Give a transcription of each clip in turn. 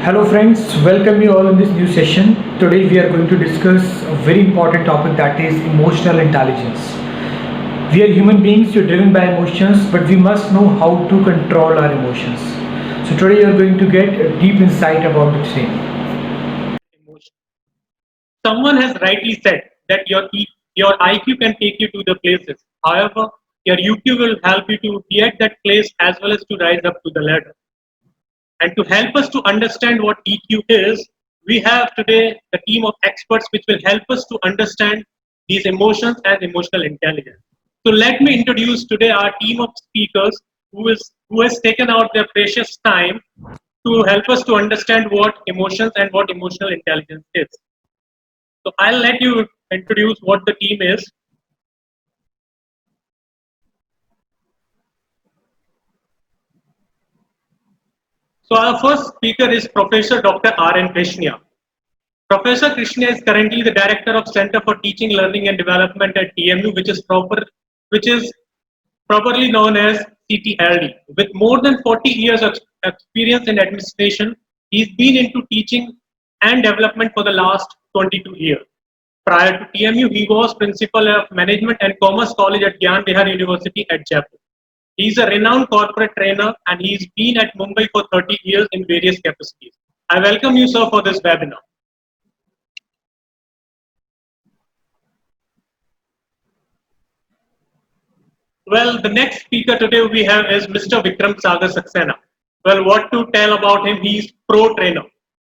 Hello friends, welcome you all in this new session. Today we are going to discuss a very important topic, that is emotional intelligence. We are human beings, we're driven by emotions, but we must know how to control our emotions. So today you are going to get a deep insight about the same. Emotion. Someone has rightly said that your IQ can take you to the places. However, your UQ will help you to be at that place as well as to rise up to the ladder. And to help us to understand what EQ is, we have today a team of experts which will help us to understand these emotions and emotional intelligence. So let me introduce today our team of speakers who has taken out their precious time to help us to understand what emotions and what emotional intelligence is. So I'll let you introduce what the team is. So our first speaker is Professor Dr. R.N. Krishna. Professor Krishna is currently the Director of Center for Teaching, Learning and Development at TMU, which is properly known as CTLD. With more than 40 years of experience in administration, he's been into teaching and development for the last 22 years. Prior to TMU, he was Principal of Management and Commerce College at Gyan Bihar University at Jaipur. He's a renowned corporate trainer and he's been at Mumbai for 30 years in various capacities. I welcome you, sir, for this webinar. Well, the next speaker today we have is Mr. Vikram Sagar Saxena. Well, what to tell about him? He's pro trainer.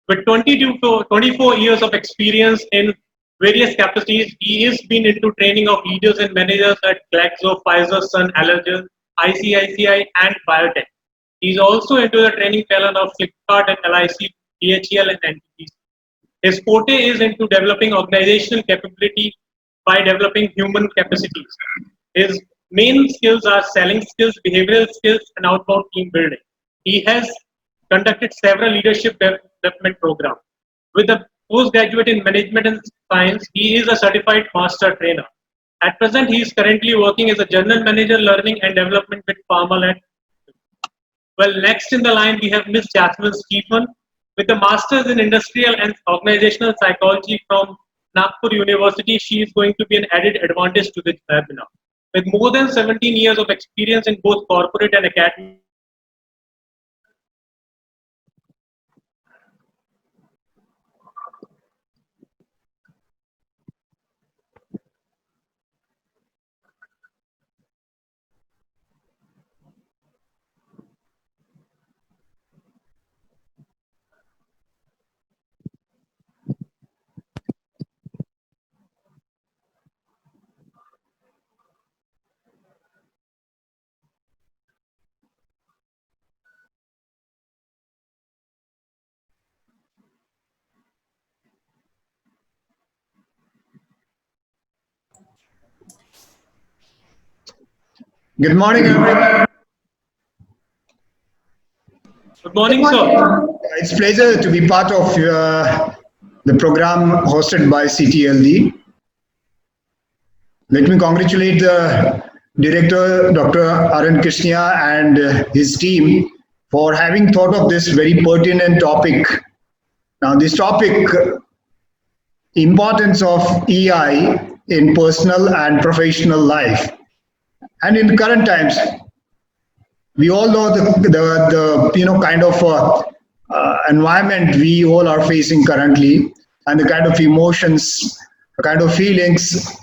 With 24 years of experience in various capacities, he has been into training of leaders and managers at Glaxo, Pfizer, Sun, Allergen, ICICI, and Biotech. He's also into the training talent of Flipkart and LIC, DHL, and NTPC. His forte is into developing organizational capability by developing human capacities. His main skills are selling skills, behavioral skills, and outbound team building. He has conducted several leadership development programs. With a postgraduate in management and science, he is a certified master trainer. At present, he is currently working as a general manager, learning and development with Parmalat. Well, next in the line, we have Ms. Jasmine Stephen with a master's in industrial and organizational psychology from Nagpur University. She is going to be an added advantage to this webinar. With more than 17 years of experience in both corporate and academic. Good morning, everyone. Good morning, sir. It's a pleasure to be part of the program hosted by CTLD. Let me congratulate the director, Dr. R.N. Krishna, and his team for having thought of this very pertinent topic. Now, this topic, importance of EI in personal and professional life. And in current times, we all know the kind of environment we all are facing currently, and the kind of emotions, the kind of feelings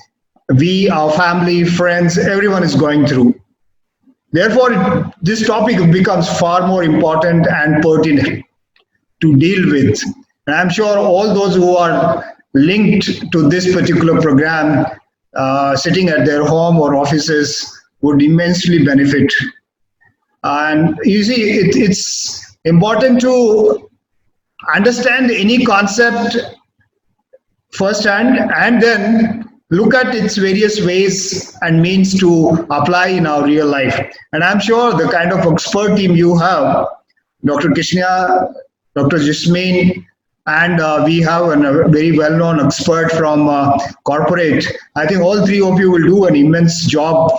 we, our family, friends, everyone is going through. Therefore, this topic becomes far more important and pertinent to deal with. And I'm sure all those who are linked to this particular program, sitting at their home or offices, would immensely benefit. And you see, it's important to understand any concept firsthand and then look at its various ways and means to apply in our real life. And I'm sure the kind of expert team you have, Dr. Krishna, Dr. Jasmine, and we have a very well-known expert from corporate. I think all three of you will do an immense job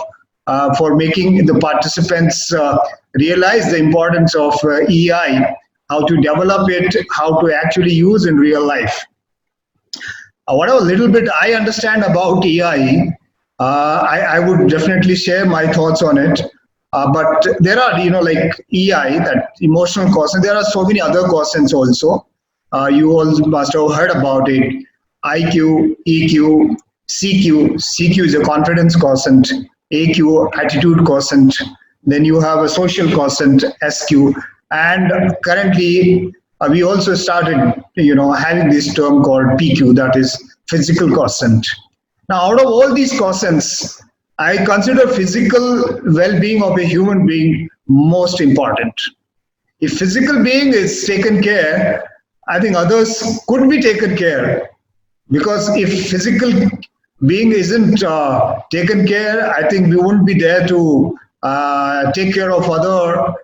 for making the participants realize the importance of EI how to develop it, how to actually use in real life. Whatever little bit I understand about EI, I would definitely share my thoughts on it. But there are, like EI, that emotional quotient. There are so many other quotients also. You all must have heard about it. IQ, EQ, CQ. CQ is a confidence quotient. AQ, attitude quotient. Then you have a social quotient, SQ. And currently, we also started, having this term called PQ, that is physical quotient. Now, out of all these quotients, I consider physical well-being of a human being most important. If physical being is taken care, I think others could be taken care. Because if physical being isn't taken care, I think we wouldn't be there to take care of other,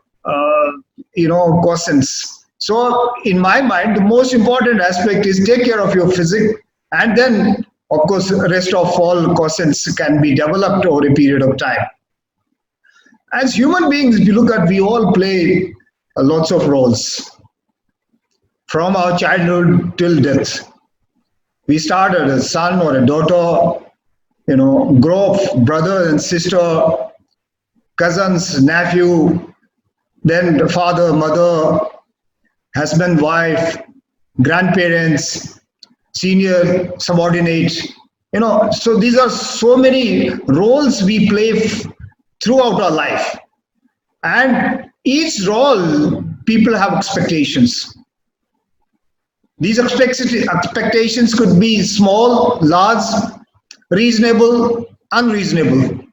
quotients. So, in my mind, the most important aspect is take care of your physique, and then, of course, the rest of all quotients can be developed over a period of time. As human beings, if you look at, we all play lots of roles from our childhood till death. We start as a son or a daughter, grow up brother and sister, cousins, nephew, then the father, mother, husband, wife, grandparents, senior, subordinate. So these are so many roles we play throughout our life. And each role, people have expectations. These expectations could be small, large, reasonable, unreasonable.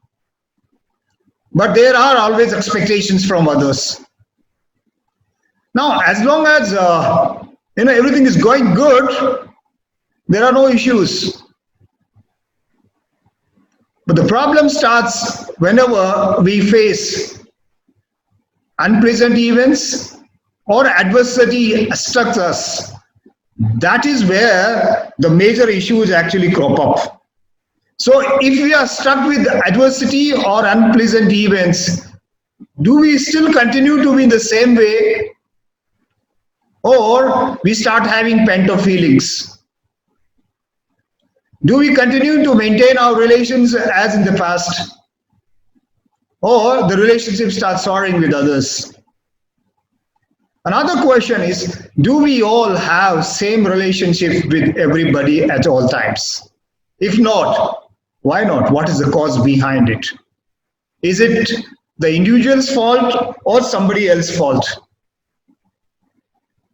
But there are always expectations from others. Now, as long as everything is going good, there are no issues. But the problem starts whenever we face unpleasant events or adversity struck us. That is where the major issues actually crop up. So if we are stuck with adversity or unpleasant events, do we still continue to be in the same way? Or we start having pent-up feelings? Do we continue to maintain our relations as in the past? Or the relationship starts soaring with others? Another question is, do we all have same relationship with everybody at all times? If not, why not? What is the cause behind it? Is it the individual's fault or somebody else's fault?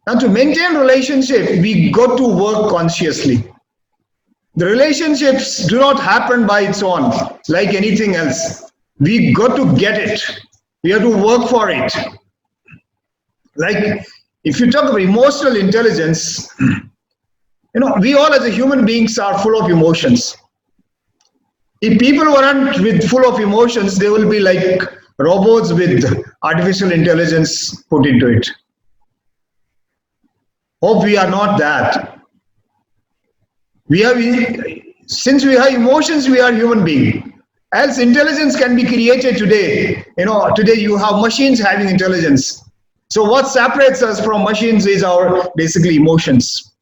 Now, to maintain relationship, we got to work consciously. The relationships do not happen by its own, like anything else. We got to get it. We have to work for it. Like, if you talk about emotional intelligence, we all as a human beings are full of emotions. If people weren't full of emotions, they will be like robots with artificial intelligence put into it. Hope we are not that. Since we have emotions, we are human beings. Else intelligence can be created today. Today you have machines having intelligence. So what separates us from machines is our basically emotions.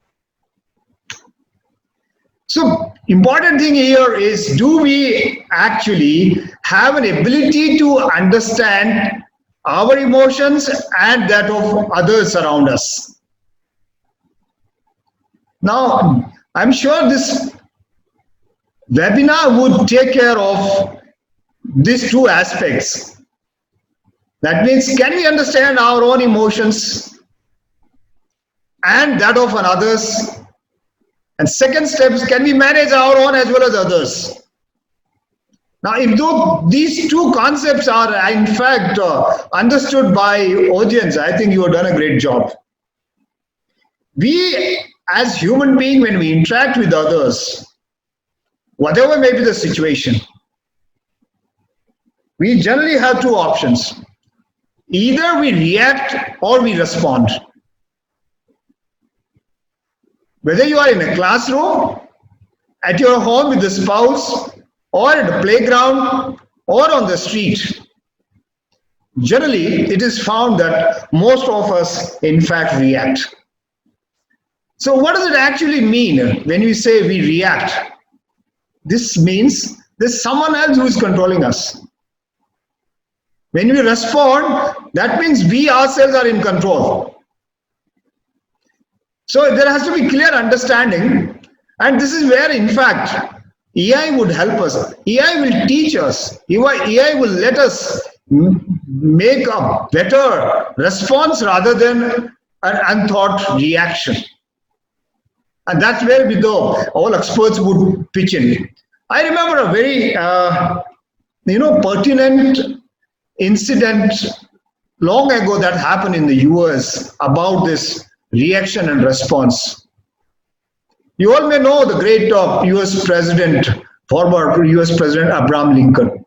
So important thing here is, do we actually have an ability to understand our emotions and that of others around us? Now, I'm sure this webinar would take care of these two aspects. That means, can we understand our own emotions and that of others? And second step is, can we manage our own as well as others? Now, if these two concepts are in fact understood by audience, I think you have done a great job. We as human beings, when we interact with others, whatever may be the situation, we generally have two options. Either we react or we respond. Whether you are in a classroom, at your home with the spouse, or at the playground, or on the street, generally it is found that most of us in fact react. So what does it actually mean when we say we react? This means there's someone else who is controlling us. When we respond, that means we ourselves are in control. So there has to be clear understanding, and this is where in fact AI would help us. AI will teach us. AI will let us make a better response rather than an unthought reaction. And that's where all experts would pitch in. I remember a very pertinent incident long ago that happened in the US about this reaction and response. You all may know the great US president, former US President Abraham Lincoln.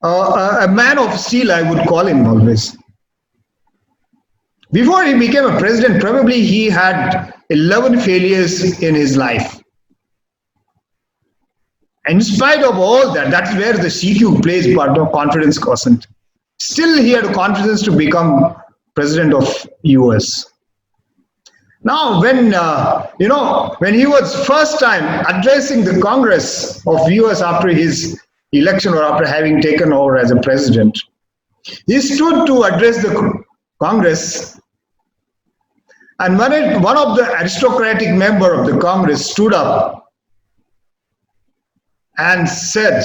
A man of steel, I would call him always. Before he became a president, probably he had 11 failures in his life. In spite of all that, that's where the CQ plays part of confidence quotient. Still, he had confidence to become president of US. Now, when he was first time addressing the Congress of US after his election or after having taken over as a president, he stood to address the Congress, and one of the aristocratic member of the Congress stood up and said,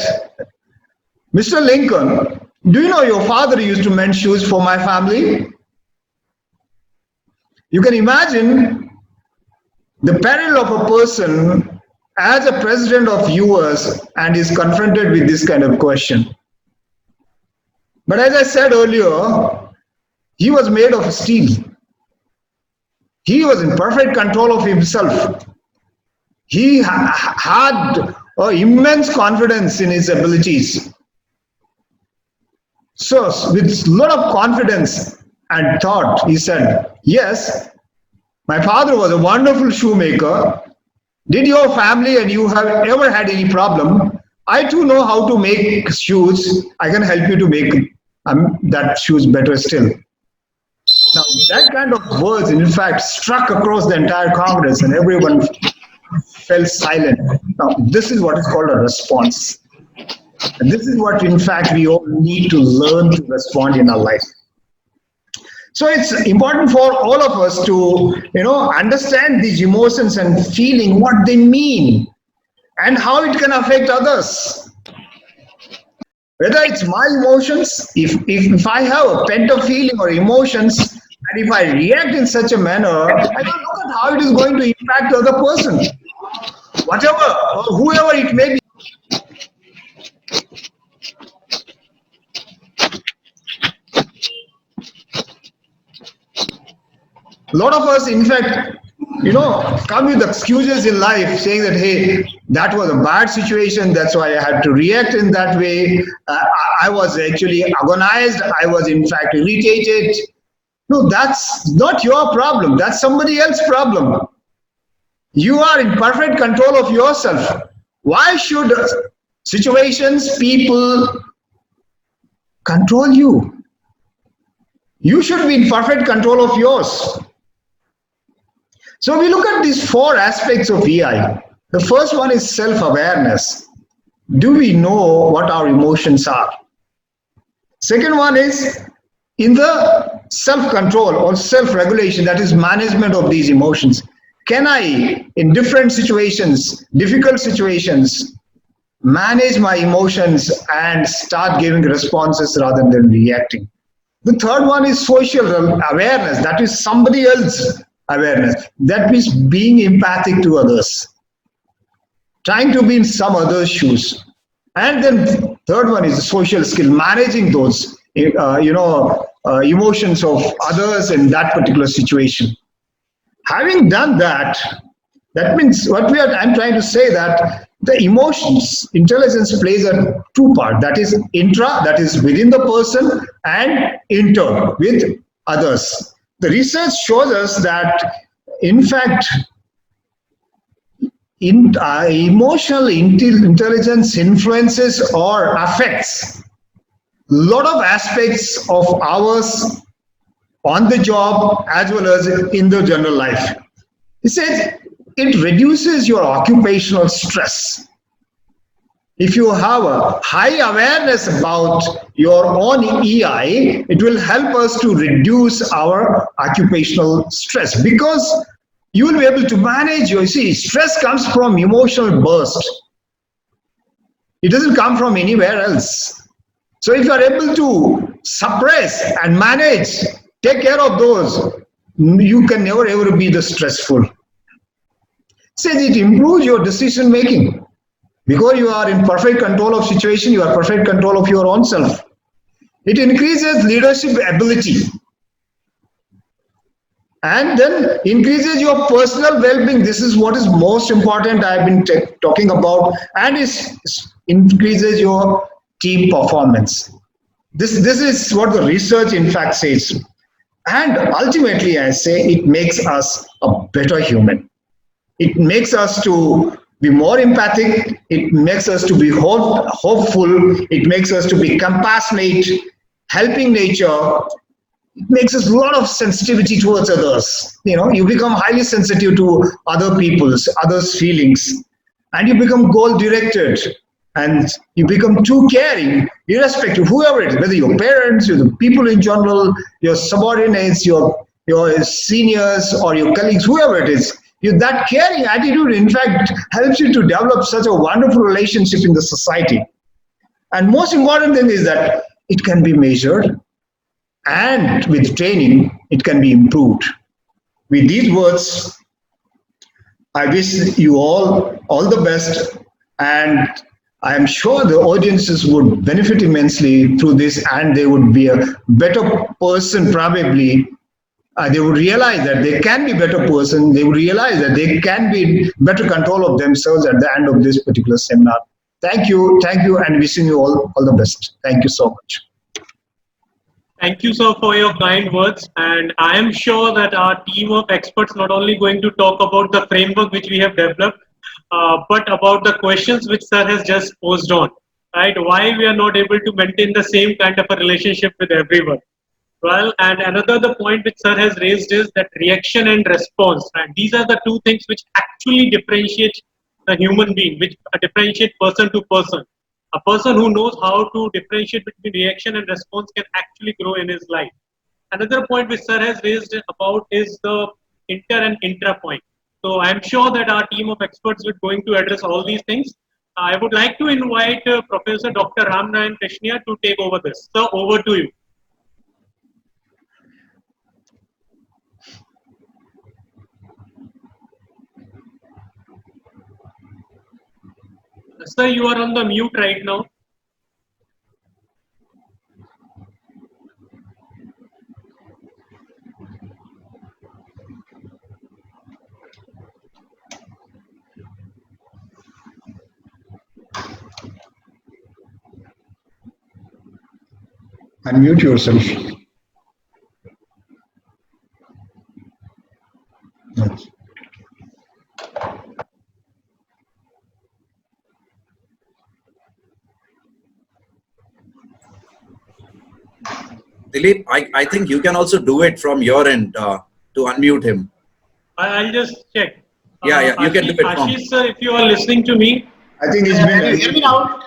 "Mr. Lincoln, do you know your father used to mend shoes for my family?" You can imagine the peril of a person as a president of US and is confronted with this kind of question. But as I said earlier, he was made of steel. He was in perfect control of himself. He had immense confidence in his abilities. So with a lot of confidence and thought, he said, "Yes, my father was a wonderful shoemaker. Did your family and you have ever had any problem? I too know how to make shoes. I can help you to make that shoes better still." Now, that kind of words, in fact, struck across the entire Congress and everyone fell silent. Now, this is what is called a response. And this is what, in fact, we all need to learn to respond in our life. So it's important for all of us to, understand these emotions and feeling, what they mean, and how it can affect others. Whether it's my emotions, if I have a pent-up feeling or emotions, and if I react in such a manner, I don't look at how it is going to impact the other person, whatever or whoever it may be. A lot of us, in fact, come with excuses in life saying that, hey, that was a bad situation, that's why I had to react in that way. I was actually agonized, I was in fact irritated. No, that's not your problem, that's somebody else's problem. You are in perfect control of yourself. Why should situations, people control you? You should be in perfect control of yours. So we look at these four aspects of EI. The first one is self-awareness. Do we know what our emotions are? Second one is in the self-control or self-regulation, that is management of these emotions. Can I, in different situations, difficult situations, manage my emotions and start giving responses rather than reacting? The third one is social awareness, that is somebody else's awareness. That means being empathic to others, trying to be in some other's shoes. And then third one is the social skill, managing those emotions of others in that particular situation. Having done that, that means I'm trying to say that the emotions intelligence plays a two part, that is intra, that is within the person, and inter, with others. The research shows us that, in fact, emotional intelligence influences or affects lot of aspects of ours on the job as well as in the general life. He says it reduces your occupational stress. If you have a high awareness about your own EI, it will help us to reduce our occupational stress because you will be able to manage your, see, stress comes from emotional burst. It doesn't come from anywhere else. So if you are able to suppress and manage, take care of those, you can never ever be the stressful. Says it improves your decision making. Because you are in perfect control of situation, you are perfect control of your own self. It increases leadership ability. And then increases your personal well-being. This is what is most important I've been talking about. And it increases your team performance. This is what the research in fact says. And ultimately, I say it makes us a better human. It makes us to be more empathic, it makes us to be hopeful, it makes us to be compassionate, helping nature, it makes us a lot of sensitivity towards others. You know, you become highly sensitive to other others' feelings, and you become goal-directed, and you become too caring, irrespective of whoever it is, whether your parents, the people in general, your subordinates, your seniors, or your colleagues, whoever it is. That caring attitude, in fact, helps you to develop such a wonderful relationship in the society. And most important thing is that it can be measured, and with training, it can be improved. With these words, I wish you all the best, and I am sure the audiences would benefit immensely through this, and they would be a better person probably. They would realize that they can be a better person. They would realize that they can be in better control of themselves at the end of this particular seminar. Thank you, and wishing you all the best. Thank you so much. Thank you, sir, for your kind words. And I am sure that our team of experts not only going to talk about the framework which we have developed, but about the questions which sir has just posed on, right? Why we are not able to maintain the same kind of a relationship with everyone. Well, and the point which sir has raised is that reaction and response, and these are the two things which actually differentiate the human being, which differentiate person to person. A person who knows how to differentiate between reaction and response can actually grow in his life. Another point which sir has raised about is the inter and intra point. So I'm sure that our team of experts is going to address all these things. I would like to invite Professor Dr. Ram Nayan Krishnia to take over this. So over to you. Sir, you are on the mute right now. Unmute yourself. Yes. Dilip, I think you can also do it from your end to unmute him. I'll just check. Yeah, you can do it. Ashish, sir, if you are listening to me. I think it's been. Can you hear me now?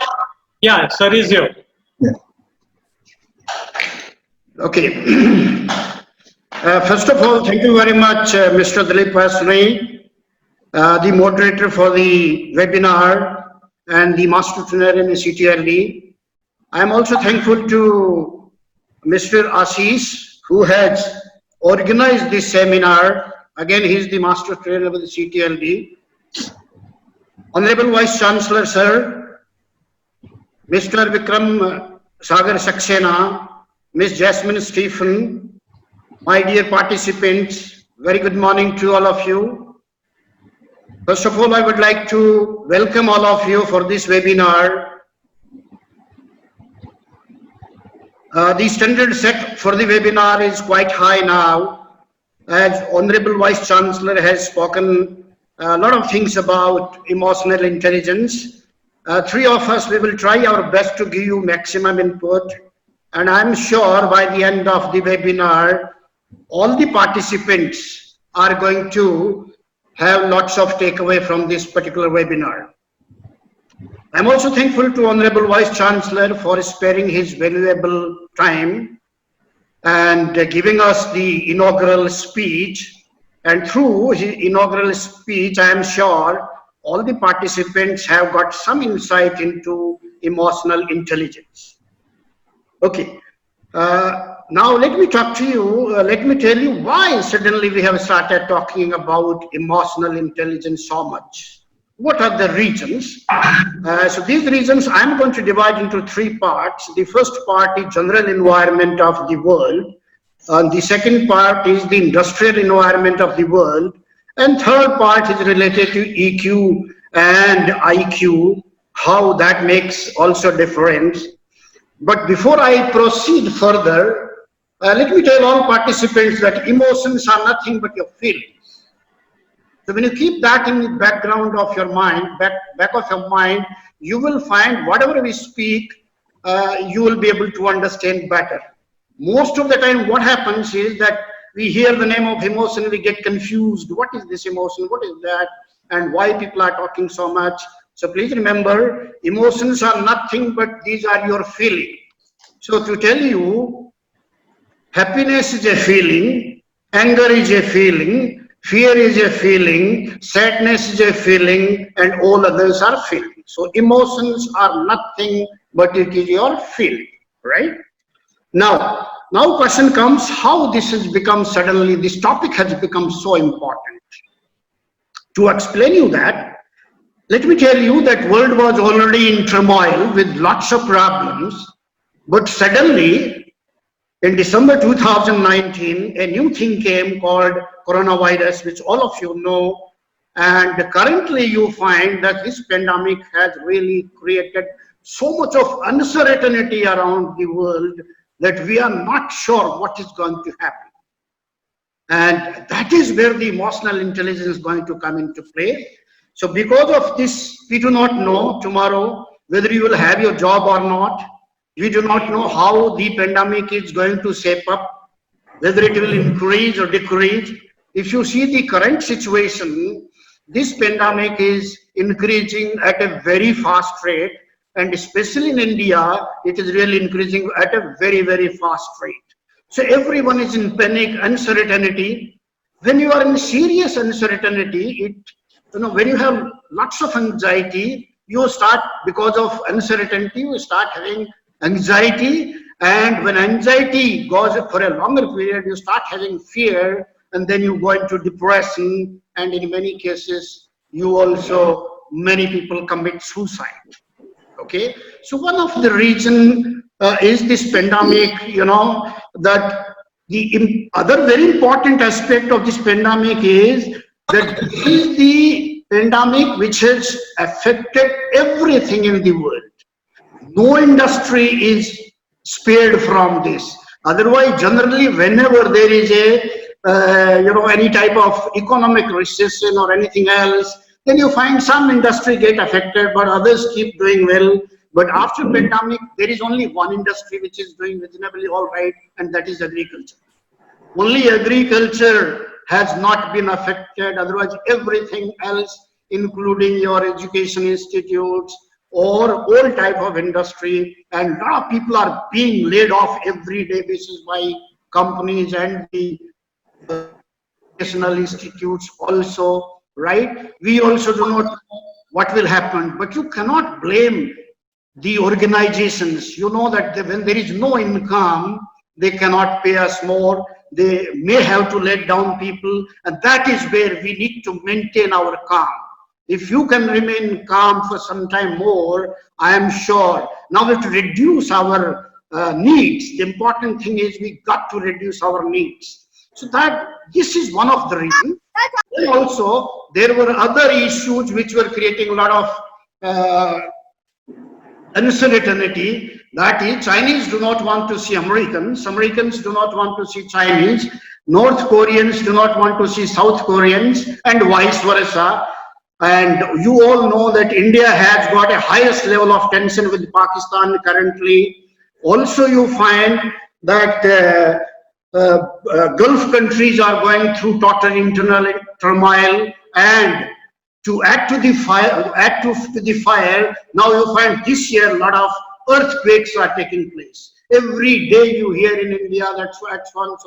Yeah, sir is here. Yeah. Okay. First of all, thank you very much, Mr. Dilip Vaswani, the moderator for the webinar and the master trainer in the CTLD. I am also thankful to Mr. Ashish, who has organized this seminar. Again, he is the master trainer of the CTLD. Honorable Vice Chancellor, sir, Mr. Vikram Sagar Saxena, Ms. Jasmine Stephen, my dear participants, very good morning to all of you. First of all, I would like to welcome all of you for this webinar. The standard set for the webinar is quite high now, as Honorable Vice Chancellor has spoken a lot of things about emotional intelligence. Three of us, we will try our best to give you maximum input. And I'm sure by the end of the webinar, all the participants are going to have lots of takeaway from this particular webinar. I'm also thankful to Honorable Vice Chancellor for sparing his valuable time and giving us the inaugural speech. And through his inaugural speech, I am sure all the participants have got some insight into emotional intelligence. Okay. Now let me talk to you, let me tell you why suddenly we have started talking about emotional intelligence so much. What are the reasons? So these reasons I'm going to divide into three parts. The first part is general environment of the world. The second part is the industrial environment of the world. And third part is related to EQ and IQ, how that makes also difference. But before I proceed further, let me tell all participants that emotions are nothing but your feelings. So when you keep that in the background of your mind, back of your mind, you will find whatever we speak, you will be able to understand better. Most of the time what happens is that we hear the name of emotion, we get confused. What is this emotion? What is that? And why people are talking so much? So please remember, emotions are nothing but these are your feelings. So to tell you, happiness is a feeling, anger is a feeling, fear is a feeling, sadness is a feeling, and all others are feelings. So emotions are nothing but it is your feeling, right? Now question comes, how this has become suddenly, this topic has become so important. To explain you that, let me tell you that world was already in turmoil with lots of problems, but suddenly in December 2019, a new thing came called coronavirus, which all of you know. And currently you find that this pandemic has really created so much of uncertainty around the world that we are not sure what is going to happen. And that is where the emotional intelligence is going to come into play. So because of this, we do not know tomorrow whether you will have your job or not. We do not know how the pandemic is going to shape up, whether it will increase or decrease. If you see the current situation, this pandemic is increasing at a very fast rate, and especially in India, it is really increasing at a very, very fast rate. So everyone is in panic, uncertainty. When you are in serious uncertainty, when you have lots of anxiety, you start, because of uncertainty, you start having anxiety. And when anxiety goes for a longer period, you start having fear, and then you go into depression. And in many cases, many people commit suicide. Okay, so one of the reason is this pandemic, that the other very important aspect of this pandemic is that this is the pandemic which has affected everything in the world. No industry is spared from this. Otherwise, generally, whenever there is any type of economic recession or anything else, then you find some industry get affected, but others keep doing well. But after pandemic, there is only one industry which is doing reasonably all right, and that is agriculture. Only agriculture has not been affected. Otherwise, everything else, including your education institutes or all type of industry, and a lot of people are being laid off every day basis by companies and the educational institutes also, right? We also do not know what will happen, but you cannot blame the organizations. You know that when there is no income, they cannot pay us more. They may have to let down people, and that is where we need to maintain our calm. If you can remain calm for some time more, I am sure. Now we have to reduce our needs. The important thing is we got to reduce our needs. So that this is one of the reasons. And also, there were other issues which were creating a lot of uncertainty. That is, Chinese do not want to see Americans. Americans do not want to see Chinese. North Koreans do not want to see South Koreans, and vice versa. And you all know that India has got a highest level of tension with Pakistan currently. Also, you find that Gulf countries are going through total internal turmoil, and to add to the fire, now you find this year a lot of earthquakes are taking place. Every day you hear in India that so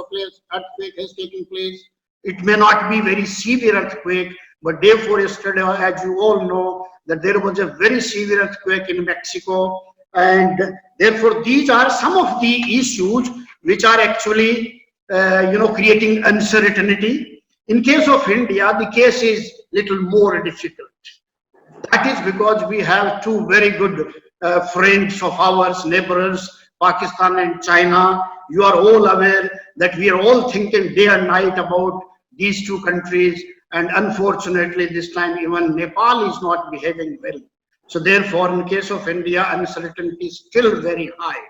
place earthquake is taking place. It may not be very severe earthquake, but day before yesterday, as you all know, that there was a very severe earthquake in Mexico, and therefore these are some of the issues which are actually creating uncertainty. In case of India, the case is little more difficult. That is because we have two very good friends of ours, neighbors, Pakistan and China. You are all aware that we are all thinking day and night about these two countries, and unfortunately this time even Nepal is not behaving well. So therefore, in case of India, uncertainty is still very high.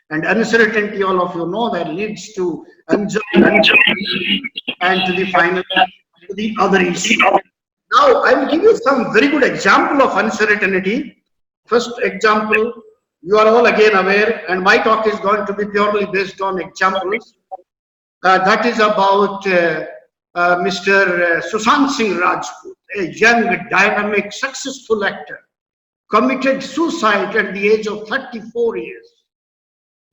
And uncertainty, all of you know, that leads to anxiety and to the final, to the other issue. Now, I will give you some very good example of uncertainty. First example, you are all again aware, and my talk is going to be purely based on examples. That is about Mr. Sushant Singh Rajput, a young, dynamic, successful actor, committed suicide at the age of 34 years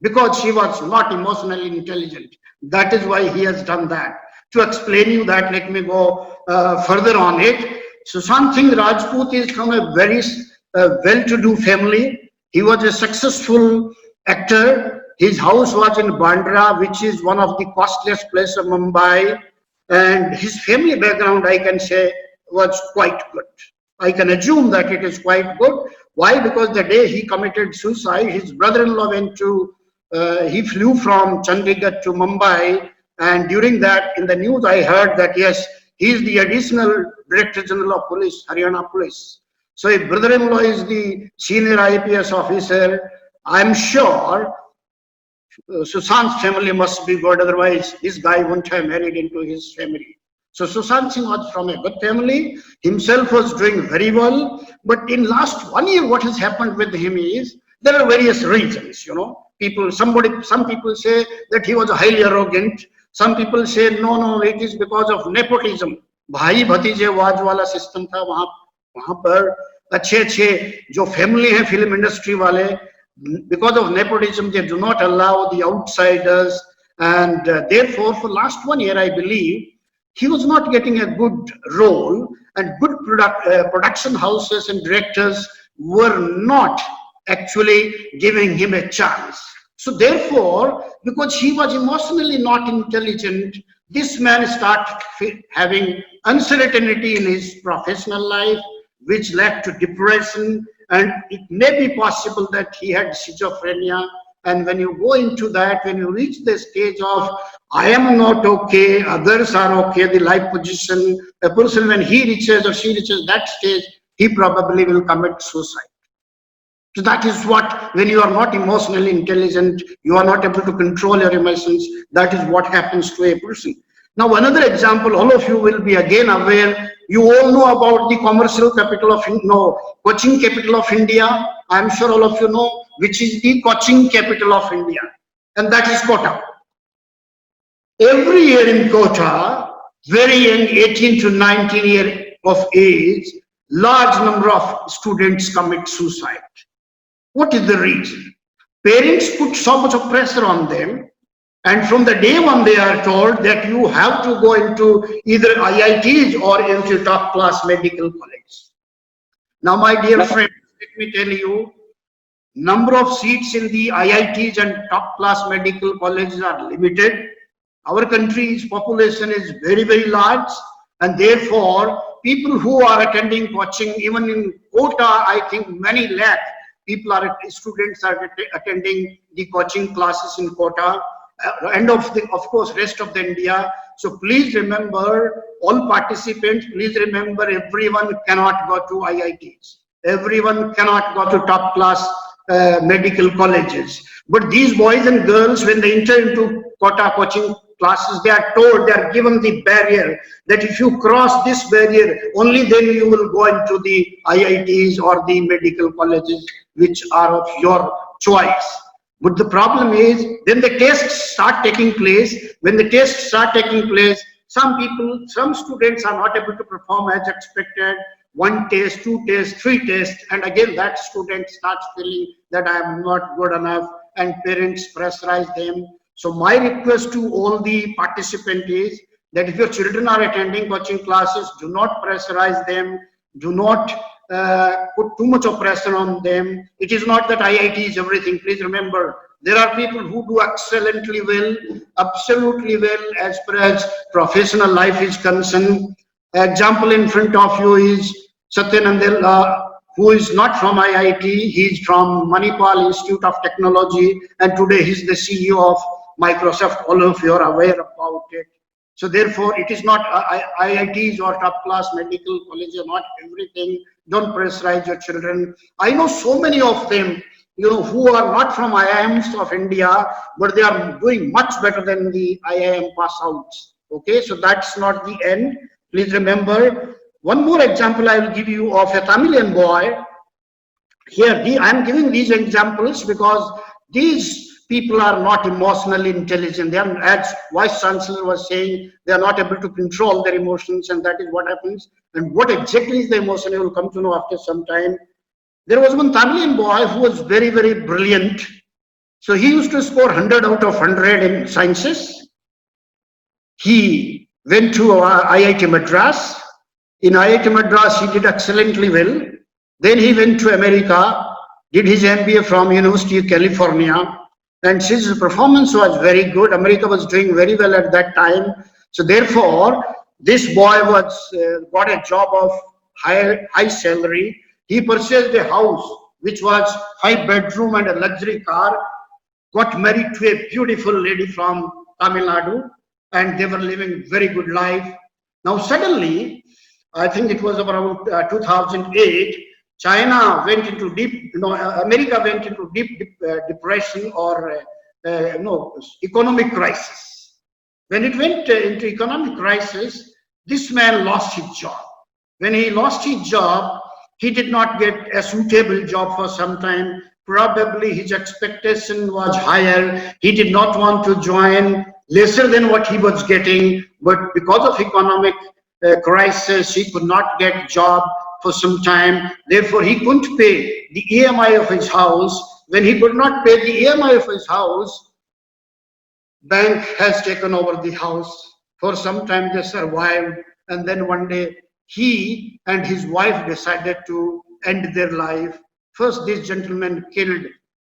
because he was not emotionally intelligent. That is why he has done that. To explain you that, let me go further on it. Sushant Singh Rajput is from a very well-to-do family. He was a successful actor. His house was in Bandra, which is one of the costliest places of Mumbai. And his family background, I can say, was quite good. I can assume that it is quite good. Why? Because the day he committed suicide, his brother-in-law he flew from Chandigarh to Mumbai, and during that, in the news, I heard that yes, he is the additional Director General of Police, Haryana Police. So if brother-in-law is the senior IPS officer, I'm sure Sushant's family must be good, otherwise this guy wouldn't have married into his family. So Sushant Singh was from a good family, himself was doing very well, but in last 1 year what has happened with him is, there are various reasons, some people say that he was highly arrogant, some people say no, it is because of nepotism. भाई भतीजे was वाला system था वहां पर अच्छे जो family है film industry वाले, because of nepotism they do not allow the outsiders, and therefore for last 1 year I believe he was not getting a good role, and good production houses and directors were not actually giving him a chance. So therefore, because he was emotionally not intelligent, this man started having uncertainty in his professional life, which led to depression, and it may be possible that he had schizophrenia. And when you go into that, when you reach the stage of I am not okay, others are okay, the life position, a person when he reaches or she reaches that stage, he probably will commit suicide. So that is what, when you are not emotionally intelligent, you are not able to control your emotions, that is what happens to a person. Now another example, all of you will be again aware, you all know about the commercial capital of, coaching capital of India. I am sure all of you know which is the coaching capital of India, and that is Kota. Every year in Kota, very young, 18 to 19 years of age, large number of students commit suicide. What is the reason? Parents put so much of pressure on them, and from the day one they are told that you have to go into either IITs or into top class medical college. Now my dear friends, let me tell you, number of seats in the IITs and top class medical colleges are limited. Our country's population is very, very large, and therefore people who are attending coaching, even in Kota, I think many lakh students are attending the coaching classes in Kota, and of course rest of the India. So please remember, all participants, please remember, everyone cannot go to IITs, everyone cannot go to top class medical colleges. But these boys and girls, when they enter into Kota coaching classes, they are told, they are given the barrier that if you cross this barrier, only then you will go into the IITs or the medical colleges which are of your choice. But the problem is, then the tests start taking place. When the tests start taking place, some students are not able to perform as expected. One test, two tests, three tests, and again that student starts feeling that I am not good enough, and parents pressurize them. So my request to all the participants is that if your children are attending coaching classes, do not pressurize them, do not put too much of pressure on them. It is not that IIT is everything. Please remember, there are people who do excellently well, absolutely well as far as professional life is concerned. Example in front of you is Satyanandel, who is not from IIT. He is from Manipal Institute of Technology, and today he is the CEO of Microsoft. All of you are aware about it. So therefore, it is not IITs or top class medical colleges, not everything. Don't pressurize your children. I know so many of them, who are not from IIMs of India, but they are doing much better than the IIM pass outs. Okay, so that's not the end. Please remember, one more example I will give you of a Tamilian boy. Here, I am giving these examples because these people are not emotionally intelligent. They are, as Vice Chancellor was saying, they are not able to control their emotions, and that is what happens. And what exactly is the emotion, you will come to know after some time. There was one Tamilian boy who was very, very brilliant. So he used to score 100 out of 100 in sciences. He went to IIT Madras. In IIT Madras, he did excellently well. Then he went to America, did his MBA from University of California. And since his performance was very good, America was doing very well at that time. So therefore, this boy was got a job of high salary. He purchased a house which was 5-bedroom and a luxury car, got married to a beautiful lady from Tamil Nadu, and they were living very good life. Now suddenly, I think it was around 2008, China went into deep, America went into deep depression or economic crisis. When it went into economic crisis, this man lost his job. When he lost his job, he did not get a suitable job for some time. Probably his expectation was higher. He did not want to join lesser than what he was getting, but because of economic crisis, he could not get job for some time. Therefore, he couldn't pay the EMI of his house. When he could not pay the EMI of his house, bank has taken over the house. For some time they survived, and then one day he and his wife decided to end their life. First, this gentleman killed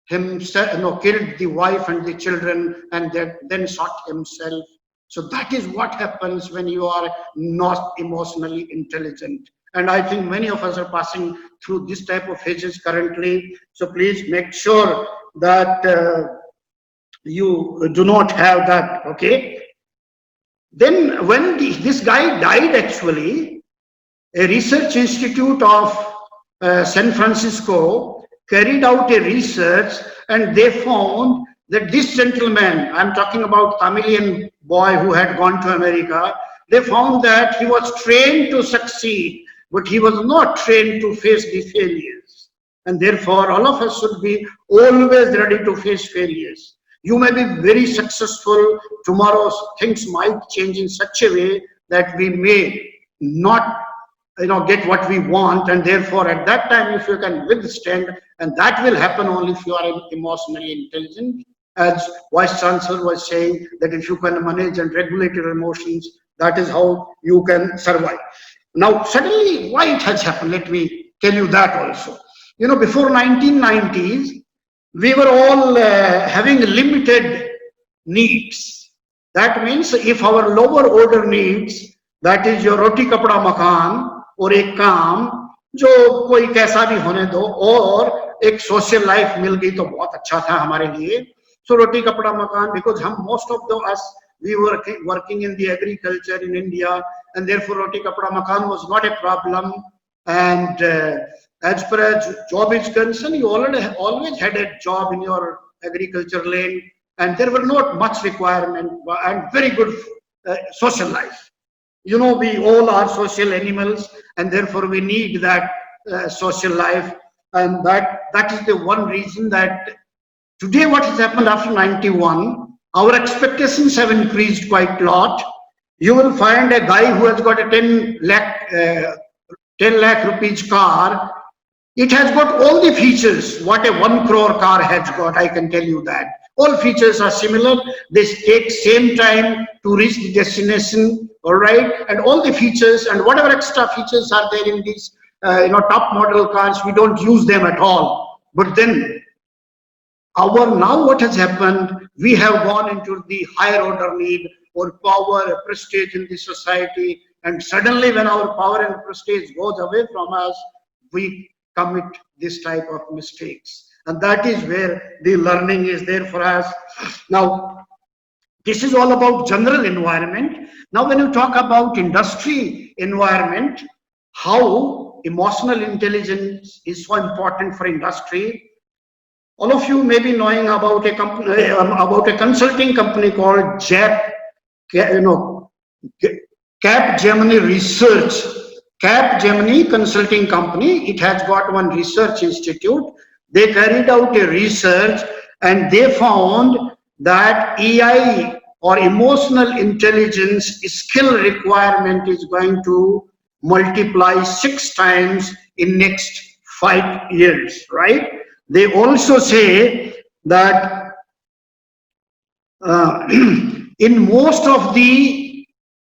himself, killed the wife and the children, and then shot himself. So that is what happens when you are not emotionally intelligent. And I think many of us are passing through this type of phases currently. So please make sure that you do not have that, okay? Then when this guy died, actually, a research institute of San Francisco carried out a research, and they found that this gentleman, I'm talking about Tamilian boy who had gone to America, they found that he was trained to succeed, but he was not trained to face the failures. And therefore, all of us should be always ready to face failures. You may be very successful. Tomorrow, things might change in such a way that we may not get what we want, and therefore at that time, if you can withstand, and that will happen only if you are emotionally intelligent, as Vice Chancellor was saying, that if you can manage and regulate your emotions, that is how you can survive. Now suddenly, why it has happened, let me tell you that also. Before 1990s, we were all having limited needs. That means if our lower order needs, that is your roti kapda makan, और एक काम जो कोई कैसा भी होने दो, और एक सोशल लाइफ मिल गई तो बहुत अच्छा था हमारे लिए. So roti kapda makan, because most of us we were working in the agriculture in India, and therefore roti kapda makan was not a problem. And as far as job is concerned, you always had a job in your agriculture lane, and there were not much requirement and very good social life. We all are social animals, and therefore we need that social life. And that is the one reason that Today, what has happened after 91, our expectations have increased quite a lot. You will find a guy who has got a 10 lakh rupees car. It has got all the features what a 1 crore car has got, I can tell you that. All features are similar. They take same time to reach the destination, all right? And all the features and whatever extra features are there in these top model cars, we don't use them at all. But then now what has happened, we have gone into the higher order need or power, prestige in the society, and suddenly when our power and prestige goes away from us, we commit this type of mistakes. And that is where the learning is there for us. Now, this is all about general environment. Now, when you talk about industry environment, how emotional intelligence is so important for industry. All of you may be knowing about a company, about a consulting company called Capgemini Research. Capgemini Consulting Company. It has got one research institute. They carried out a research and they found that AI or emotional intelligence skill requirement is going to multiply 6 times in next 5 years, right? They also say that in most of the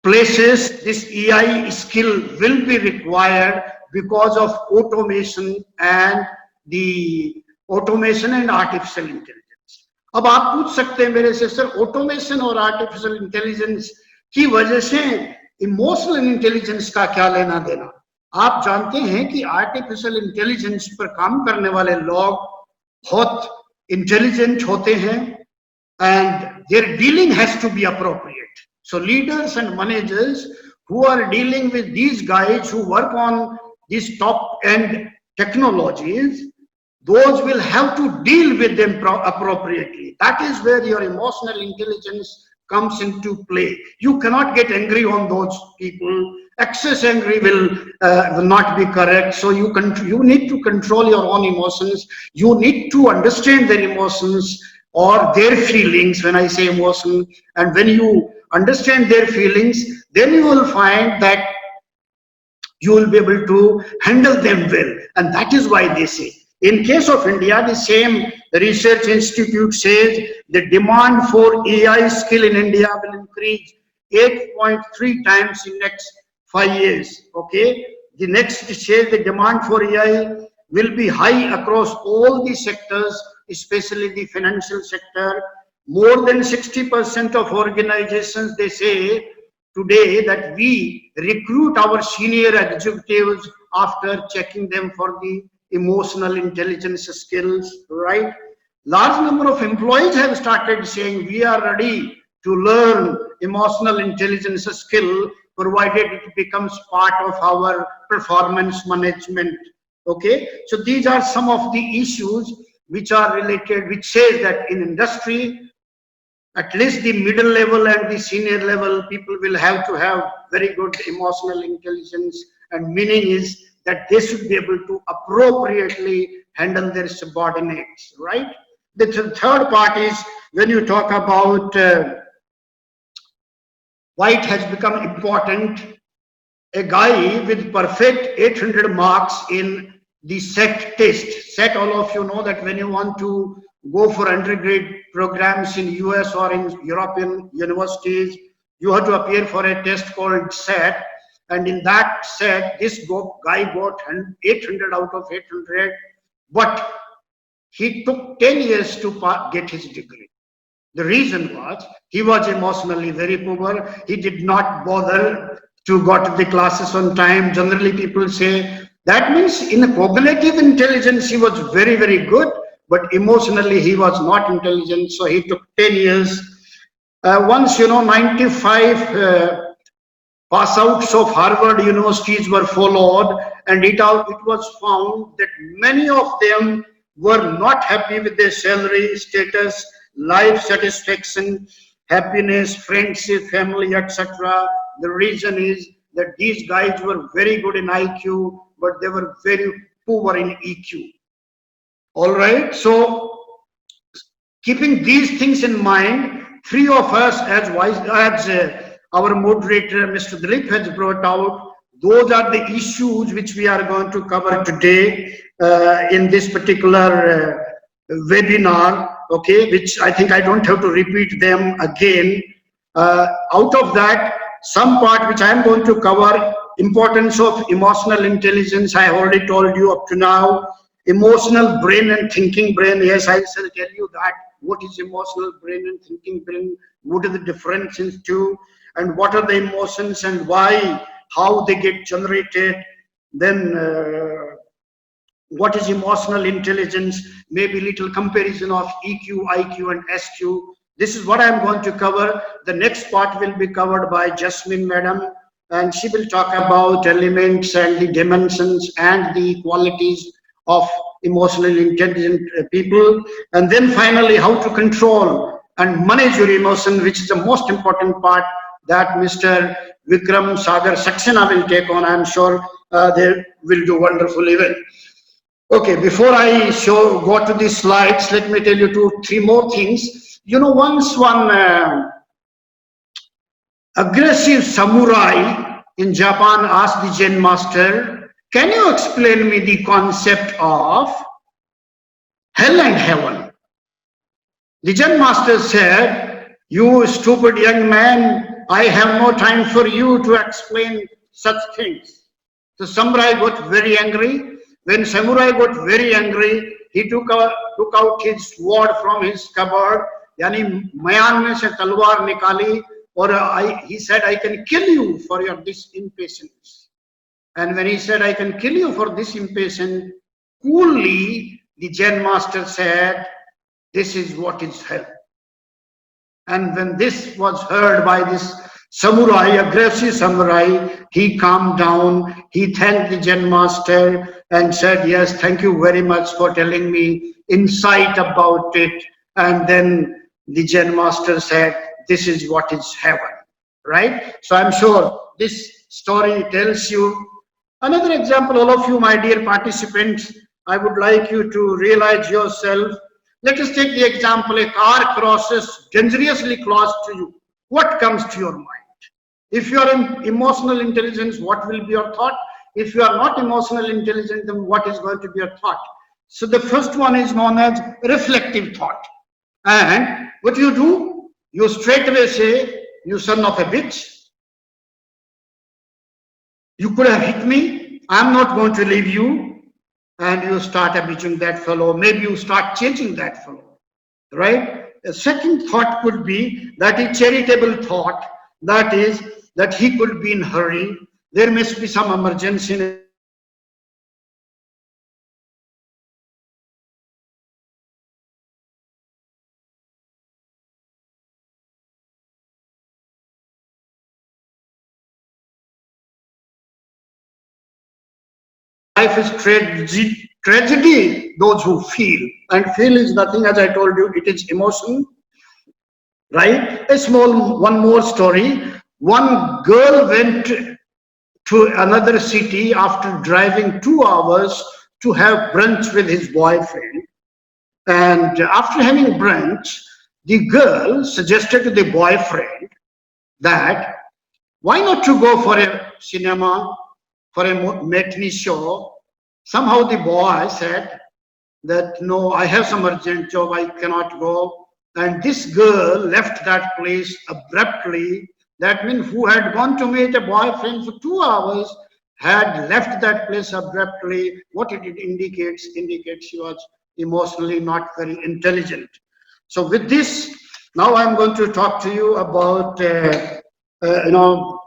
places, this AI skill will be required because of automation and artificial intelligence. अब आप पूछ सकते हैं मेरे से, sir automation और artificial intelligence की वजह से इमोशनल इंटेलिजेंस का क्या लेना देना? आप जानते हैं कि आर्टिफिशियल इंटेलिजेंस पर काम करने वाले लोग बहुत इंटेलिजेंट होते हैं and their dealing has to be appropriate. So leaders and managers who are dealing with these guys who work on these top end technologies, those will have to deal with them appropriately. That is where your emotional intelligence comes into play. You cannot get angry on those people. Excess angry will not be correct. So you need to control your own emotions. You need to understand their emotions or their feelings. When I say emotion, and when you understand their feelings, then you will find that you will be able to handle them well. And that is why they say, in case of India, the same research institute says the demand for AI skill in India will increase 8.3 times in next 5 years. Okay, the next says the demand for AI will be high across all the sectors, especially the financial sector. More than 60% of organizations, they say today, that we recruit our senior executives after checking them for the emotional intelligence skills, right? Large number of employees have started saying we are ready to learn emotional intelligence skill, provided it becomes part of our performance management. Okay, so these are some of the issues which are related, which says that in industry, at least the middle level and the senior level, people will have to have very good emotional intelligence, and meaning is that they should be able to appropriately handle their subordinates, right? The third part is when you talk about why it has become important. A guy with perfect 800 marks in the SET test. SET, all of you know that when you want to go for undergrad programs in US or in European universities, you have to appear for a test called SET. And in that SET, this guy got 800 out of 800, but he took 10 years to get his degree. The reason was he was emotionally very poor. He did not bother to go to the classes on time. Generally, people say that means in the cognitive intelligence, he was very, very good, but emotionally, he was not intelligent. So he took 10 years. Once, 95 pass outs of Harvard universities were followed, and it was found that many of them were not happy with their salary, status, life satisfaction, happiness, friendship, family, etc. The reason is that these guys were very good in IQ, but they were very poor in EQ. All right, so Keeping these things in mind, three of us, as our moderator, Mr. Dilip, has brought out, those are the issues which we are going to cover today in this particular webinar, okay, which I think I don't have to repeat them again. Out of that, some part which I am going to cover, importance of emotional intelligence, I have already told you up to now. Emotional brain and thinking brain, yes, I shall tell you that. What is emotional brain and thinking brain? What are the differences too? And what are the emotions and why, how they get generated? Then what is emotional intelligence? Maybe little comparison of EQ, IQ and SQ. This is what I'm going to cover. The next part will be covered by Jasmine Madam, and she will talk about elements and the dimensions and the qualities of emotionally intelligent people. And then finally, how to control and manage your emotion, which is the most important part that Mr. Vikram Sagar Saxena will take on. I'm sure they will do wonderful even. Okay, before I go to the slides, let me tell you three more things. You know, once one aggressive samurai in Japan asked the Zen master, can you explain me the concept of hell and heaven? The Zen master said, you stupid young man, I have no time for you to explain such things. The samurai got very angry. When samurai got very angry, he took out his sword from his cupboard, yani mayan mein se talwar nikali, or he said, I can kill you for your this impatience. And when he said, I can kill you for this impatience, coolly the Zen master said, this is what is hell. And when this was heard by this samurai, aggressive samurai, he calmed down, he thanked the Zen master and said, yes, thank you very much for telling me insight about it. And then the Zen master said, this is what is heaven, right? So I'm sure this story tells you. Another example, all of you, my dear participants, I would like you to realize yourself. Let us take the example, a car crosses dangerously close to you. What comes to your mind? If you are in emotional intelligence, what will be your thought? If you are not emotional intelligent, then what is going to be your thought? So the first one is known as reflective thought. And what you do, you straight away say, you son of a bitch, you could have hit me, I'm not going to leave you. And you start abusing that fellow, maybe you start changing that fellow, right? A second thought could be that a charitable thought, that is, that he could be in a hurry, there must be some emergency. Life is tragedy, those who feel. And feel is nothing, as I told you, it is emotion, right? One more story. One girl went to another city after driving 2 hours to have brunch with his boyfriend. And after having brunch, the girl suggested to the boyfriend that why not to go for a cinema, for a matinee show. Somehow the boy said that no, I have some urgent job, I cannot go. And this girl left that place abruptly. That means who had gone to meet a boyfriend for 2 hours had left that place abruptly. What it indicates she was emotionally not very intelligent. So with this, now I'm going to talk to you about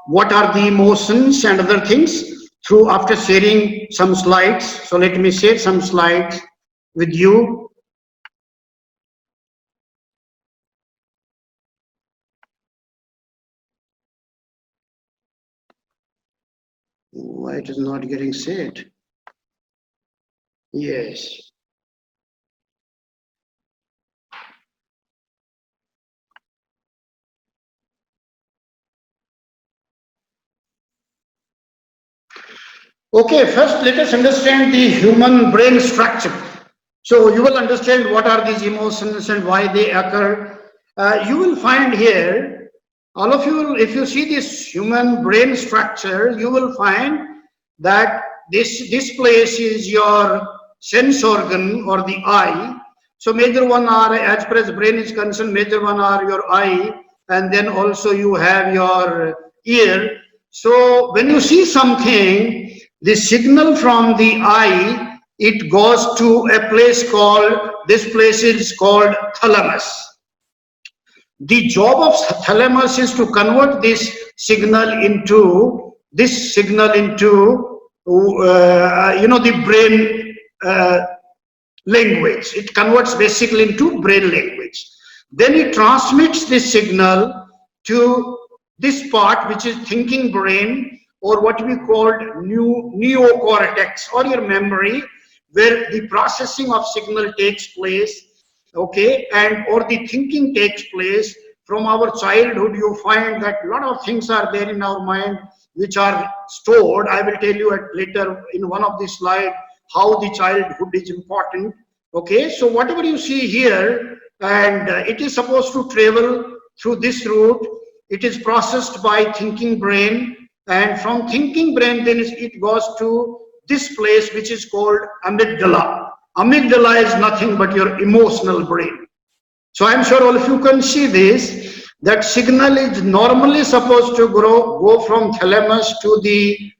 what are the emotions and other things after sharing some slides. So let me share some slides with you. Why it is not getting shared? Yes. Okay, first let us understand the human brain structure. So you will understand what are these emotions and why they occur. You will find here, all of you, if you see this human brain structure, you will find that this place is your sense organ or the eye. So major one are, as far as brain is concerned, major one are your eye, and then also you have your ear. So when you see something, the signal from the eye, it goes to a place called, this place is called thalamus. The job of thalamus is to convert this signal into the brain language. It converts basically into brain language. Then it transmits this signal to this part, which is thinking brain, or what we call neocortex, or your memory, where the processing of signal takes place. Okay, and or the thinking takes place. From our childhood, you find that a lot of things are there in our mind which are stored. I will tell you later in one of the slides how the childhood is important. Okay, so whatever you see here, and it is supposed to travel through this route. It is processed by thinking brain, and from thinking brain then it goes to this place which is called amygdala. Amygdala is nothing but your emotional brain. So I'm sure all of you can see this, that signal is normally supposed to go from thalamus to the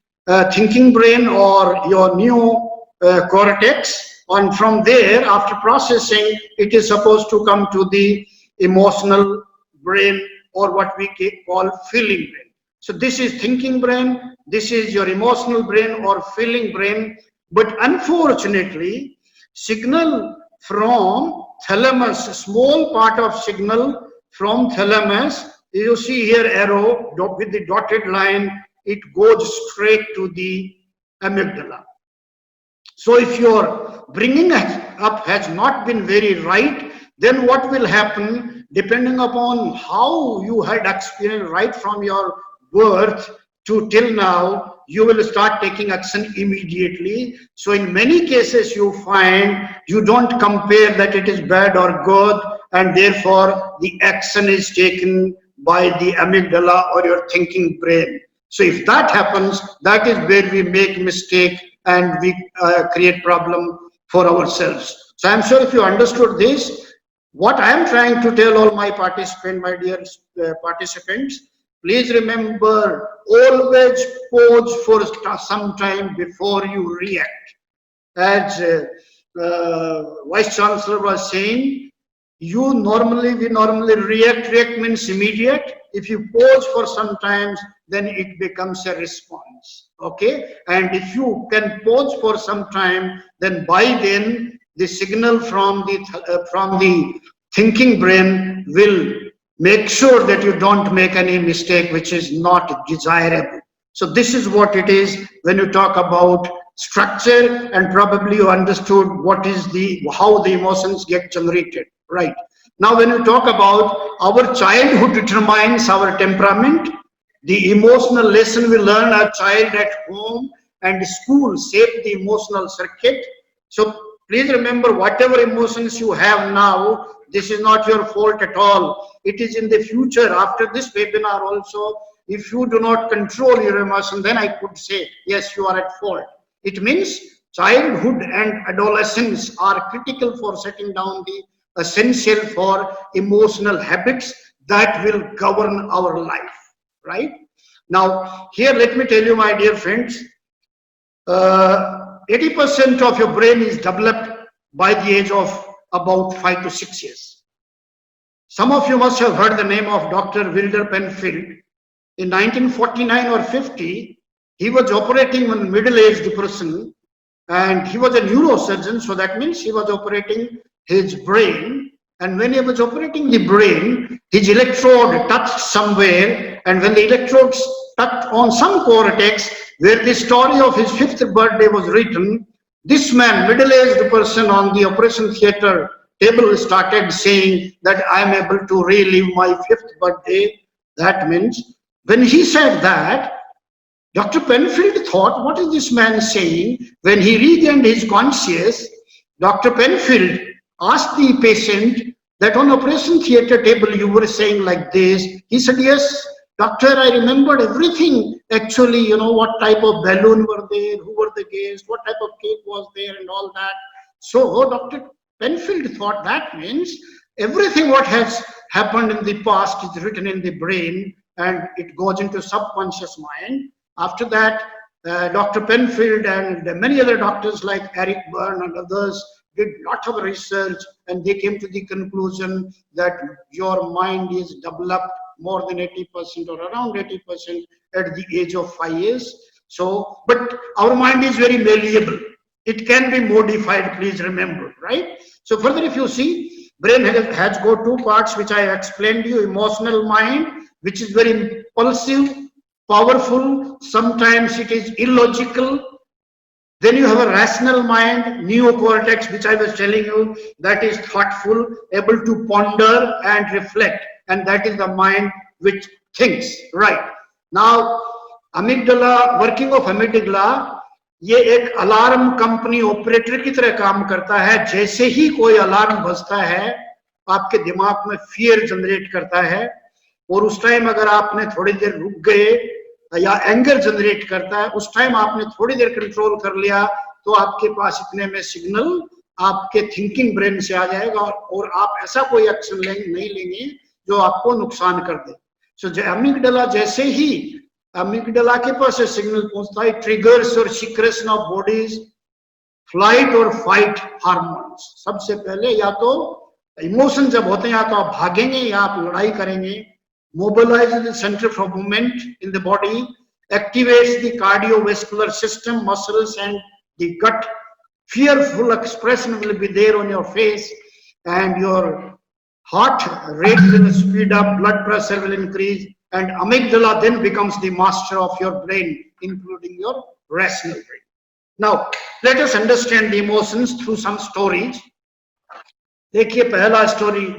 thinking brain or your neocortex, and from there, after processing, it is supposed to come to the emotional brain, or what we call feeling brain. So this is thinking brain, this is your emotional brain or feeling brain. But unfortunately, signal from thalamus, small part of signal from thalamus, you see here arrow with the dotted line, it goes straight to the amygdala. So if your bringing up has not been very right, then what will happen, depending upon how you had experienced right from your birth to till now, you will start taking action immediately. So in many cases you find you don't compare that it is bad or good, and therefore the action is taken by the amygdala or your thinking brain. So if that happens, that is where we make mistake and we create problem for ourselves. So I'm sure if you understood this, what I am trying to tell all my participants, my dear participants, please remember, always pause for some time before you react. As Vice Chancellor was saying, we normally react. React means immediate. If you pause for some time, then it becomes a response. Okay, and if you can pause for some time, then by then the signal from the thinking brain will make sure that you don't make any mistake which is not desirable. So this is what it is when you talk about structure, and probably you understood what is how the emotions get generated, right? Now when you talk about our childhood determines our temperament, the emotional lesson we learn as child at home and school shape the emotional circuit. So please remember, whatever emotions you have now, this is not your fault at all. It is in the future. After this webinar also, if you do not control your emotion, then I could say, yes, you are at fault. It means childhood and adolescence are critical for setting down the essential for emotional habits that will govern our life, right? Now, here, let me tell you, my dear friends, 80% of your brain is developed by the age of about 5 to 6 years. Some of you must have heard the name of Dr. Wilder Penfield. In 1949 or 50, he was operating on a middle-aged person, and he was a neurosurgeon, so that means he was operating his brain. And when he was operating the brain, his electrode touched somewhere, and when the electrodes touched on some cortex where the story of his 5th birthday was written, this man, middle-aged person on the operation theater table, started saying that I am able to relive my 5th birthday. That means when he said that, Dr. Penfield thought, what is this man saying? When he regained his conscience, Dr. Penfield asked the patient that on operation theater table you were saying like this. He said, yes, doctor, I remembered everything. Actually, you know, what type of balloon were there, who were the guests, what type of cake was there and all that. So Dr. Penfield thought that means everything what has happened in the past is written in the brain and it goes into subconscious mind. After that, Dr. Penfield and many other doctors like Eric Byrne and others did lot of research, and they came to the conclusion that your mind is developed more than 80% or around 80% at the age of 5 years. So, but our mind is very malleable. It can be modified, please remember, right? So further, if you see, brain has got two parts which I explained to you. Emotional mind, which is very impulsive, powerful, sometimes it is illogical. Then you have a rational mind, neocortex, which I was telling you, that is thoughtful, able to ponder and reflect, and that is the mind which thinks, right? Now, amygdala, working of amygdala, ये एक alarm company operator की तरह काम करता है. जैसे ही कोई alarm बजता है, आपके दिमाग में फियर जनरेट करता है, और उस टाइम अगर आपने थोड़ी देर रुक गए या एंगर जनरेट करता है, उस टाइम आपने थोड़ी देर कंट्रोल कर लिया, तो आपके पास इतने में सिग्नल आपके थिंकिंग ब्रेन से आ जाएगा और आप ऐसा कोई एक्शन नहीं लेंगे जो आपको नुकसान कर दे. सो अमिगडाला जैसे ही अमिगडाला के पास सिग्नल पहुंचता है, ट्रिगर्स और सीक्रेशन ऑफ बॉडीज फ्लाइट और फाइट हार्मोन्स. सबसे पहले या तो इमोशन जब होते हैं, या तो आप भागेंगे या आप लड़ाई करेंगे. Mobilizes the center for movement in the body, activates the cardiovascular system, muscles and the gut. Fearful expression will be there on your face, and your heart rate will speed up, blood pressure will increase, and amygdala then becomes the master of your brain, including your rational brain. Now, let us understand the emotions through some stories. देखिए पहला story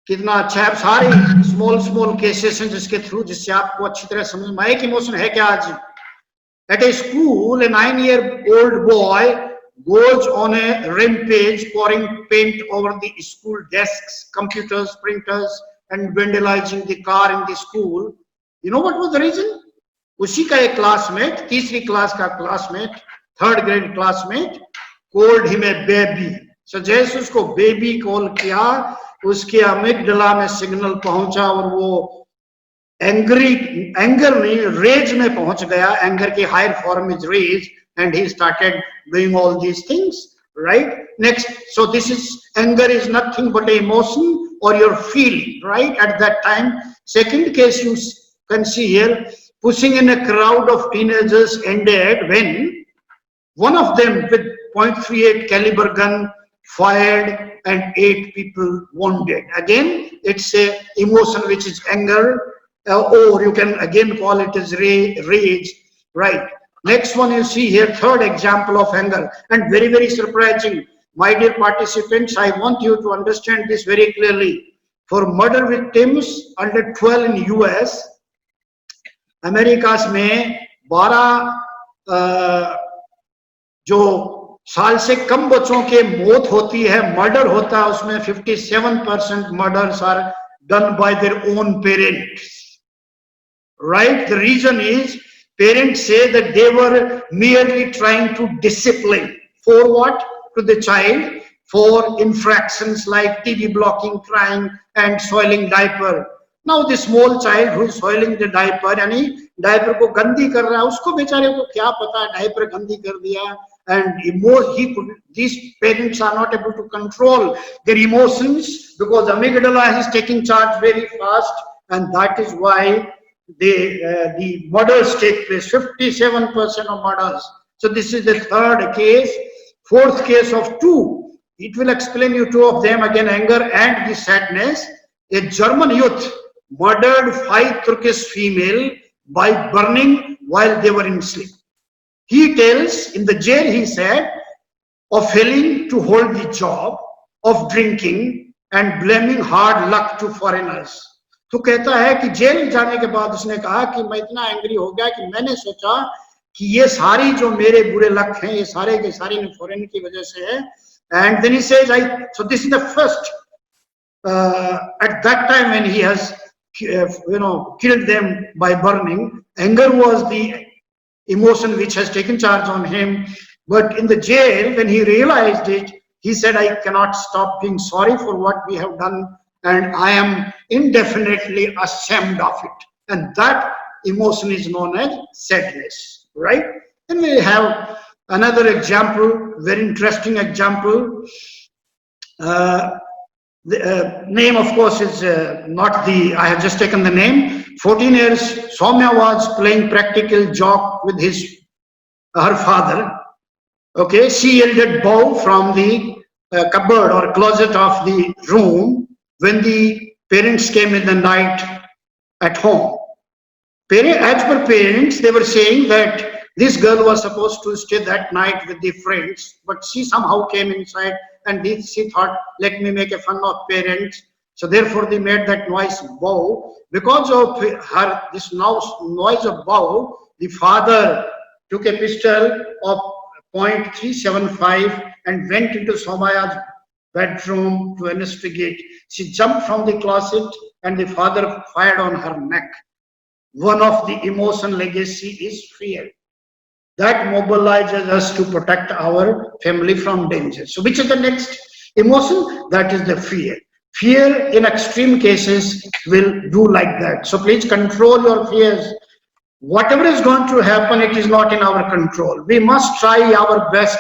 कितना अच्छा है. सारे small cases हैं जिसके through, जिससे आपको अच्छी तरह समझ में आए कि इमोशन है क्या. आज at a school, a 9-year-old boy goes on a rampage, pouring paint over the school desks, computers, printers, and vandalizing the car in the school. You know what was the reason? उसी का एक classmate, तीसरी class का classmate, third grade classmate, called him a baby. So जैसे उसको baby call किया, उसके amygdala में सिग्नल पहुंचा और वो एंगर नहीं, रेज में पहुंच गया. एंगर की higher form is rage, and he started doing all these things, right. Next, so this is anger is nothing but emotion or your feeling, right, at that time. Second case you can see here, pushing in a crowd of teenagers ended when one of them with .38 caliber gun fired and 8 people wounded. Again, it's a emotion which is anger, or you can again call it as rage, right. Next one you see here, third example of anger, and very surprising. My dear participants, I want you to understand this very clearly. For murder victims under 12 in US, America में 12 जो साल से कम बच्चों के मौत होती है, murder होता है, उसमें 57% murders are done by their own parents, right. The reason is parents say that they were merely trying to discipline. For what? To the child, for infractions like TV blocking, crying and soiling diaper. Now the small child who is soiling the diaper, यानी diaper को गंदी कर रहा है, उसको बेचारे को क्या पता है डायपर गंदी कर दिया. And these parents are not able to control their emotions because amygdala is taking charge very fast, and that is why the murders take place. 57% of murders. So this is the third case. Fourth case of 2. It will explain you 2 of them, again anger and the sadness. A German youth murdered 5 Turkish female by burning while they were in sleep. He tells in the jail, he said, of failing to hold the job, of drinking and blaming hard luck to foreigners. तो कहता है कि jail जाने के बाद उसने कहा कि मैं इतना एंग्री हो गया कि मैंने सोचा कि ये सारी जो मेरे बुरे लक हैं, ये सारे के सारे फॉरेन की वजह से है, And then he says, so this is the first, at that time when he has, killed them by burning, anger was the emotion which has taken charge on him. But in the jail, when he realized it, he said, I cannot stop being sorry for what we have done, and I am indefinitely ashamed of it. And that emotion is known as sadness, right? And we have another example, very interesting example. The name, of course, is not the, I have just taken the name. 14 years, Soumya was playing practical joke with her father. Okay, she yelled at Bow from the cupboard or closet of the room when the parents came in the night at home. As per parents, they were saying that this girl was supposed to stay that night with the friends, but she somehow came inside and she thought, let me make a fun of parents. So therefore they made that noise, Bow. Because of this noise of Bow, the father took a pistol of .375 and went into Somaya's bedroom to investigate. She jumped from the closet and the father fired on her neck. One of the emotion legacy is fear. That mobilizes us to protect our family from danger. So which is the next emotion? That is the fear. Fear in extreme cases will do like that. So please control your fears. Whatever is going to happen, it is not in our control. We must try our best,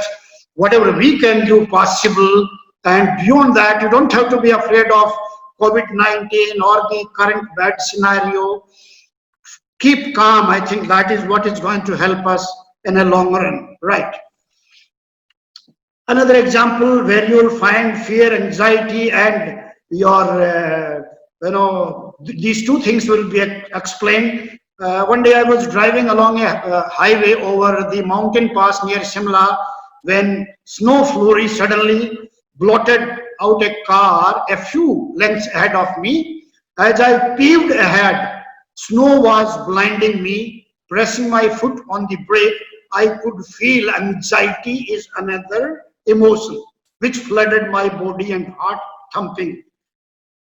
whatever we can do possible. And beyond that, you don't have to be afraid of COVID-19 or the current bad scenario. Keep calm. I think that is what is going to help us in a long run, right? Another example where you will find fear, anxiety, and your, these two things will be explained. One day I was driving along a highway over the mountain pass near Shimla when snow flurry suddenly blotted out a car a few lengths ahead of me. As I peeved ahead, snow was blinding me. Pressing my foot on the brake, I could feel anxiety is another emotion which flooded my body and heart thumping.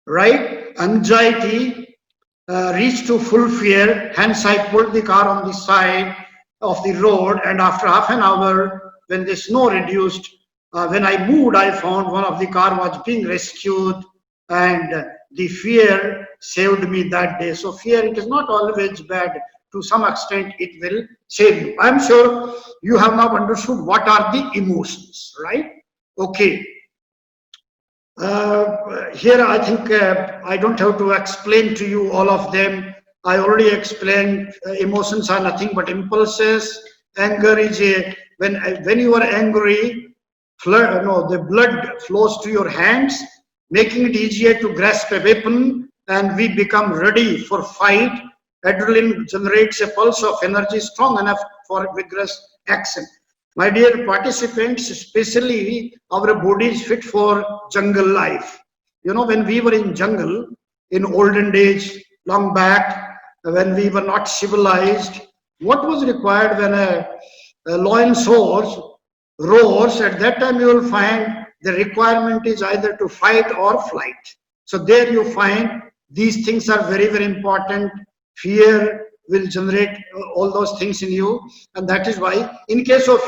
Right? Anxiety reached to full fear. Hence, I pulled the car on the side of the road, and after half an hour, when the snow reduced, when I moved, I found one of the car was being rescued, and the fear saved me that day. So fear, it is not always bad. To some extent, it will save you. I'm sure you have now understood what are the emotions, right? Okay. Here, I think I don't have to explain to you all of them. I already explained emotions are nothing but impulses. Anger is when you are angry, the blood flows to your hands, making it easier to grasp a weapon, and we become ready for fight. Adrenaline generates a pulse of energy strong enough for vigorous action. My dear participants, especially our body is fit for jungle life. When we were in jungle, in olden days, long back, when we were not civilized, what was required when a lion roars, at that time you will find the requirement is either to fight or flight. So there you find these things are very, very important. Fear will generate all those things in you, and that is why in case of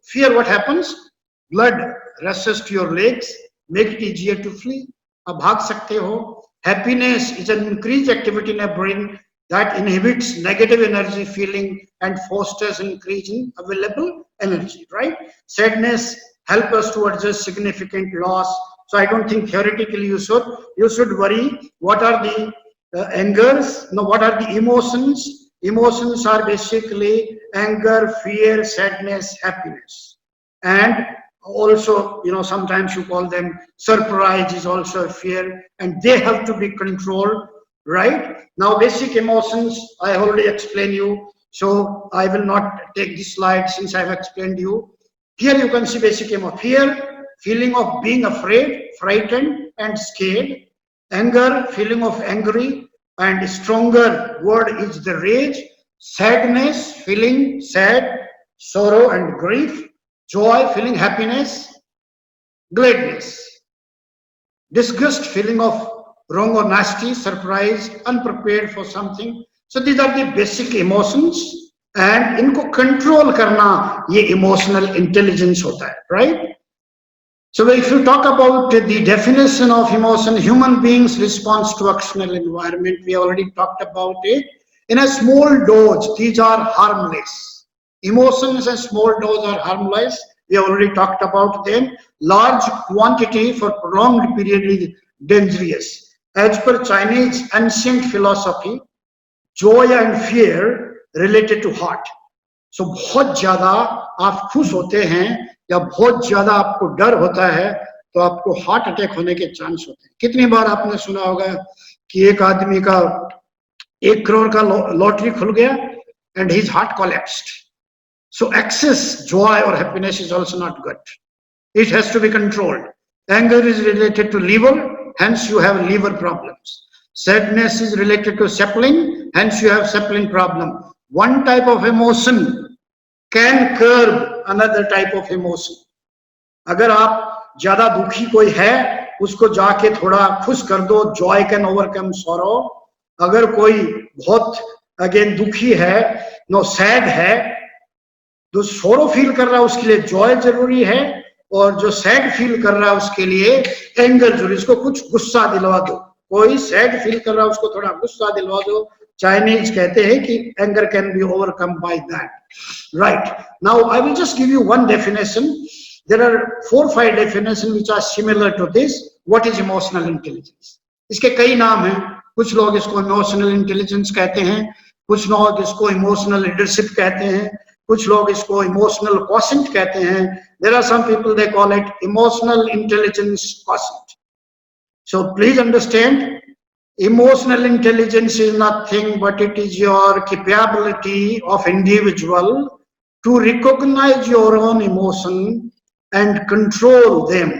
fear, what happens? Blood rushes to your legs, make it easier to flee. Ab bhag sakte ho. Happiness is an increased activity in a brain that inhibits negative energy feeling and fosters increase in available energy, right? Sadness helps us to adjust significant loss. So I don't think theoretically you should worry. What are the angers? No, what are the emotions? Emotions are basically anger, fear, sadness, happiness. And also, sometimes you call them surprise is also a fear, and they have to be controlled, right? Now, basic emotions, I already explained you, so I will not take this slide since I have explained you. Here you can see basic emotion. Fear, feeling of being afraid, frightened, and scared. Anger, feeling of angry, and stronger word is the rage. Sadness, feeling sad, sorrow and grief. Joy, feeling happiness. gladness, disgust, feeling of wrong or nasty, surprise, unprepared for something. So these are the basic emotions, and इनको control करना ये emotional intelligence होता है, right? So if you talk about the definition of emotion, human beings' response to external environment, we already talked about it. In a small dose, these are harmless. Emotions in small dose are harmless. We already talked about them. Large quantity for prolonged period is dangerous. As per Chinese ancient philosophy, joy and fear related to heart. So बहुत ज्यादा आप खुश होते हैं या बहुत ज्यादा आपको डर होता है तो आपको हार्ट अटैक होने के चांस होते हैं. कितनी बार आपने सुना होगा कि एक आदमी का 1 करोड़ का लॉटरी खुल गया and his heart collapsed. So excess joy or happiness is also not good. It has to be controlled. Anger is related to liver, hence you have liver problems. Sadness is related to sapling, hence you have sapling problem. One type of emotion can curb another type of emotion. अगर आप ज्यादा दुखी कोई है उसको जाके थोड़ा खुश कर दो, joy can overcome sorrow. अगर कोई बहुत अगेन दुखी है, नो सैड है, जो सोरो फील कर रहा है उसके लिए जॉय जरूरी है, और जो सैड फील कर रहा है उसके लिए एंगर जरूरी. इसको कुछ गुस्सा दिलवा दो. कोई सैड फील कर रहा है उसको थोड़ा गुस्सा दिलवा दो. चाइनीज कहते हैं कि anger can be overcome by that. Right, now I will just give you one definition. There are 4-5 definition which are similar to this. What is emotional intelligence? इसके कई नाम हैं. कुछ लोग इसको इमोशनल इंटेलिजेंस कहते हैं, कुछ लोग इसको इमोशनल लीडरशिप कहते हैं, कुछ लोग इसको इमोशनल क्वोशेंट कहते हैं. There are some people they call it emotional intelligence quotient. So please understand, emotional intelligence is nothing but it is your capability of individual to recognize your own emotion and control them.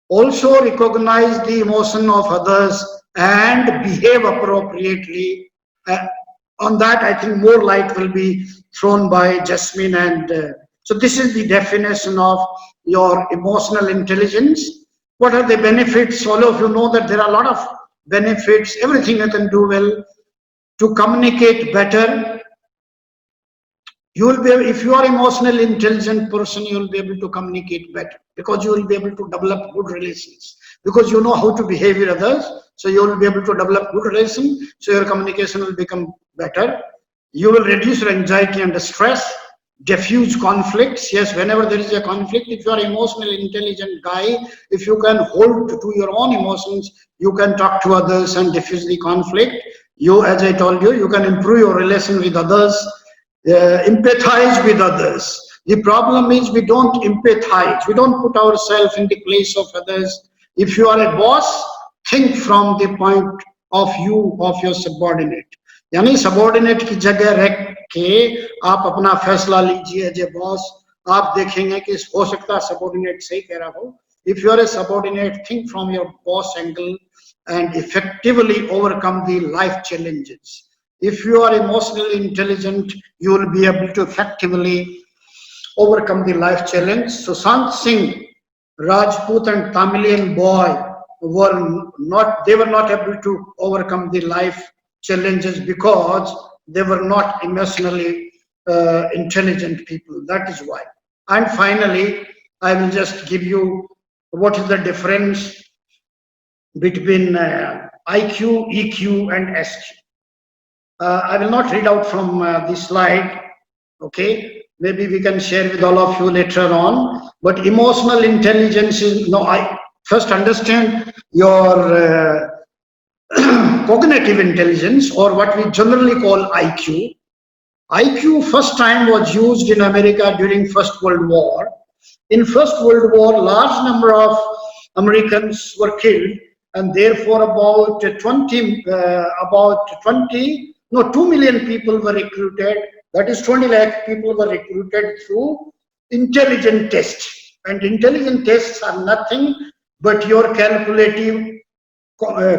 Also recognize the emotion of others and behave appropriately. On that, I think more light will be thrown by Jasmine. And so this is the definition of your emotional intelligence. What are the benefits? All of you know that there are a lot of benefits. Everything you can do well to communicate better. You will be, if you are emotionally intelligent person, you will be able to communicate better because you will be able to develop good relations, because you know how to behave with others. So you will be able to develop good relations, so your communication will become better. You will reduce your anxiety and stress. Diffuse conflicts. Yes, whenever there is a conflict, if you are emotionally intelligent guy, if you can hold to your own emotions, you can talk to others and diffuse the conflict. You, as I told you, you can improve your relation with others, empathize with others. The problem is we don't empathize. We don't put ourselves in the place of others. If you are a boss, think from the point of view of your subordinate. यानी subordinate की जगह रख के आप अपना फैसला लीजिए as a boss. आप देखेंगे कि हो सकता है सबॉर्डिनेट सही कह रहा हो. If you are a subordinate, think from your boss angle and effectively overcome the life challenges. If you are emotionally intelligent, you will be able to effectively overcome the life challenge. So Sant Singh, Rajput and Tamilian boy they were not able to overcome the life challenges because they were not emotionally intelligent people. That is why. And finally, I will just give you what is the difference between IQ, EQ and SQ. I will not read out from this slide. Okay, maybe we can share with all of you later on. But emotional intelligence is, no, I first understand your cognitive intelligence, or what we generally call IQ. IQ first time was used in America during First World War. In First World War, large number of Americans were killed, and therefore about 2 million people were recruited. That is 20 lakh people were recruited through intelligent tests. And intelligent tests are nothing but your calculative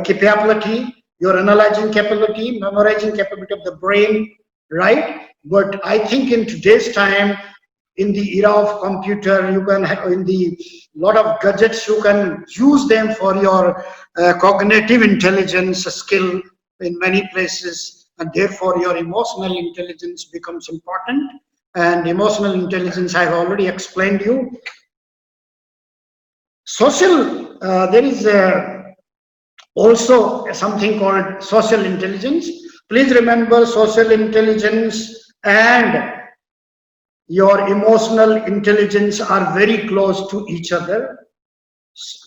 capability, your analyzing capability, memorizing capability of the brain, right? But I think in today's time, in the era of computer, you can have in the lot of gadgets, you can use them for your cognitive intelligence skill in many places, and therefore your emotional intelligence becomes important. And emotional intelligence, I've already explained you. Social, there is also something called social intelligence. Please remember, social intelligence and your emotional intelligence are very close to each other.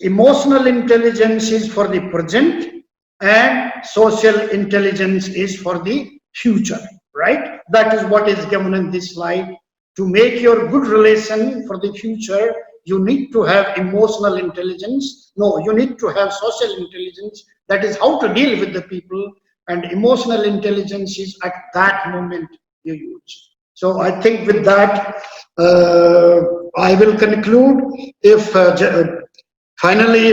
Emotional intelligence is for the present and social intelligence is for the future, right? That is what is given in this slide. To make your good relation for the future, you need to have emotional intelligence. No, you need to have social intelligence. That is how to deal with the people, and emotional intelligence is at that moment you use. So I think with that, I will conclude. If finally,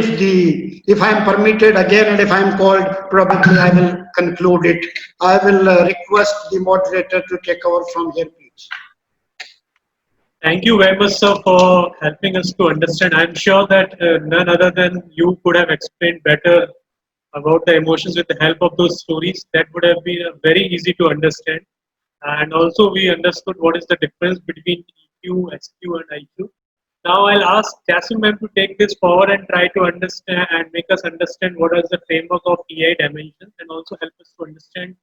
if I am permitted again, and if I am called, probably I will conclude it. I will request the moderator to take over from here, please. Thank you very much, sir, for helping us to understand. I'm sure that none other than you could have explained better about the emotions with the help of those stories. That would have been very easy to understand. And also we understood what is the difference between EQ, SQ and IQ. Now I'll ask Jasim ma'am to take this forward and try to understand and make us understand what is the framework of EI dimensions, and also help us to understand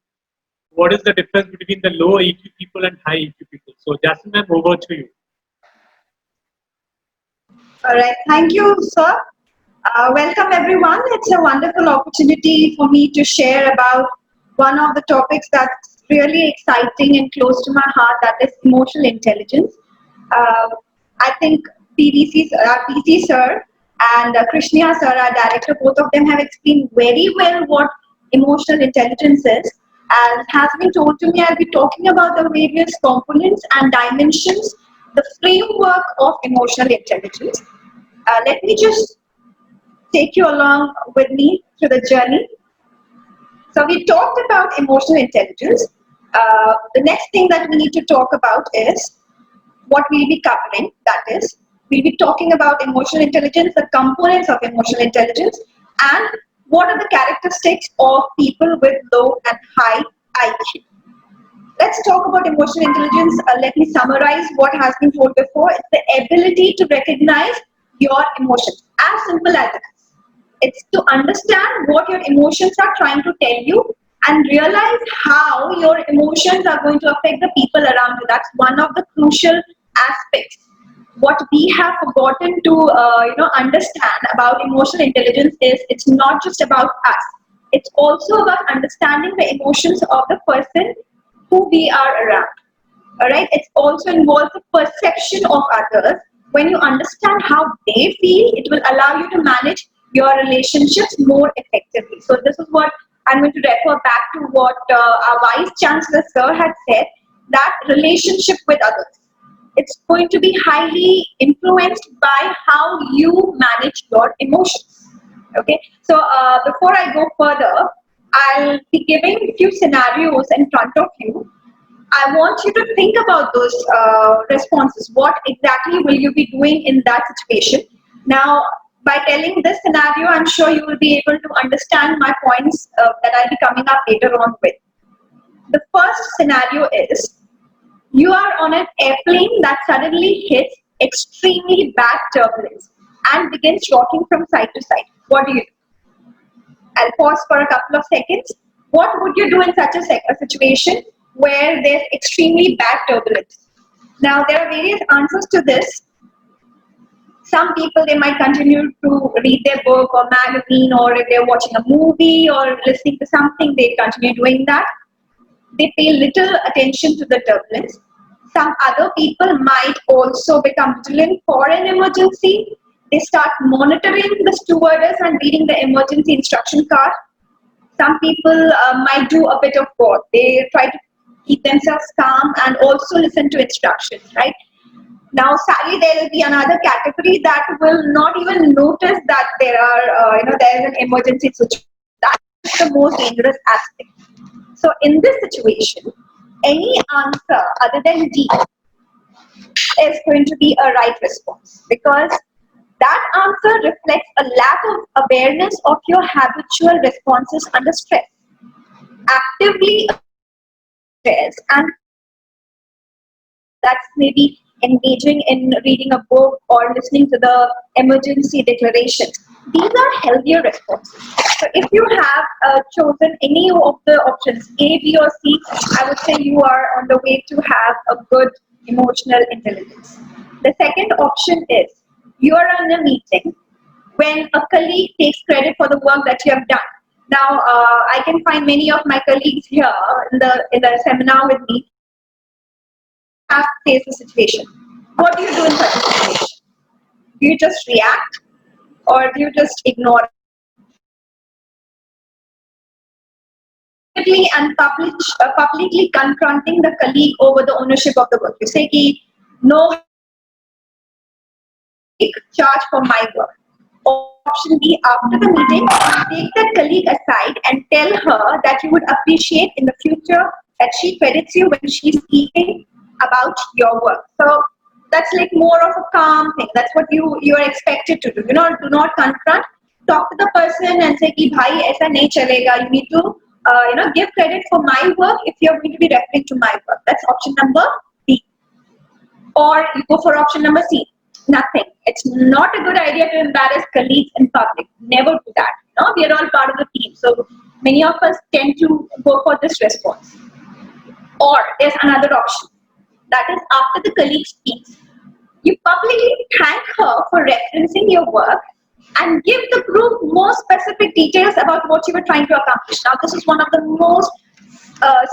what is the difference between the low EQ people and high EQ people. So Jasim ma'am, over to you. All right, thank you, sir. Welcome, everyone. It's a wonderful opportunity for me to share about one of the topics that's really exciting and close to my heart, that is emotional intelligence. I think PC sir and Krishna sir, our director, both of them have explained very well what emotional intelligence is. As has been told to me, I'll be talking about the various components and dimensions, the framework of emotional intelligence. Let me just take you along with me through the journey. So we talked about emotional intelligence. The next thing that we need to talk about is what we'll be covering. That is, we'll be talking about emotional intelligence, the components of emotional intelligence, and what are the characteristics of people with low and high IQ. Let's talk about emotional intelligence. Let me summarize what has been told before. It's the ability to recognize your emotions. As simple as it is. It's to understand what your emotions are trying to tell you and realize how your emotions are going to affect the people around you. That's one of the crucial aspects. What we have forgotten to understand about emotional intelligence is it's not just about us. It's also about understanding the emotions of the person who we are around. All right. It also involves the perception of others. When you understand how they feel, it will allow you to manage your relationships more effectively. So this is what I'm going to refer back to what our Vice Chancellor Sir had said, that relationship with others. It's going to be highly influenced by how you manage your emotions. Okay. So before I go further, I'll be giving a few scenarios in front of you. I want you to think about those responses. What exactly will you be doing in that situation? Now, by telling this scenario, I'm sure you will be able to understand my points that I'll be coming up later on with. The first scenario is, you are on an airplane that suddenly hits extremely bad turbulence and begins rocking from side to side. What do you do? I'll pause for a couple of seconds. What would you do in such a situation where there's extremely bad turbulence? Now, there are various answers to this. Some people, they might continue to read their book or magazine, or if they're watching a movie or listening to something, they continue doing that. They pay little attention to the turbulence. Some other people might also become vigilant for an emergency. They start monitoring the stewardess and reading the emergency instruction card. Some people might do a bit of both. They try to keep themselves calm and also listen to instructions, right? Now, sadly, there will be another category that will not even notice that there is an emergency situation. That's the most dangerous aspect. So, in this situation, any answer other than D, is going to be a right response, because that answer reflects a lack of awareness of your habitual responses under stress. Actively stress, and that's maybe engaging in reading a book or listening to the emergency declarations. These are healthier responses. So if you have chosen any of the options, A, B, or C, I would say you are on the way to have a good emotional intelligence. The second option is you are in a meeting when a colleague takes credit for the work that you have done. Now, I can find many of my colleagues here in the seminar with me have faced the situation. What do you do in such a situation? Do you just react, or do you just ignore? And publicly confronting the colleague over the ownership of the work. You say, no, take charge for my work. Or option B, after the meeting, take that colleague aside and tell her that you would appreciate in the future that she credits you when she's speaking about your work. So that's like more of a calm thing. That's what you are expected to do. Do not confront. Talk to the person and say, "Ki bhai, aisa nahi chalega. You need to give credit for my work if you're going to be referring to my work." That's option number B. Or you go for option number C. Nothing. It's not a good idea to embarrass colleagues in public. Never do that. No, we are all part of the team. So many of us tend to go for this response. Or there's another option. That is, after the colleague speaks, you publicly thank her for referencing your work and give the group more specific details about what you were trying to accomplish. Now, this is one of the most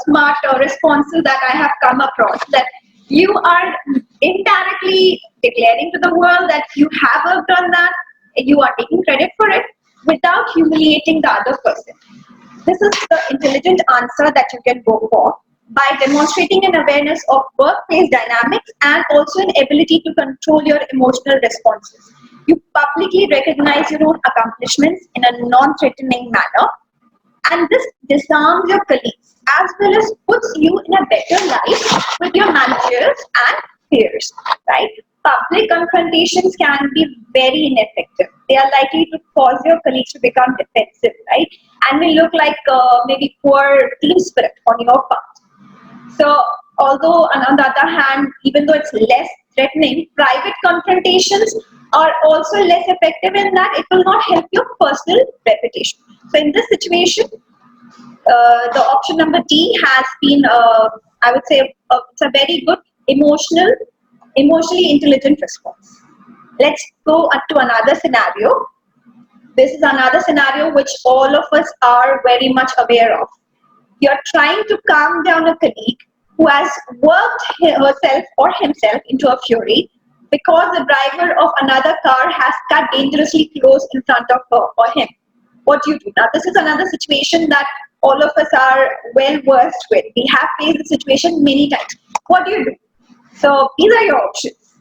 smart responses that I have come across, that you are indirectly declaring to the world that you have done that, you are taking credit for it without humiliating the other person. This is the intelligent answer that you can go for by demonstrating an awareness of workplace dynamics and also an ability to control your emotional responses. You publicly recognize your own accomplishments in a non-threatening manner, and this disarms your colleagues as well as puts you in a better light with your managers and peers, right? Public confrontations can be very ineffective. They are likely to cause your colleagues to become defensive, right? And will look like maybe poor team spirit on your part. So, although on the other hand, even though it's less threatening, private confrontations are also less effective in that it will not help your personal reputation. So, in this situation, the option number D has been, I would say, it's a very good emotionally intelligent response. Let's go up to another scenario. This is another scenario which all of us are very much aware of. You're trying to calm down a colleague who has worked herself or himself into a fury because the driver of another car has cut dangerously close in front of her or him. What do you do? Now, this is another situation that all of us are well versed with. We have faced the situation many times. What do you do? So, these are your options.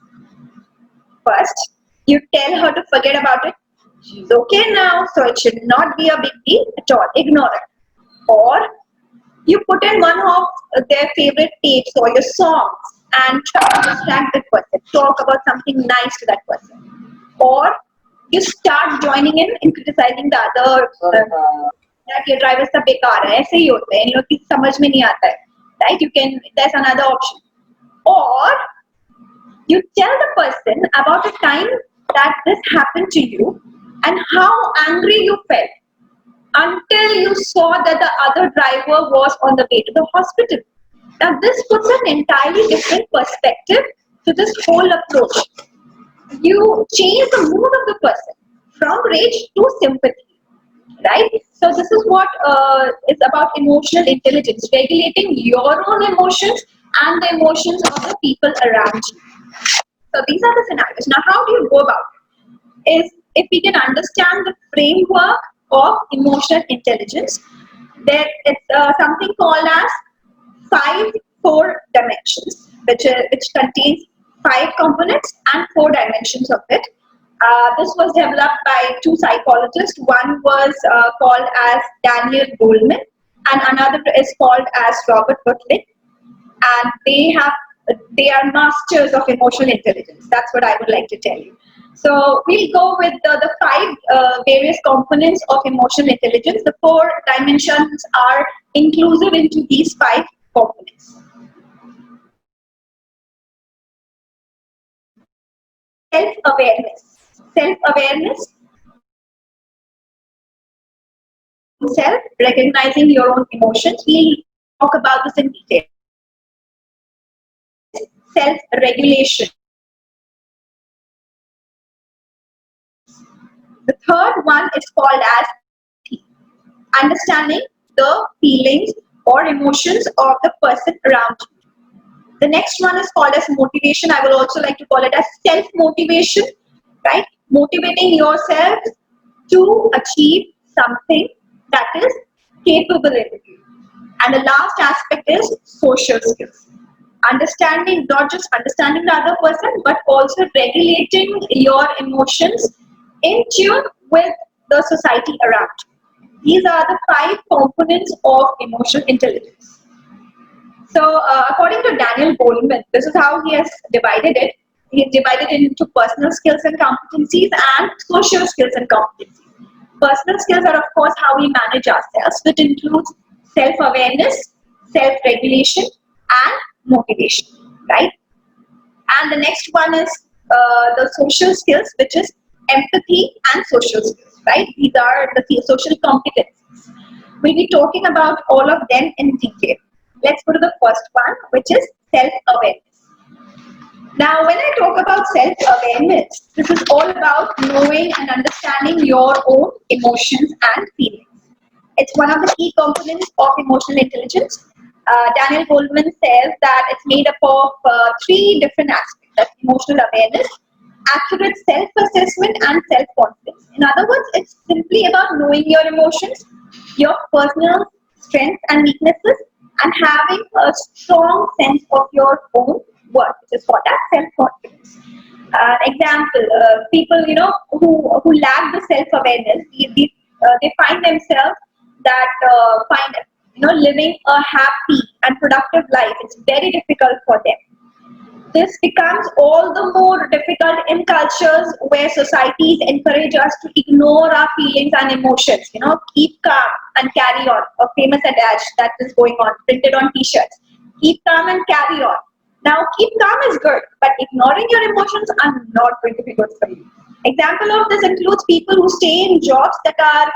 First, you tell her to forget about it. She's okay now, so it should not be a big deal at all. Ignore it. Or you put in one of their favorite tapes or your songs and try to distract that person. Talk about something nice to that person. Or you start joining in criticizing the other. That your driver सब बेकार है, ऐसे ही होते हैं, इन लोग की समझ में नहीं आता है, right? You can. There's another option. Or you tell the person about a time that this happened to you and how angry you felt until you saw that the other driver was on the way to the hospital. Now, this puts an entirely different perspective to this whole approach. You change the mood of the person from rage to sympathy, right? So, this is what is about emotional intelligence, regulating your own emotions and the emotions of the people around you. So, these are the scenarios. Now, how do you go about it? Is if we can understand the framework of emotional intelligence, there it's something called as 5-4 dimensions, which contains 5 components and 4 dimensions of it. This was developed by 2 psychologists. One was called as Daniel Goleman, and another is called as Robert Butlin. And they have they are masters of emotional intelligence. That's what I would like to tell you. So we'll go with the five various components of emotional intelligence. The four dimensions are inclusive into these five components. Self-awareness. Self-awareness, recognizing your own emotions. We'll talk about this in detail. Self-regulation. The third one is called as understanding the feelings or emotions of the person around you. The next one is called as motivation. I will also like to call it as self-motivation, right? Motivating yourself to achieve something that is capable in you. And the last aspect is social skills. Understanding, not just understanding the other person, but also regulating your emotions in tune with the society around you. These are the five components of emotional intelligence. So, according to Daniel Goleman, this is how he has divided it. He has divided it into personal skills and competencies and social skills and competencies. Personal skills are, of course, how we manage ourselves, which includes self-awareness, self-regulation, and motivation, right? And the next one is the social skills, which is empathy and social skills, right? These are the social competencies. We'll be talking about all of them in detail. Let's go to the first one, which is self-awareness. Now, when I talk about self-awareness, this is all about knowing and understanding your own emotions and feelings. It's one of the key components of emotional intelligence. Daniel Goleman says that it's made up of three different aspects. That's emotional awareness, accurate self-assessment, and self-confidence. In other words, it's simply about knowing your emotions, your personal strengths and weaknesses, and having a strong sense of your own worth, which is called as self-confidence. Example: people who lack the self-awareness, they find themselves that find living a happy and productive life. It's very difficult for them. This becomes all the more difficult in cultures where societies encourage us to ignore our feelings and emotions. Keep calm and carry on. A famous adage that is going on, printed on t-shirts. Keep calm and carry on. Now, keep calm is good, but ignoring your emotions are not going to be good for you. Example of this includes people who stay in jobs that are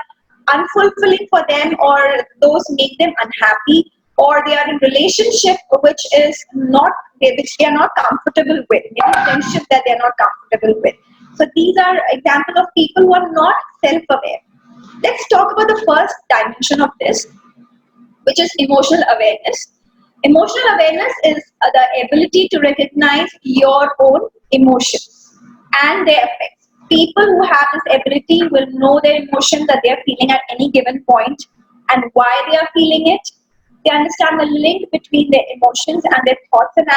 unfulfilling for them, or those make them unhappy, or they are in relationship which they are not comfortable with, friendship that they are not comfortable with. So these are examples of people who are not self-aware. Let's talk about the first dimension of this, which is emotional awareness. Emotional awareness is the ability to recognize your own emotions and their effects. People who have this ability will know their emotions that they are feeling at any given point and why they are feeling it. They understand the link between their emotions and their thoughts and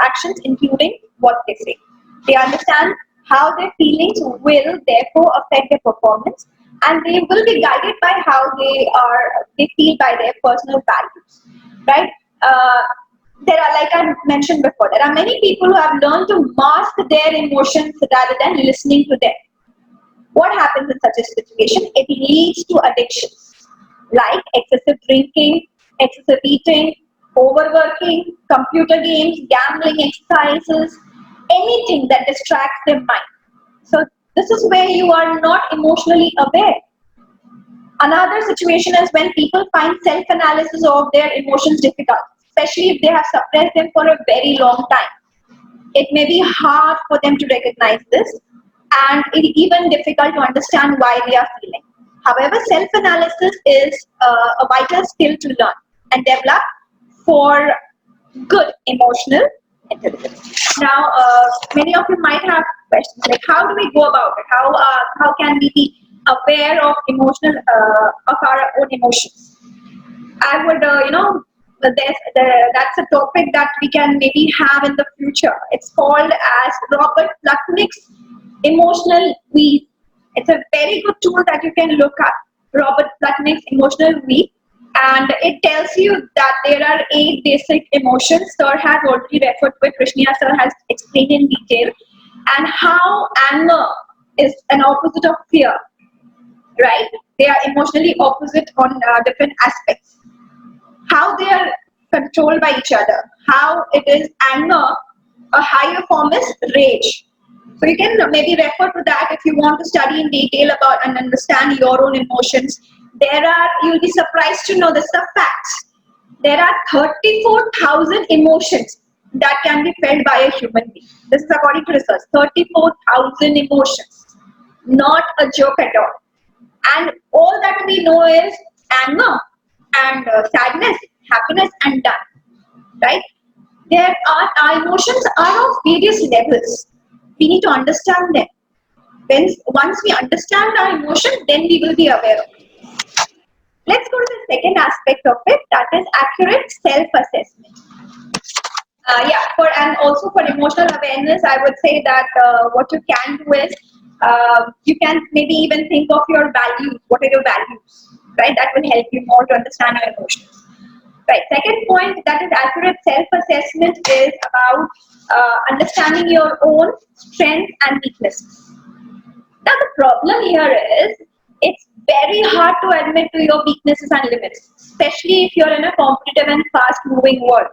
actions, including what they say. They understand how their feelings will therefore affect their performance, and they will be guided by how they feel by their personal values, right? There are, like I mentioned before, there are many people who have learned to mask their emotions rather than listening to them. What happens in such a situation? It leads to addictions like excessive drinking, excessive eating, overworking, computer games, gambling exercises, anything that distracts their mind. So this is where you are not emotionally aware. Another situation is when people find self-analysis of their emotions difficult, especially if they have suppressed them for a very long time. It may be hard for them to recognize this, and it is even difficult to understand why they are feeling. However, self-analysis is a vital skill to learn and develop for good emotional intelligence. Now, many of you might have questions like, how do we go about it? How can we be aware of of our own emotions? I would, that's a topic that we can maybe have in the future. It's called as Robert Plutnik's Emotional Wheel. It's a very good tool that you can look up. Robert Plutnik's Emotional Wheel. And it tells you that there are 8 basic emotions. Sir has already referred to it, Krishna sir has explained in detail, and how anger is an opposite of fear, right? They are emotionally opposite on different aspects. How they are controlled by each other. How it is anger, a higher form is rage. So you can maybe refer to that if you want to study in detail about and understand your own emotions. You'll be surprised to know this is a fact. There are 34,000 emotions that can be felt by a human being. This is according to research. 34,000 emotions. Not a joke at all. And all that we know is anger and sadness, happiness, and done. Right? Our emotions are of various levels. We need to understand them. Once we understand our emotion, then we will be aware of it. Let's go to the second aspect of it, that is accurate self-assessment. And also for emotional awareness, I would say that what you can do is you can maybe even think of your values. What are your values? Right? That will help you more to understand your emotions. Right. Second point, that is accurate self-assessment, is about understanding your own strengths and weaknesses. Now the problem here is it's very hard to admit to your weaknesses and limits, especially if you're in a competitive and fast-moving world,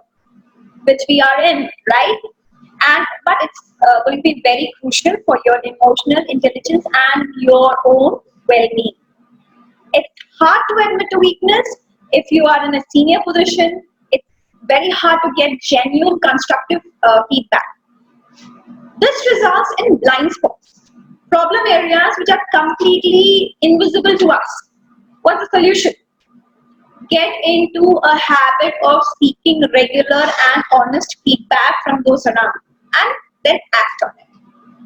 which we are in, right? But it's going to be very crucial for your emotional intelligence and your own well-being. It's hard to admit to weakness. If you are in a senior position, it's very hard to get genuine constructive feedback. This results in blind spots, problem areas which are completely invisible to us. What's the solution? Get into a habit of seeking regular and honest feedback from those around and then act on it,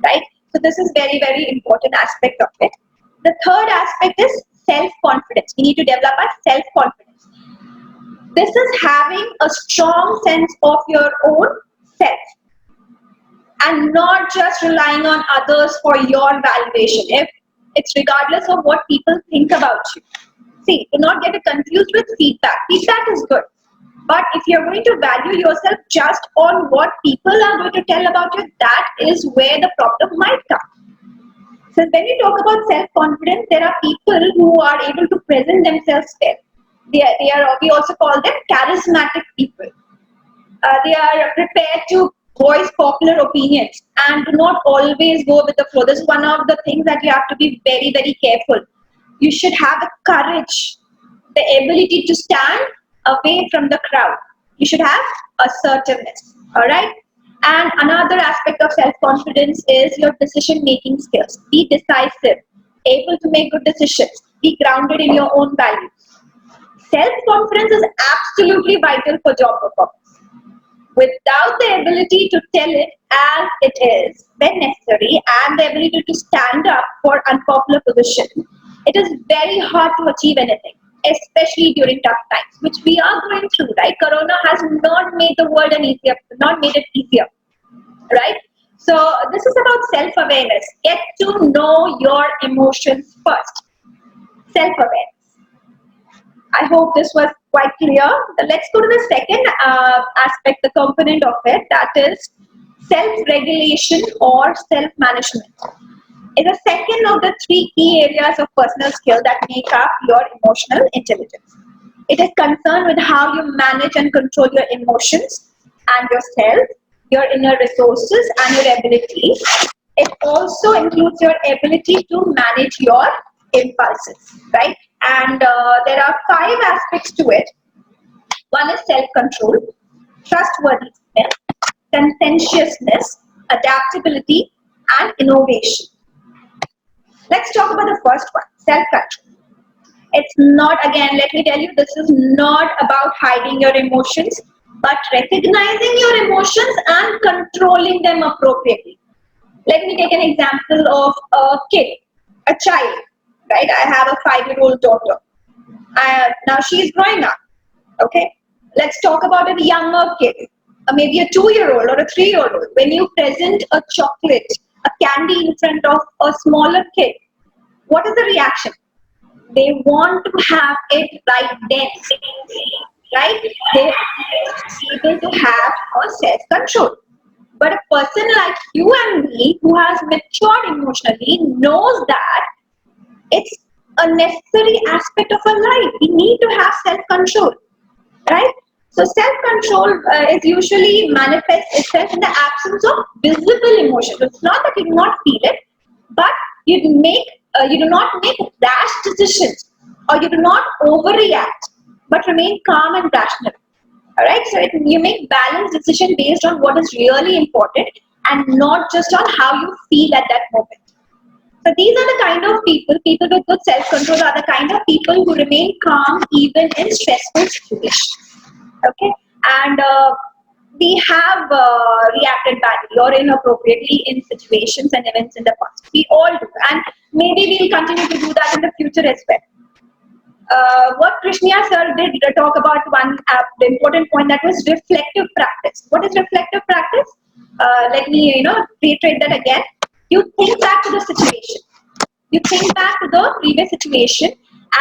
right? So this is very, very important aspect of it. The third aspect is self-confidence. We need to develop our self-confidence. This is having a strong sense of your own self and not just relying on others for your validation. If it's regardless of what people think about you. See, do not get it confused with feedback. Feedback is good. But if you're going to value yourself just on what people are going to tell about you, that is where the problem might come. So when we talk about self-confidence, there are people who are able to present themselves well. We also call them charismatic people. They are prepared to voice popular opinions and do not always go with the flow. This is one of the things that you have to be very, very careful. You should have the courage, the ability to stand away from the crowd. You should have assertiveness. All right. And another aspect of self-confidence is your decision-making skills. Be decisive, able to make good decisions, be grounded in your own values. Self-confidence is absolutely vital for job performance. Without the ability to tell it as it is when necessary and the ability to stand up for unpopular positions, it is very hard to achieve anything, especially during tough times, which we are going through, right? Corona has not made the world not made it easier, right? So this is about self-awareness. Get to know your emotions first. Self-awareness. I hope this was quite clear. Let's go to the second aspect, the component of it, that is self-regulation or self-management. It's the second of the 3 key areas of personal skill that make up your emotional intelligence. It is concerned with how you manage and control your emotions and yourself, your inner resources and your abilities. It also includes your ability to manage your impulses, right? And there are 5 aspects to it. One is self-control, trustworthiness, conscientiousness, adaptability, and innovation. Let's talk about the first one, self-control. It's not, again, let me tell you, this is not about hiding your emotions, but recognizing your emotions and controlling them appropriately. Let me take an example of a kid, a child, right? I have a 5-year-old daughter. Now she is growing up, okay? Let's talk about a younger kid, maybe a 2-year-old or a 3-year-old. When you present a chocolate, a candy in front of a smaller kid, what is the reaction? They want to have it right then, right? They are able to have a self-control. But a person like you and me who has matured emotionally knows that it's a necessary aspect of our life. We need to have self-control, right? So self-control is usually manifests itself in the absence of visible emotion. It's not that you do not feel it, but you do not make rash decisions, or you do not overreact, but remain calm and rational. All right, so you make balanced decision based on what is really important and not just on how you feel at that moment. So these are the kind of people with good self-control are the kind of people who remain calm even in stressful situations. Okay, and we have reacted badly or inappropriately in situations and events in the past. We all do, and maybe we'll continue to do that in the future as well. What Krishna sir did talk about one the important point, that was reflective practice. What is reflective practice? Let me reiterate that again. You think back to the situation. You think back to the previous situation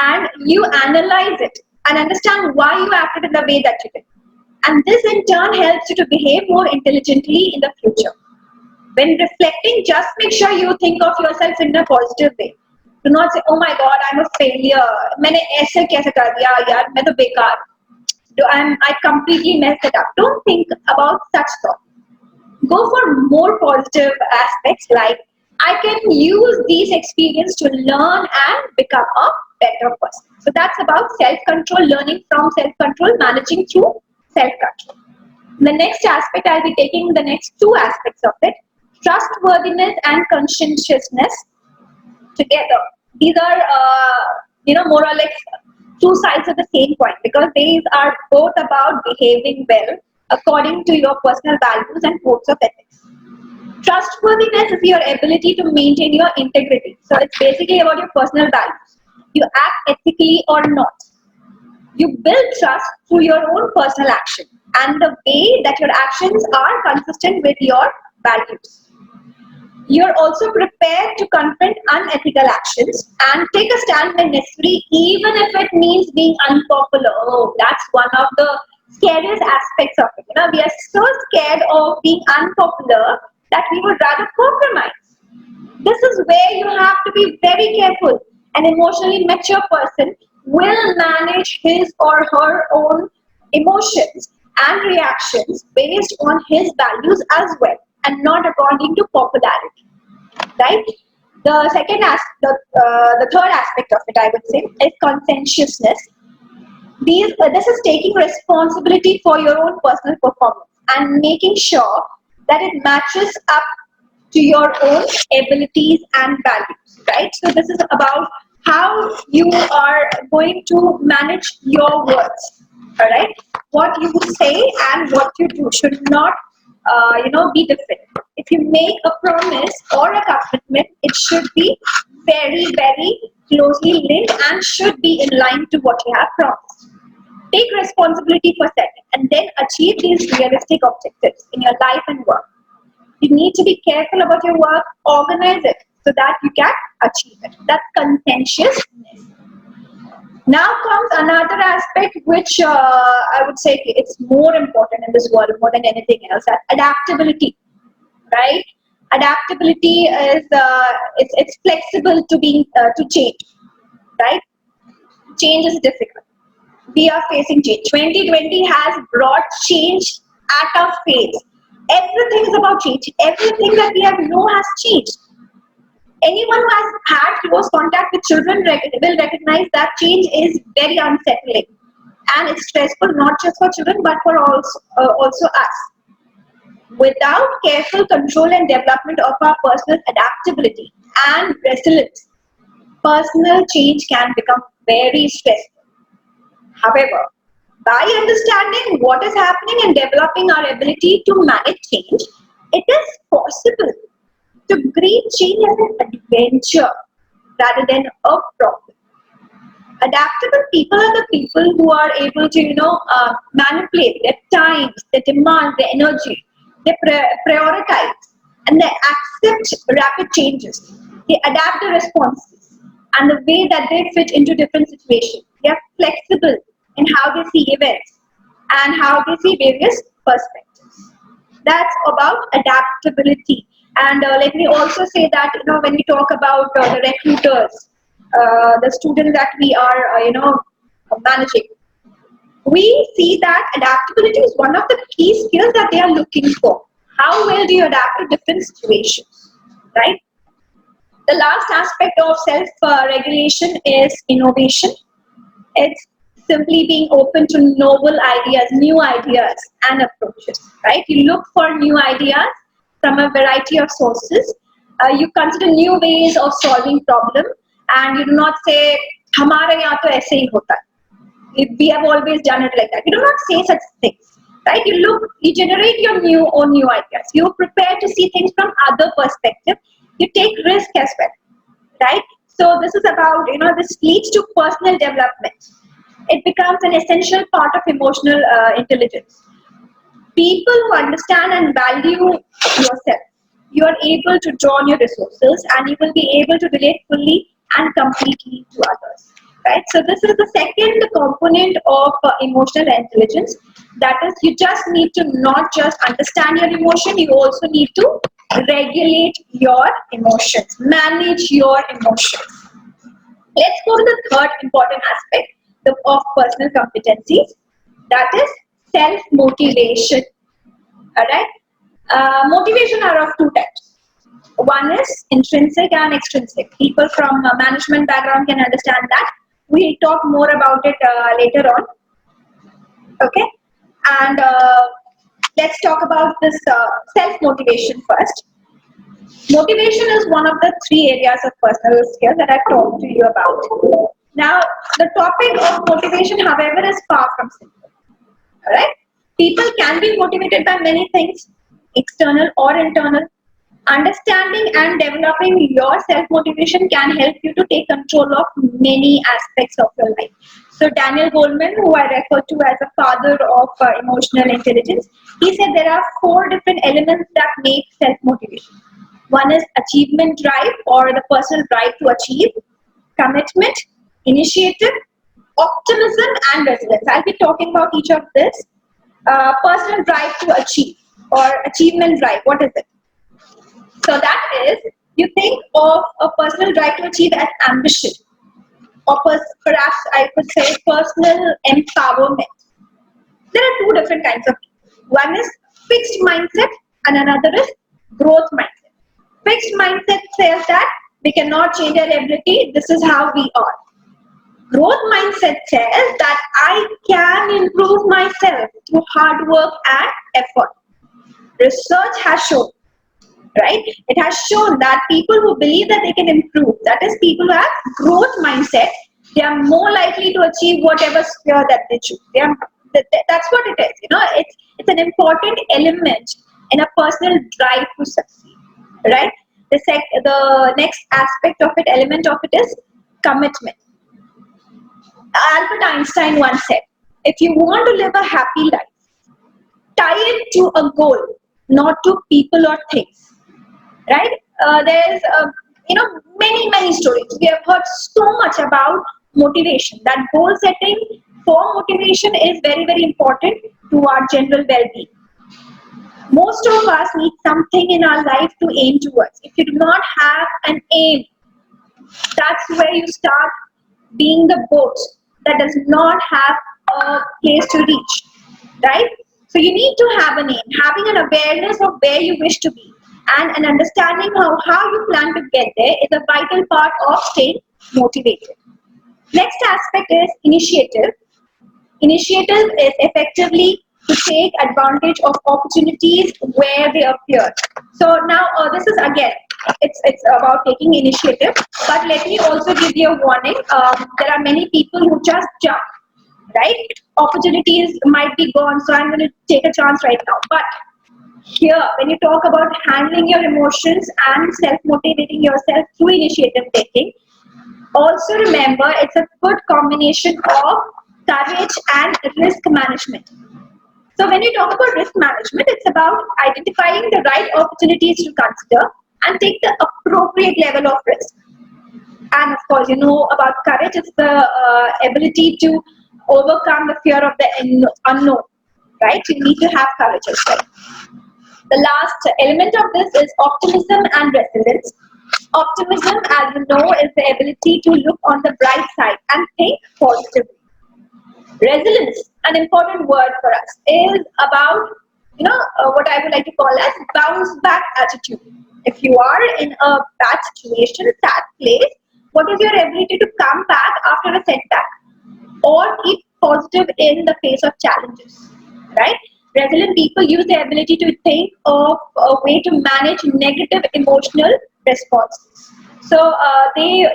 and you analyze it and understand why you acted in the way that you did. And this in turn helps you to behave more intelligently in the future. When reflecting, just make sure you think of yourself in a positive way. Do not say, "Oh my God, I'm a failure. मैंने ऐसे कैसे कर दिया यार, मैं तो बेकार. I completely messed it up." Don't think about such thought. Go for more positive aspects like, "I can use these experiences to learn and become a better person." So that's about self-control, learning from self-control, managing through self-control. The next aspect, I'll be taking the next two aspects of it: trustworthiness and conscientiousness together. These are, more or less two sides of the same coin, because these are both about behaving well according to your personal values and codes of ethics. Trustworthiness is your ability to maintain your integrity. So it's basically about your personal values. You act ethically or not. You build trust through your own personal action and the way that your actions are consistent with your values. You're also prepared to confront unethical actions and take a stand when necessary, even if it means being unpopular. Oh, that's one of the scariest aspects of it. We are so scared of being unpopular that we would rather compromise. This is where you have to be very careful. An emotionally mature person will manage his or her own emotions and reactions based on his values as well, and not according to popularity, right? The second aspect, the third aspect of it, I would say, is conscientiousness. This is taking responsibility for your own personal performance and making sure that it matches up to your own abilities and values, right? So this is about how you are going to manage your words, all right? What you say and what you do should not, be different. If you make a promise or a commitment, it should be very, very closely linked and should be in line to what you have promised. Take responsibility for setting and then achieve these realistic objectives in your life and work. You need to be careful about your work, organize it so that you can achieve it. That's conscientiousness. Now comes another aspect which I would say it's more important in this world more than anything else. That's adaptability, right? Adaptability is it's flexible to change, right? Change is difficult. We are facing change. 2020 has brought change at our face. Everything is about change. Everything that we have known has changed. Anyone who has had close contact with children will recognize that change is very unsettling, and it's stressful not just for children but for also us. Without careful control and development of our personal adaptability and resilience, personal change can become very stressful. However, by understanding what is happening and developing our ability to manage change, it is possible to greet change as an adventure rather than a problem. Adaptable people are the people who are able to, manipulate their times, their demands, their energy. They prioritize and they accept rapid changes. They adapt the responses and the way that they fit into different situations. They are flexible in how they see events and how they see various perspectives. That's about adaptability. And let me also say that, when we talk about the recruiters, the students that we are, managing, we see that adaptability is one of the key skills that they are looking for. How well do you adapt to different situations, right? The last aspect of self-regulation is innovation. It's simply being open to novel ideas, new ideas and approaches, right? You look for new ideas from a variety of sources. You consider new ways of solving problem, and you do not say, "Hamare yahan to aise hi hota hai." We have always done it like that. You do not say such things, right? You generate your own new ideas. You prepare to see things from other perspective. You take risk as well, right? So this is about, this leads to personal development. It becomes an essential part of emotional intelligence. People who understand and value yourself, you are able to draw on your resources, and you will be able to relate fully and completely to others, right? So this is the second component of emotional intelligence. That is, you just need to not just understand your emotion, you also need to regulate your emotions, manage your emotions. Let's go to the third important aspect of personal competencies. That is self-motivation. All right. Motivation are of two types. One is intrinsic and extrinsic. People from management background can understand that. We'll talk more about it later on. Okay. And let's talk about this self-motivation first. Motivation is one of the three areas of personal skills that I've talked to you about. Now, the topic of motivation, however, is far from simple. All right? People can be motivated by many things, external or internal. Understanding and developing your self-motivation can help you to take control of many aspects of your life. So Daniel Goleman, who I refer to as a father of emotional intelligence, he said there are 4 different elements that make self-motivation. One is achievement drive, or the personal drive to achieve, commitment, initiative, optimism, and resilience. I'll be talking about each of this. Personal drive to achieve, or achievement drive, what is it? So that is, you think of a personal drive to achieve as ambition, or perhaps I could say personal empowerment. There are 2 different kinds of people. One is fixed mindset and another is growth mindset. Fixed mindset says that we cannot change our ability, this is how we are. Growth mindset says that I can improve myself through hard work and effort. Research has shown, right? It has shown that people who believe that they can improve, that is, people who have growth mindset, they are more likely to achieve whatever sphere that they choose. That's what it is. It's an important element in a personal drive to succeed, right? The next aspect of it, element of it, is commitment. Albert Einstein once said, if you want to live a happy life, tie it to a goal, not to people or things, right? There's many stories. We have heard so much about motivation, that goal setting for motivation is very, very important to our general well-being. Most of us need something in our life to aim towards. If you do not have an aim, that's where you start being the boat that does not have a place to reach, right? So you need to have an aim. Having an awareness of where you wish to be and an understanding how you plan to get there is a vital part of staying motivated. Next aspect is initiative. Initiative is effectively to take advantage of opportunities where they appear. So now this is again, it's about taking initiative, but let me also give you a warning. There are many people who just jump, right? Opportunities might be gone, so I'm going to take a chance right now. But here, when you talk about handling your emotions and self-motivating yourself through initiative taking, also remember it's a good combination of courage and risk management. So when you talk about risk management, it's about identifying the right opportunities to consider and take the appropriate level of risk. And of course, you know about courage is the ability to overcome the fear of the unknown, right? You need to have courage as well. The last element of this is optimism and resilience. Optimism, as you know, is the ability to look on the bright side and think positively. Resilience, an important word for us, is about, what I would like to call as bounce back attitude. If you are in a bad situation, sad place, what is your ability to come back after a setback or keep positive in the face of challenges, right? Resilient people use their ability to think of a way to manage negative emotional responses. So they,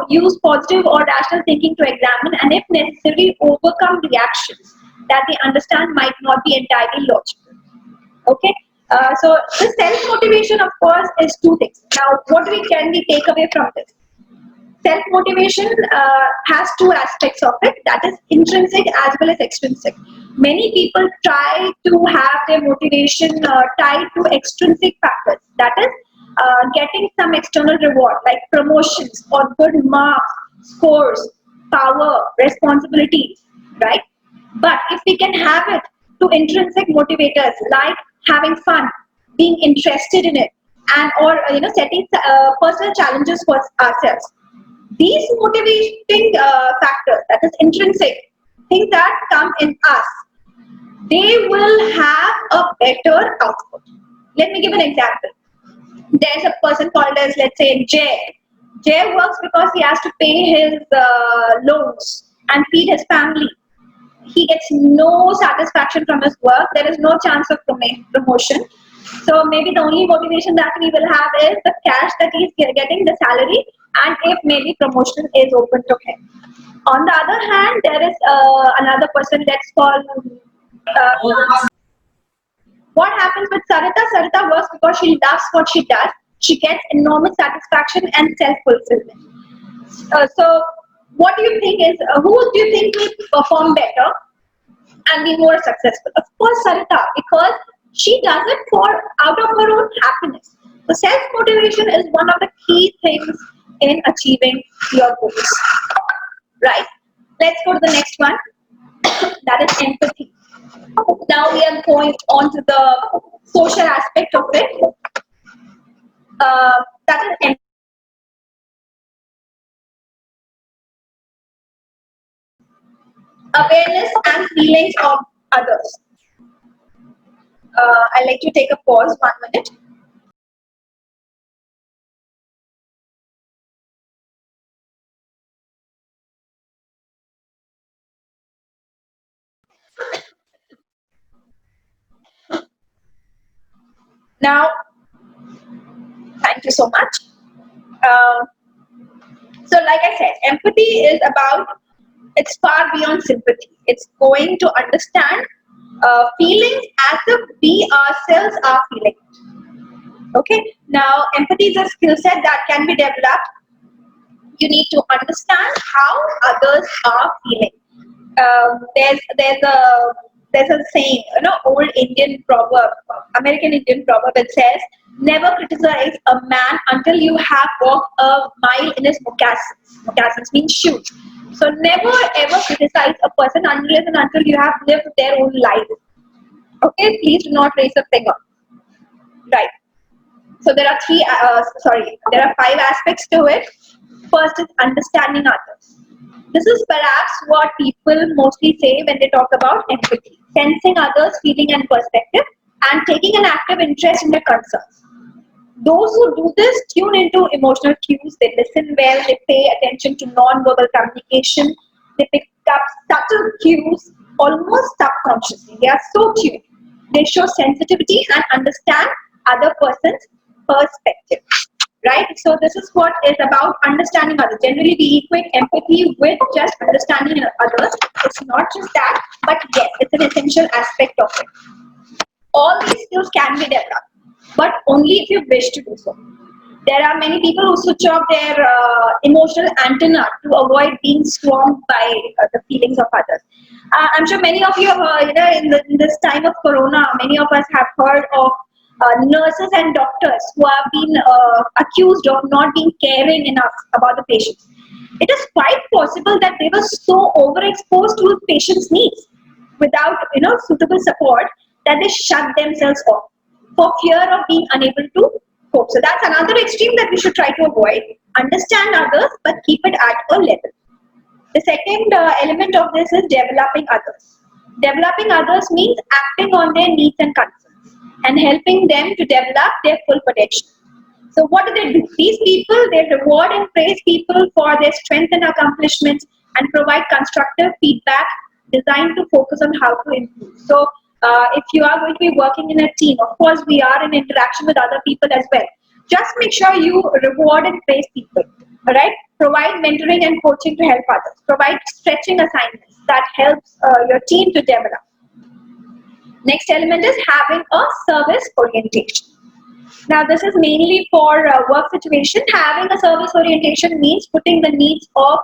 use positive or rational thinking to examine and, if necessary, overcome reactions that they understand might not be entirely logical. Okay. So the self-motivation, of course, is two things. Now, what can we take away from this? Self-motivation has two aspects of it, that is intrinsic as well as extrinsic. Many people try to have their motivation tied to extrinsic factors, that is getting some external reward like promotions or good marks, scores, power, responsibilities, right? But if we can have it to intrinsic motivators like having fun, being interested in it, and or setting personal challenges for ourselves, these motivating factors, that is intrinsic, things that come in us, they will have a better output. Let me give an example. There's a person called as, let's say, Jay. Jay works because he has to pay his loans and feed his family. He gets no satisfaction from his work. There is no chance of promotion. So maybe the only motivation that we will have is the cash that he's getting, the salary, and if maybe promotion is open to him. On the other hand, there is another person that's called. What happens with Sarita? Sarita works because she loves what she does. She gets enormous satisfaction and self-fulfillment. So, what do you think is, who do you think will perform better and be more successful? Of course, Sarita, because she does it out of her own happiness. So, self-motivation is one of the key things in achieving your goals. Right? Let's go to the next one. That is empathy. Now we are going on to the social aspect of it. That is empathy. Awareness and feelings of others. I'd like to take a pause 1 minute. Now, thank you so much. So like I said, empathy is about, it's far beyond sympathy. It's going to understand feelings as if we ourselves are feeling. Okay. Now, empathy is a skill set that can be developed. You need to understand how others are feeling. There's a saying, old Indian proverb, American Indian proverb. It says, "Never criticize a man until you have walked a mile in his moccasins." Moccasins means shoes. So never ever criticize a person unless and until you have lived their own life. Okay, please do not raise a finger. Right. So there are there are 5 aspects to it. First is understanding others. This is perhaps what people mostly say when they talk about empathy. Sensing others' feeling and perspective and taking an active interest in their concerns. Those who do this tune into emotional cues, they listen well, they pay attention to non-verbal communication, they pick up subtle cues almost subconsciously. They are so tuned. They show sensitivity and understand other person's perspective. Right? So this is what is about understanding others. Generally, we equate empathy with just understanding others. It's not just that, but yes, it's an essential aspect of it. All these skills can be developed, but only if you wish to do so. There are many people who switch off their emotional antenna to avoid being swarmed by the feelings of others. I'm sure many of you have, in this time of Corona, many of us have heard of nurses and doctors who have been accused of not being caring enough about the patients. It is quite possible that they were so overexposed to patients' needs without suitable support that they shut themselves off for fear of being unable to cope. So that's another extreme that we should try to avoid. Understand others, but keep it at a level. The second element of this is developing others. Developing others means acting on their needs and concerns and helping them to develop their full potential. So what do? These people, they reward and praise people for their strength and accomplishments and provide constructive feedback designed to focus on how to improve. So if you are going to be working in a team, of course we are in interaction with other people as well. Just make sure you reward and praise people. All right. Provide mentoring and coaching to help others. Provide stretching assignments that helps your team to develop. Next element is having a service orientation. Now, this is mainly for work situation. Having a service orientation means putting the needs of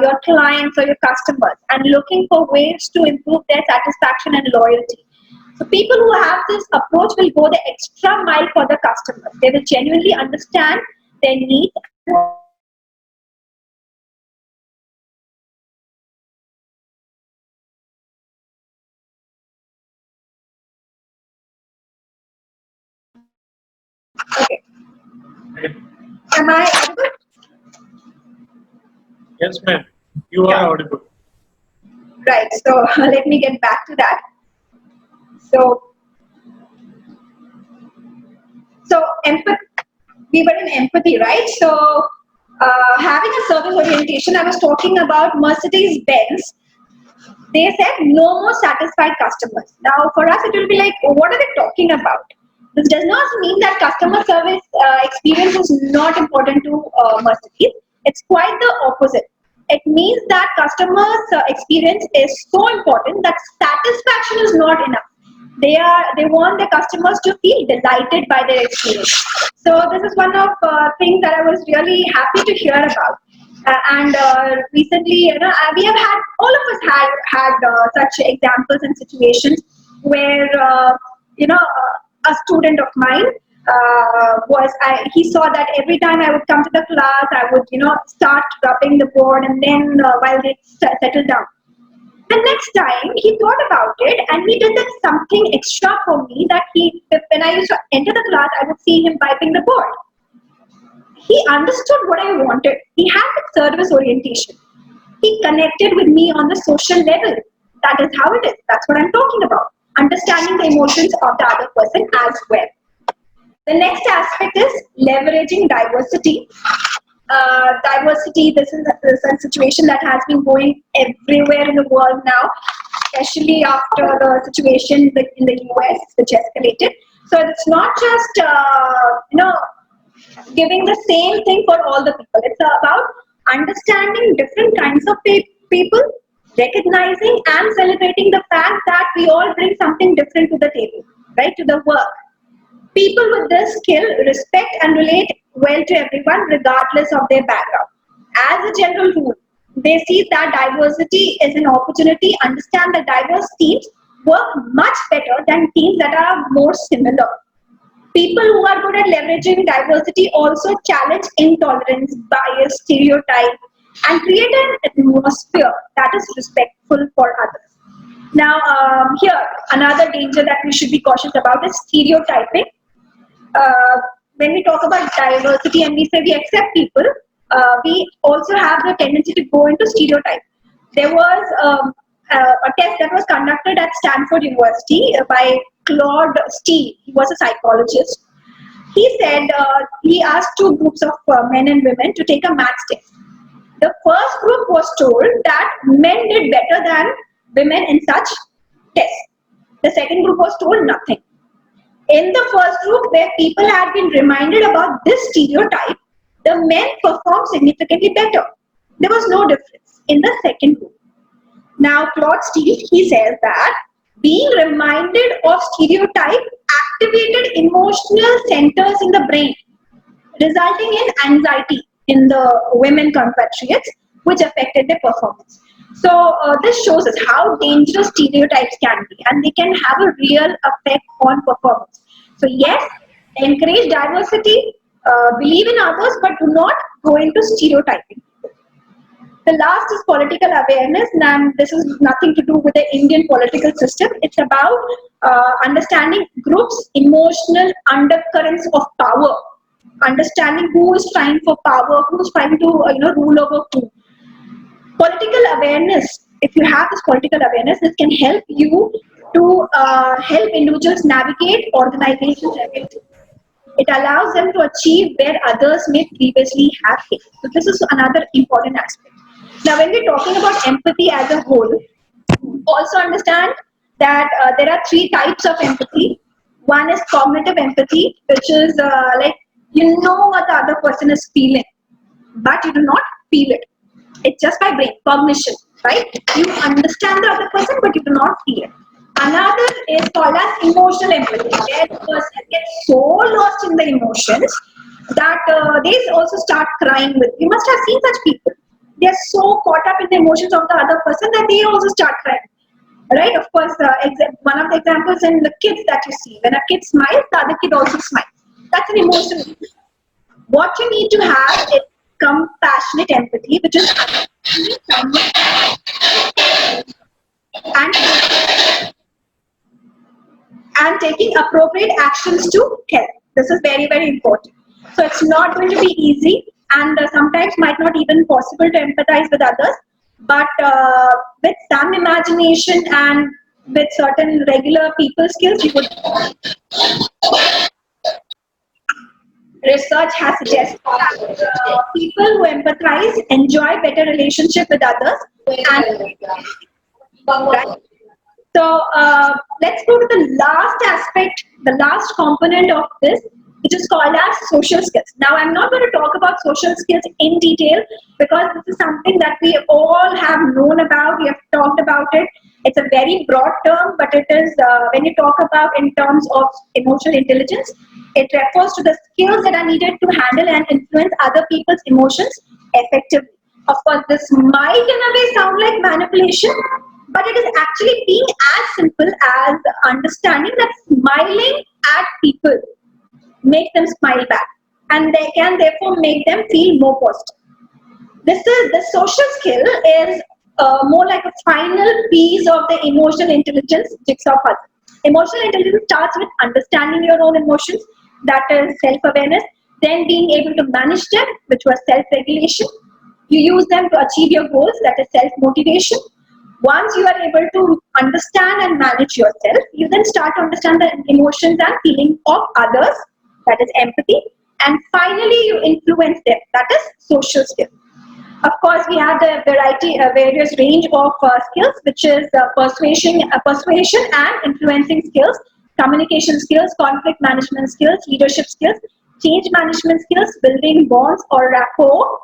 your clients or your customers and looking for ways to improve their satisfaction and loyalty. So people who have this approach will go the extra mile for the customers. They will genuinely understand their needs. Okay. Am I audible? Yes, ma'am. You are audible. Right. So let me get back to that. So empathy. We were in empathy, right? So having a service orientation, I was talking about Mercedes-Benz. They said no more satisfied customers. Now, for us, it will be like, oh, what are they talking about? This does not mean that customer service experience is not important to Mercedes. It's quite the opposite. It means that customers' experience is so important that satisfaction is not enough. They want the customers to feel delighted by their experience. So this is one of things that I was really happy to hear about. And recently, we have had, all of us had such examples and situations where, a student of mine he saw that every time I would come to the class, I would, start rubbing the board and then while they settle down. The next time he thought about it and he did that something extra for me that when I used to enter the class, I would see him wiping the board. He understood what I wanted. He had the service orientation. He connected with me on the social level. That is how it is. That's what I'm talking about. Understanding the emotions of the other person as well. The next aspect is leveraging diversity. Diversity, this is a situation that has been going everywhere in the world now, especially after the situation in the US, which escalated. So it's not just, giving the same thing for all the people. It's about understanding different kinds of people, recognizing and celebrating the fact that we all bring something different to the table, right, to the work. People with this skill respect and relate well to everyone regardless of their background. As a general rule, they see that diversity is an opportunity, understand that diverse teams work much better than teams that are more similar. People who are good at leveraging diversity also challenge intolerance, bias, stereotype, and create an atmosphere that is respectful for others. Now, here, another danger that we should be cautious about is stereotyping. When we talk about diversity and we say we accept people, we also have the tendency to go into stereotype. There was a test that was conducted at Stanford University by Claude Steele. He was a psychologist. He said he asked two groups of men and women to take a maths test. The first group was told that men did better than women in such tests. The second group was told nothing. In the first group, where people had been reminded about this stereotype, the men performed significantly better. There was no difference in the second group. Now, Claude Steele, he says that being reminded of stereotype activated emotional centers in the brain, resulting in anxiety in the women compatriots, which affected their performance. So this shows us how dangerous stereotypes can be, and they can have a real effect on performance. So yes, encourage diversity, believe in others, but do not go into stereotyping. The last is political awareness, and this is nothing to do with the Indian political system. It's about understanding groups' emotional undercurrents of power, understanding who is trying for power, who is trying to rule over who. Political awareness. If you have this political awareness, this can help you to help individuals navigate organizations' effectively. It allows them to achieve where others may previously have failed. So this is another important aspect. Now, when we're talking about empathy as a whole, also understand that there are three types of empathy. One is cognitive empathy, which is like you know what the other person is feeling, but you do not feel it. It's just by brain cognition, right? You understand the other person, but you do not feel it. Another is called as emotional empathy, where the person gets so lost in the emotions that they also start crying with. You must have seen such people. They are so caught up in the emotions of the other person that they also start crying. Right? Of course, one of the examples in the kids that you see, when a kid smiles, the other kid also smiles. That's an emotional. What you need to have is compassionate empathy, which is and and taking appropriate actions to help. This is very, very important. So it's not going to be easy, and sometimes might not even possible to empathize with others. But with some imagination and with certain regular people skills, you would. Research has suggested that people who empathize enjoy better relationship with others. And right? So let's go to the last aspect, the last component of this, which is called as social skills. Now, I'm not going to talk about social skills in detail because this is something that we all have known about. We have talked about it. It's a very broad term, but it is when you talk about in terms of emotional intelligence, it refers to the skills that are needed to handle and influence other people's emotions effectively. Of course, this might in a way sound like manipulation, but it is actually being as simple as understanding that smiling at people make them smile back, and they can therefore make them feel more positive. The social skill is more like a final piece of the emotional intelligence jigsaw puzzle. Emotional intelligence starts with understanding your own emotions, that is self-awareness, then being able to manage them, which was self-regulation. You use them to achieve your goals, that is self-motivation. Once you are able to understand and manage yourself, you then start to understand the emotions and feelings of others, that is empathy, and finally you influence them, that is social skill. Of course, we have the various range of skills, which is persuasion and influencing skills, communication skills, conflict management skills, leadership skills, change management skills, building bonds or rapport,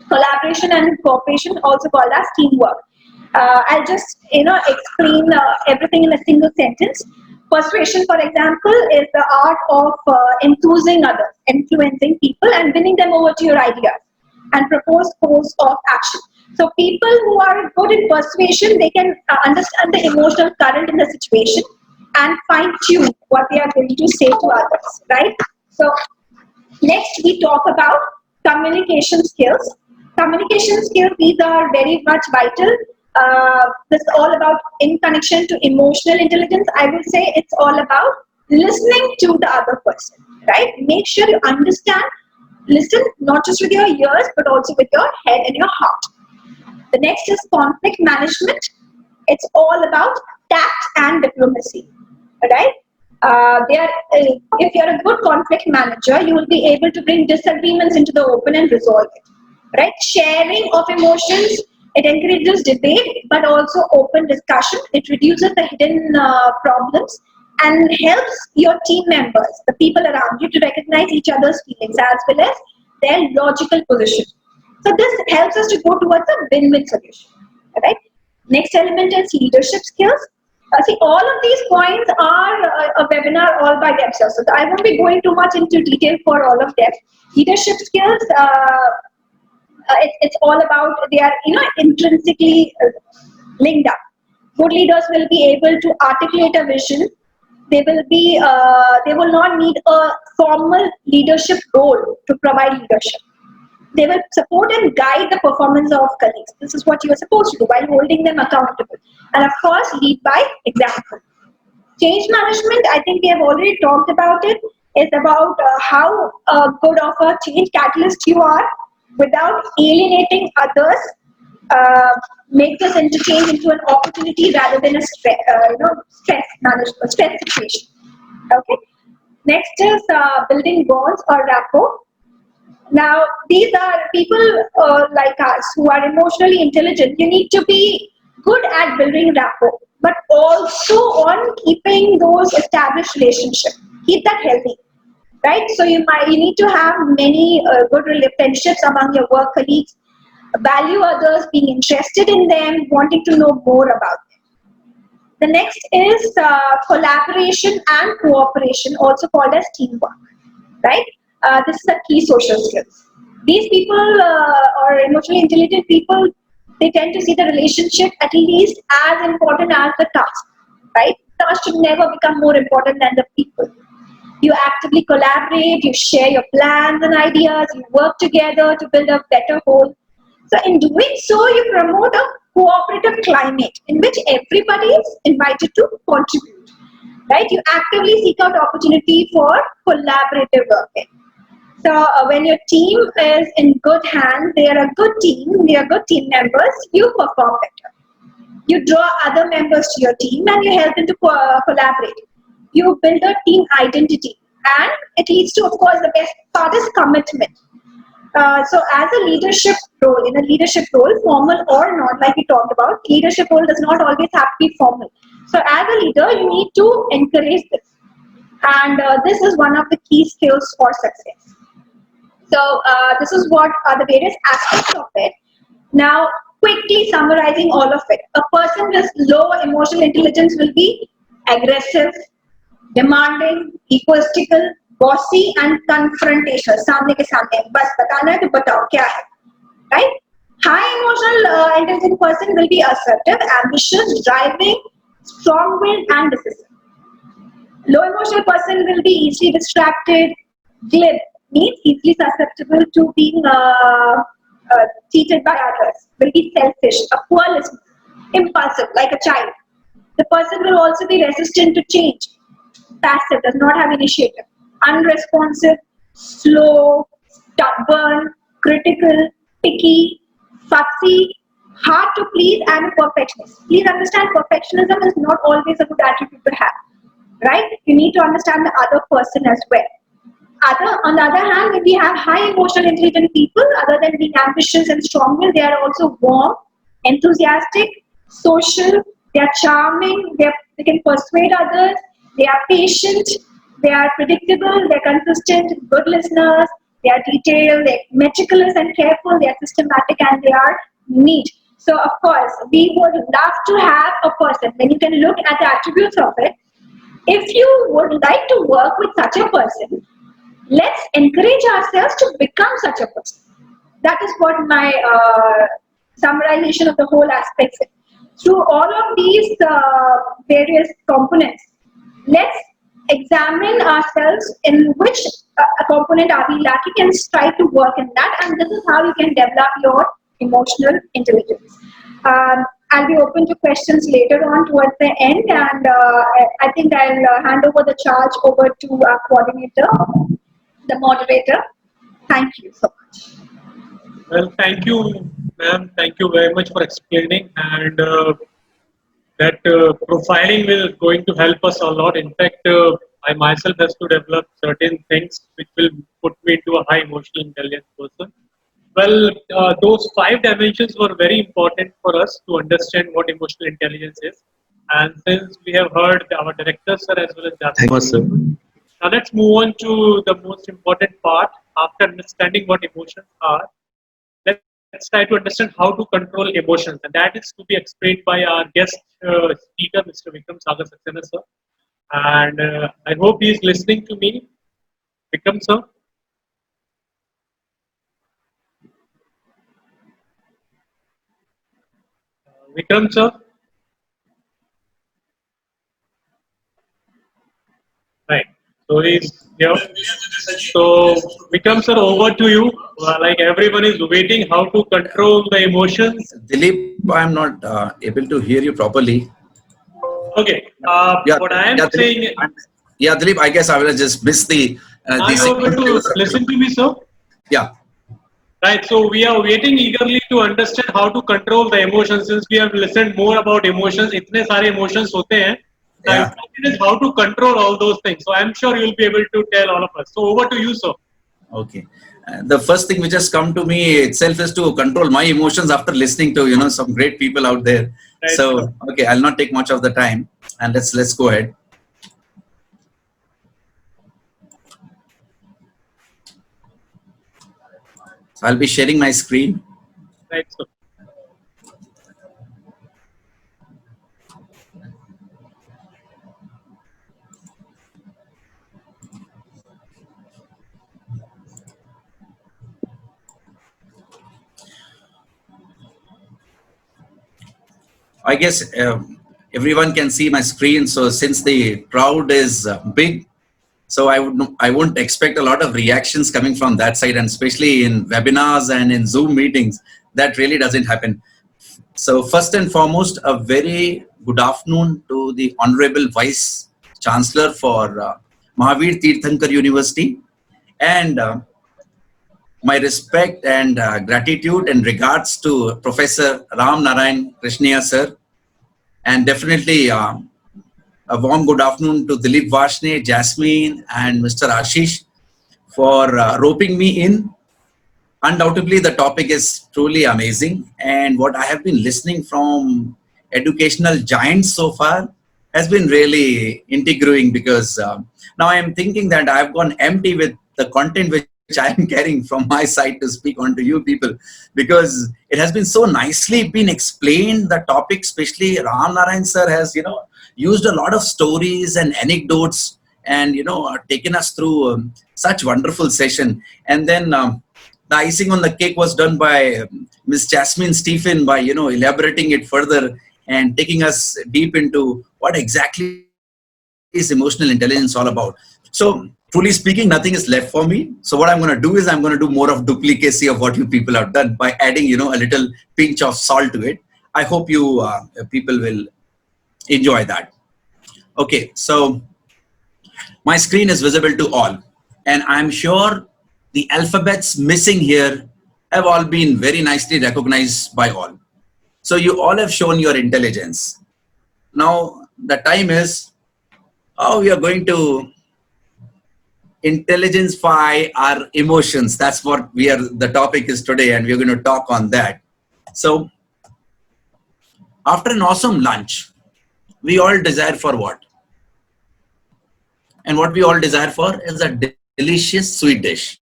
collaboration and cooperation, also called as teamwork. I'll just explain everything in a single sentence. Persuasion, for example, is the art of enthusing others, influencing people, and winning them over to your ideas and propose course of action. So people who are good in persuasion, they can understand the emotional current in the situation and fine tune what they are going to say to others, right? So next we talk about communication skills. Communication skills, these are very much vital. This is all about in connection to emotional intelligence. I will say it's all about listening to the other person, right? Make sure you understand, listen not just with your ears, but also with your head and your heart. The next is conflict management. It's all about tact and diplomacy, right? If you're a good conflict manager, you will be able to bring disagreements into the open and resolve it, right? Sharing of emotions, it encourages debate, but also open discussion. It reduces the hidden problems and helps your team members, the people around you, to recognize each other's feelings as well as their logical position. So this helps us to go towards a win-win solution, right? Next element is leadership skills. See, all of these points are a webinar all by themselves. So I won't be going too much into detail for all of them. Leadership skills, it's all about, they are intrinsically linked up. Good leaders will be able to articulate a vision. They will not need a formal leadership role to provide leadership. They will support and guide the performance of colleagues. This is what you are supposed to do while holding them accountable. And of course, lead by example. Change management, I think we have already talked about it, is about how good of a change catalyst you are without alienating others. Make this interchange into an opportunity rather than a stress management, stress situation. Okay. Next is building bonds or rapport. Now, these are people like us who are emotionally intelligent. You need to be good at building rapport, but also on keeping those established relationships. Keep that healthy, right? So you need to have many good friendships among your work colleagues. Value others, being interested in them, wanting to know more about them. The next is collaboration and cooperation, also called as teamwork, right? This is a key social skills. These people or emotionally intelligent people, they tend to see the relationship at least as important as the task, right? Task should never become more important than the people. You actively collaborate, you share your plans and ideas, you work together to build a better whole. So in doing so, you promote a cooperative climate in which everybody is invited to contribute, right? You actively seek out opportunity for collaborative working. So when your team is in good hands, they are a good team, they are good team members, you perform better. You draw other members to your team and you help them to collaborate. You build a team identity, and it leads to, of course, the best part is commitment. So as a leadership role, in a leadership role, formal or not, like we talked about, leadership role does not always have to be formal. So as a leader, you need to encourage this. And this is one of the key skills for success. So this is what are the various aspects of it. Now, quickly summarizing all of it. A person with low emotional intelligence will be aggressive, demanding, egoistical, bossy and confrontational. सामने के सामने बस बताना है तो बताओ क्या है, right? High emotional intelligent person will be assertive, ambitious, driving, strong-willed and decisive. Low emotional person will be easily distracted, glib, means easily susceptible to being cheated by others, will be selfish, a poor listener, impulsive, like a child. The person will also be resistant to change, passive, does not have initiative, unresponsive, slow, stubborn, critical, picky, fussy, hard to please, and a perfectionist. Please understand, perfectionism is not always a good attribute to have, right? You need to understand the other person as well. On the other hand, if we have high emotional intelligent people, other than being ambitious and strong-willed, they are also warm, enthusiastic, social, they are charming, they can persuade others, they are patient, they are predictable, they are consistent, good listeners, they are detailed, they are meticulous and careful, they are systematic, and they are neat. So, of course, we would love to have a person, when you can look at the attributes of it, if you would like to work with such a person, let's encourage ourselves to become such a person. That is what my summarization of the whole aspects is. Through all of these various components, let's examine ourselves in which component are we lacking and strive to work in that. And this is how you can develop your emotional intelligence. I'll be open to questions later on towards the end, and I think I'll hand over the charge over to our coordinator, the moderator. Thank you so much. Well, thank you, ma'am. Thank you very much for explaining, and that profiling will going to help us a lot. In fact, I myself has to develop certain things which will put me into a high emotional intelligence person. Well, those 5 dimensions were very important for us to understand what emotional intelligence is. And since we have heard our director sir as well as Thank you, sir. now let's move on to the most important part. After understanding what emotions are, let's try to understand how to control emotions, and that is to be explained by our guest speaker, Mr. Vikram Sagar Saxena sir. And I hope he is listening to me. Vikram sir. Vikram sir. Right. So he's Yeah. So, Vikram sir, over to you. Like everyone is waiting, how to control the emotions. Dilip, I'm not able to hear you properly. Okay. Yeah, What I am yeah, Dilip. saying, Yeah, Dilip. I guess I will just miss are the you able sequence you to were listen to me, sir? Yeah, Right. So we are waiting eagerly to understand how to control the emotions. Since we have listened more about emotions, इतने सारे emotions होते हैं. The yeah. important is how to control all those things. So I'm sure you'll be able to tell all of us. So over to you, sir. Okay. The first thing which has come to me itself is to control my emotions after listening to some great people out there. Right. So okay, I'll not take much of the time, and let's go ahead. So I'll be sharing my screen. Right, sir. I guess everyone can see my screen. So since the crowd is big, so I won't expect a lot of reactions coming from that side, and especially in webinars and in Zoom meetings, that really doesn't happen. So first and foremost, a very good afternoon to the Honorable Vice Chancellor for Mahavir Tirthankar University, and my respect and gratitude and regards to Professor Ram Narayan Krishniya sir, and definitely a warm good afternoon to Dilip Vashne, Jasmine, and Mr. Ashish for roping me in. Undoubtedly, the topic is truly amazing, and what I have been listening from educational giants so far has been really intriguing, because now I am thinking that I've gone empty with the content which I am carrying from my side to speak on to you people, because it has been so nicely been explained, the topic. Especially Ram Narayan sir has used a lot of stories and anecdotes, and taken us through such wonderful session. And then the icing on the cake was done by Miss Jasmine Stephen, by elaborating it further and taking us deep into what exactly is emotional intelligence all about. So truly speaking, nothing is left for me. So what I'm going to do is I'm going to do more of duplicacy of what you people have done by adding a little pinch of salt to it. I hope you people will enjoy that. Okay, so my screen is visible to all, and I'm sure the alphabets missing here have all been very nicely recognized by all. So you all have shown your intelligence. Now the time is how we are going to intelligence-fy our emotions. That's what the topic is today, and we're going to talk on that. So after an awesome lunch, we all desire for what? And what we all desire for is a delicious sweet dish.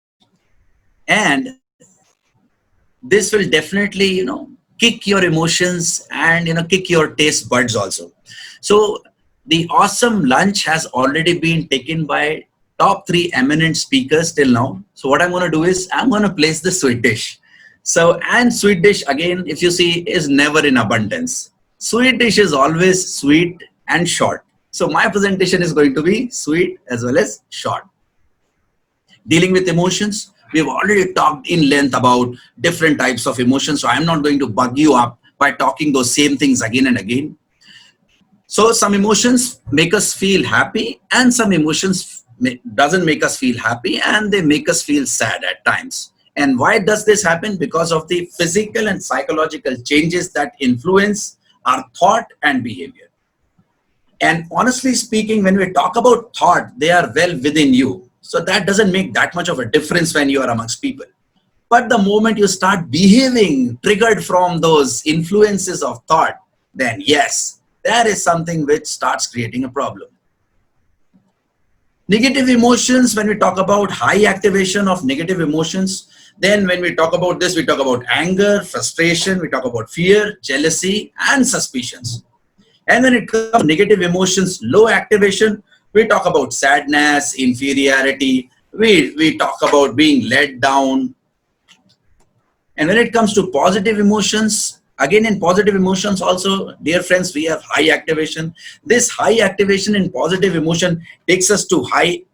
And this will definitely, kick your emotions and, kick your taste buds also. So the awesome lunch has already been taken by top 3 eminent speakers till now. So what I'm going to do is I'm going to place the sweet dish. So, and sweet dish again, if you see, is never in abundance. Sweet dish is always sweet and short. So my presentation is going to be sweet as well as short. Dealing with emotions, we've already talked in length about different types of emotions, so I'm not going to bug you up by talking those same things again and again. So some emotions make us feel happy, and some emotions doesn't make us feel happy, and they make us feel sad at times. And why does this happen? Because of the physical and psychological changes that influence our thought and behavior. And honestly speaking, when we talk about thought, they are well within you. So that doesn't make that much of a difference when you are amongst people. But the moment you start behaving triggered from those influences of thought, then yes, there is something which starts creating a problem. Negative emotions, when we talk about high activation of negative emotions, then when we talk about this, we talk about anger, frustration, we talk about fear, jealousy, and suspicions. And when it comes to negative emotions, low activation, we talk about sadness, inferiority, we talk about being let down. And when it comes to positive emotions, again in positive emotions also, dear friends, we have high activation. This high activation in positive emotion takes us to high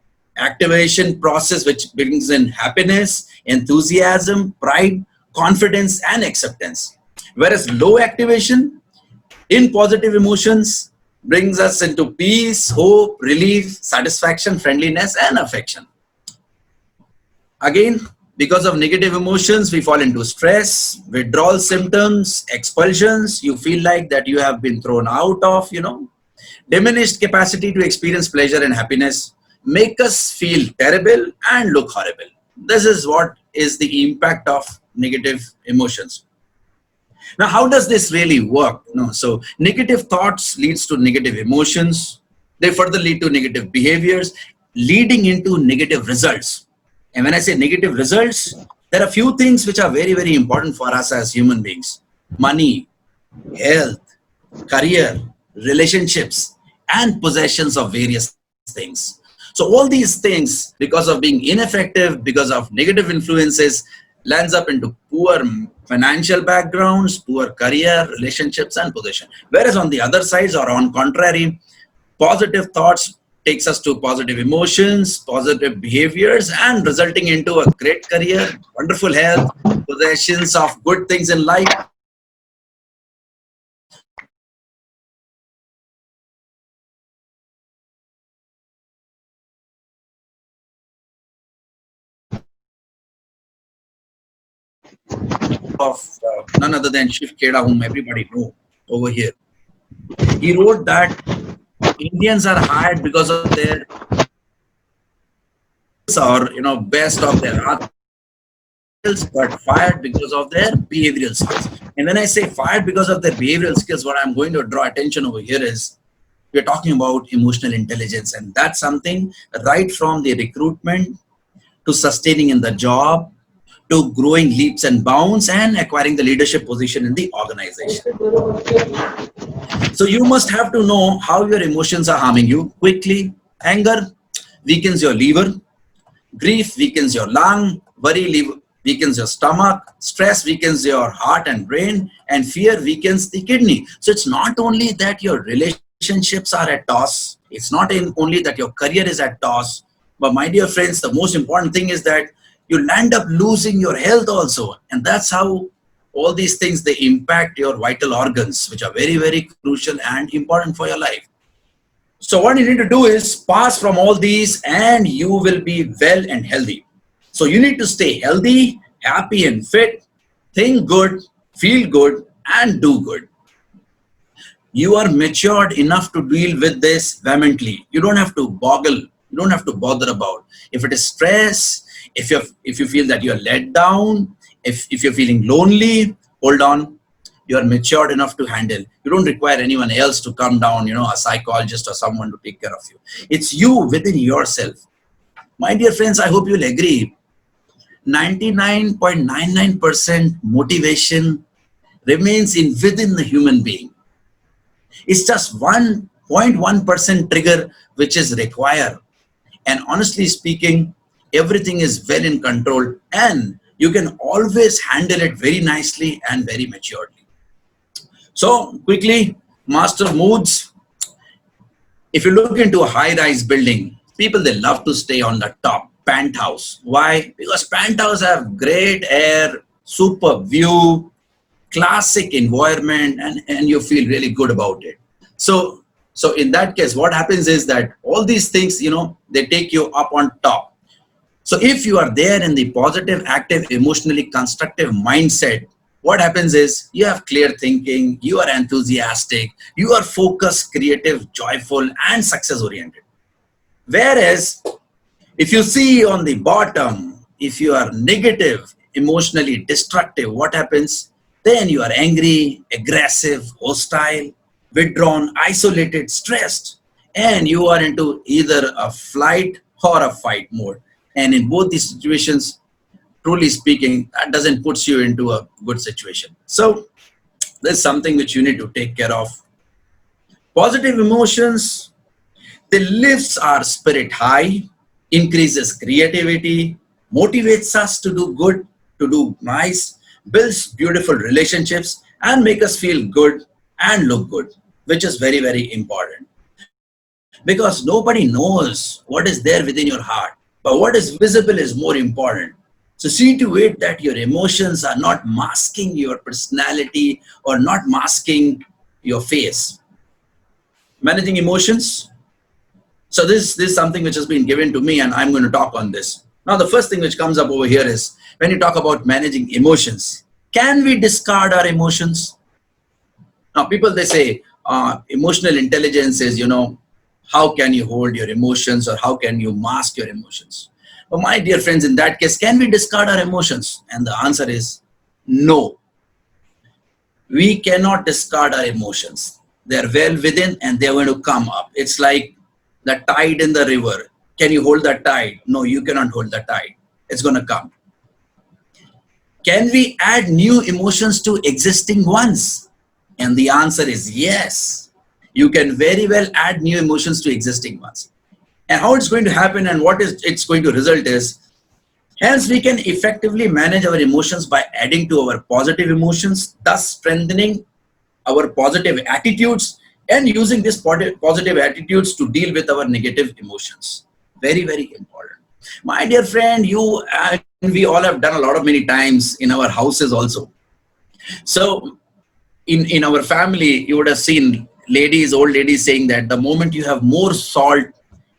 activation process which brings in happiness, enthusiasm, pride, confidence, and acceptance. Whereas low activation in positive emotions brings us into peace, hope, relief, satisfaction, friendliness, and affection. Again, because of negative emotions, we fall into stress, withdrawal symptoms, expulsions. You feel like that you have been thrown out of, diminished capacity to experience pleasure and happiness, make us feel terrible and look horrible. This is what is the impact of negative emotions. Now, how does this really work? So negative thoughts leads to negative emotions. They further lead to negative behaviors, leading into negative results. And when I say negative results, there are few things which are very, very important for us as human beings. Money, health, career, relationships, and possessions of various things. So all these things, because of being ineffective, because of negative influences, lands up into poor financial backgrounds, poor career, relationships, and possession. Whereas on the other sides, or on contrary, positive thoughts takes us to positive emotions, positive behaviors, and resulting into a great career, wonderful health, possessions of good things in life. Of none other than Shiv Kheda, whom everybody know over here. He wrote that Indians are hired because of their or best of their art skills, but fired because of their behavioral skills. And when I say fired because of their behavioral skills, what I'm going to draw attention over here is we're talking about emotional intelligence, and that's something right from the recruitment to sustaining in the job to growing leaps and bounds and acquiring the leadership position in the organization. So you must have to know how your emotions are harming you quickly. Anger weakens your liver, grief weakens your lung, worry weakens your stomach, stress weakens your heart and brain, and fear weakens the kidney. So it's not only that your relationships are at toss, it's not only that your career is at toss, but my dear friends, the most important thing is that you land up losing your health also. And that's how all these things, they impact your vital organs, which are very, very crucial and important for your life. So what you need to do is pass from all these and you will be well and healthy. So you need to stay healthy, happy and fit, think good, feel good, and do good. You are matured enough to deal with this vehemently. You don't have to boggle. You don't have to bother about. If it is stress, if you feel that you're let down, if you're feeling lonely, hold on. You are matured enough to handle. You don't require anyone else to come down, a psychologist or someone to take care of you. It's you within yourself. My dear friends, I hope you'll agree. 99.99% motivation remains within the human being. It's just 1.1% trigger which is required. And honestly speaking, everything is well in control and you can always handle it very nicely and very maturely. So quickly, master moods. If you look into a high-rise building, people, they love to stay on the top, penthouse. Why? Because penthouse have great air, superb view, classic environment, and you feel really good about it. So in that case, what happens is that all these things, they take you up on top. So if you are there in the positive, active, emotionally constructive mindset, what happens is you have clear thinking, you are enthusiastic, you are focused, creative, joyful, and success oriented. Whereas if you see on the bottom, if you are negative, emotionally destructive, what happens? Then you are angry, aggressive, hostile, withdrawn, isolated, stressed, and you are into either a flight or a fight mode. And in both these situations, truly speaking, that doesn't put you into a good situation. So there's something which you need to take care of. Positive emotions, they lifts our spirit high, increases creativity, motivates us to do good, to do nice, builds beautiful relationships, and make us feel good and look good, which is very, very important. because nobody knows what is there within your heart. But what is visible is more important. So see to it that your emotions are not masking your personality or not masking your face. Managing emotions. So this is something which has been given to me, and I'm going to talk on this. Now, the first thing which comes up over here is when you talk about managing emotions, can we discard our emotions? Now, people, they say emotional intelligence is, how can you hold your emotions or how can you mask your emotions? But my dear friends, in that case, can we discard our emotions? And the answer is no. We cannot discard our emotions. They're well within and they're going to come up. It's like the tide in the river. Can you hold that tide? No, you cannot hold the tide. It's going to come. Can we add new emotions to existing ones? And the answer is yes. You can very well add new emotions to existing ones. And how it's going to happen and what it's going to result is, hence we can effectively manage our emotions by adding to our positive emotions, thus strengthening our positive attitudes and using these positive attitudes to deal with our negative emotions. Very, very important. My dear friend, you and we all have done a lot of many times in our houses also. So in our family, you would have seen old ladies saying that the moment you have more salt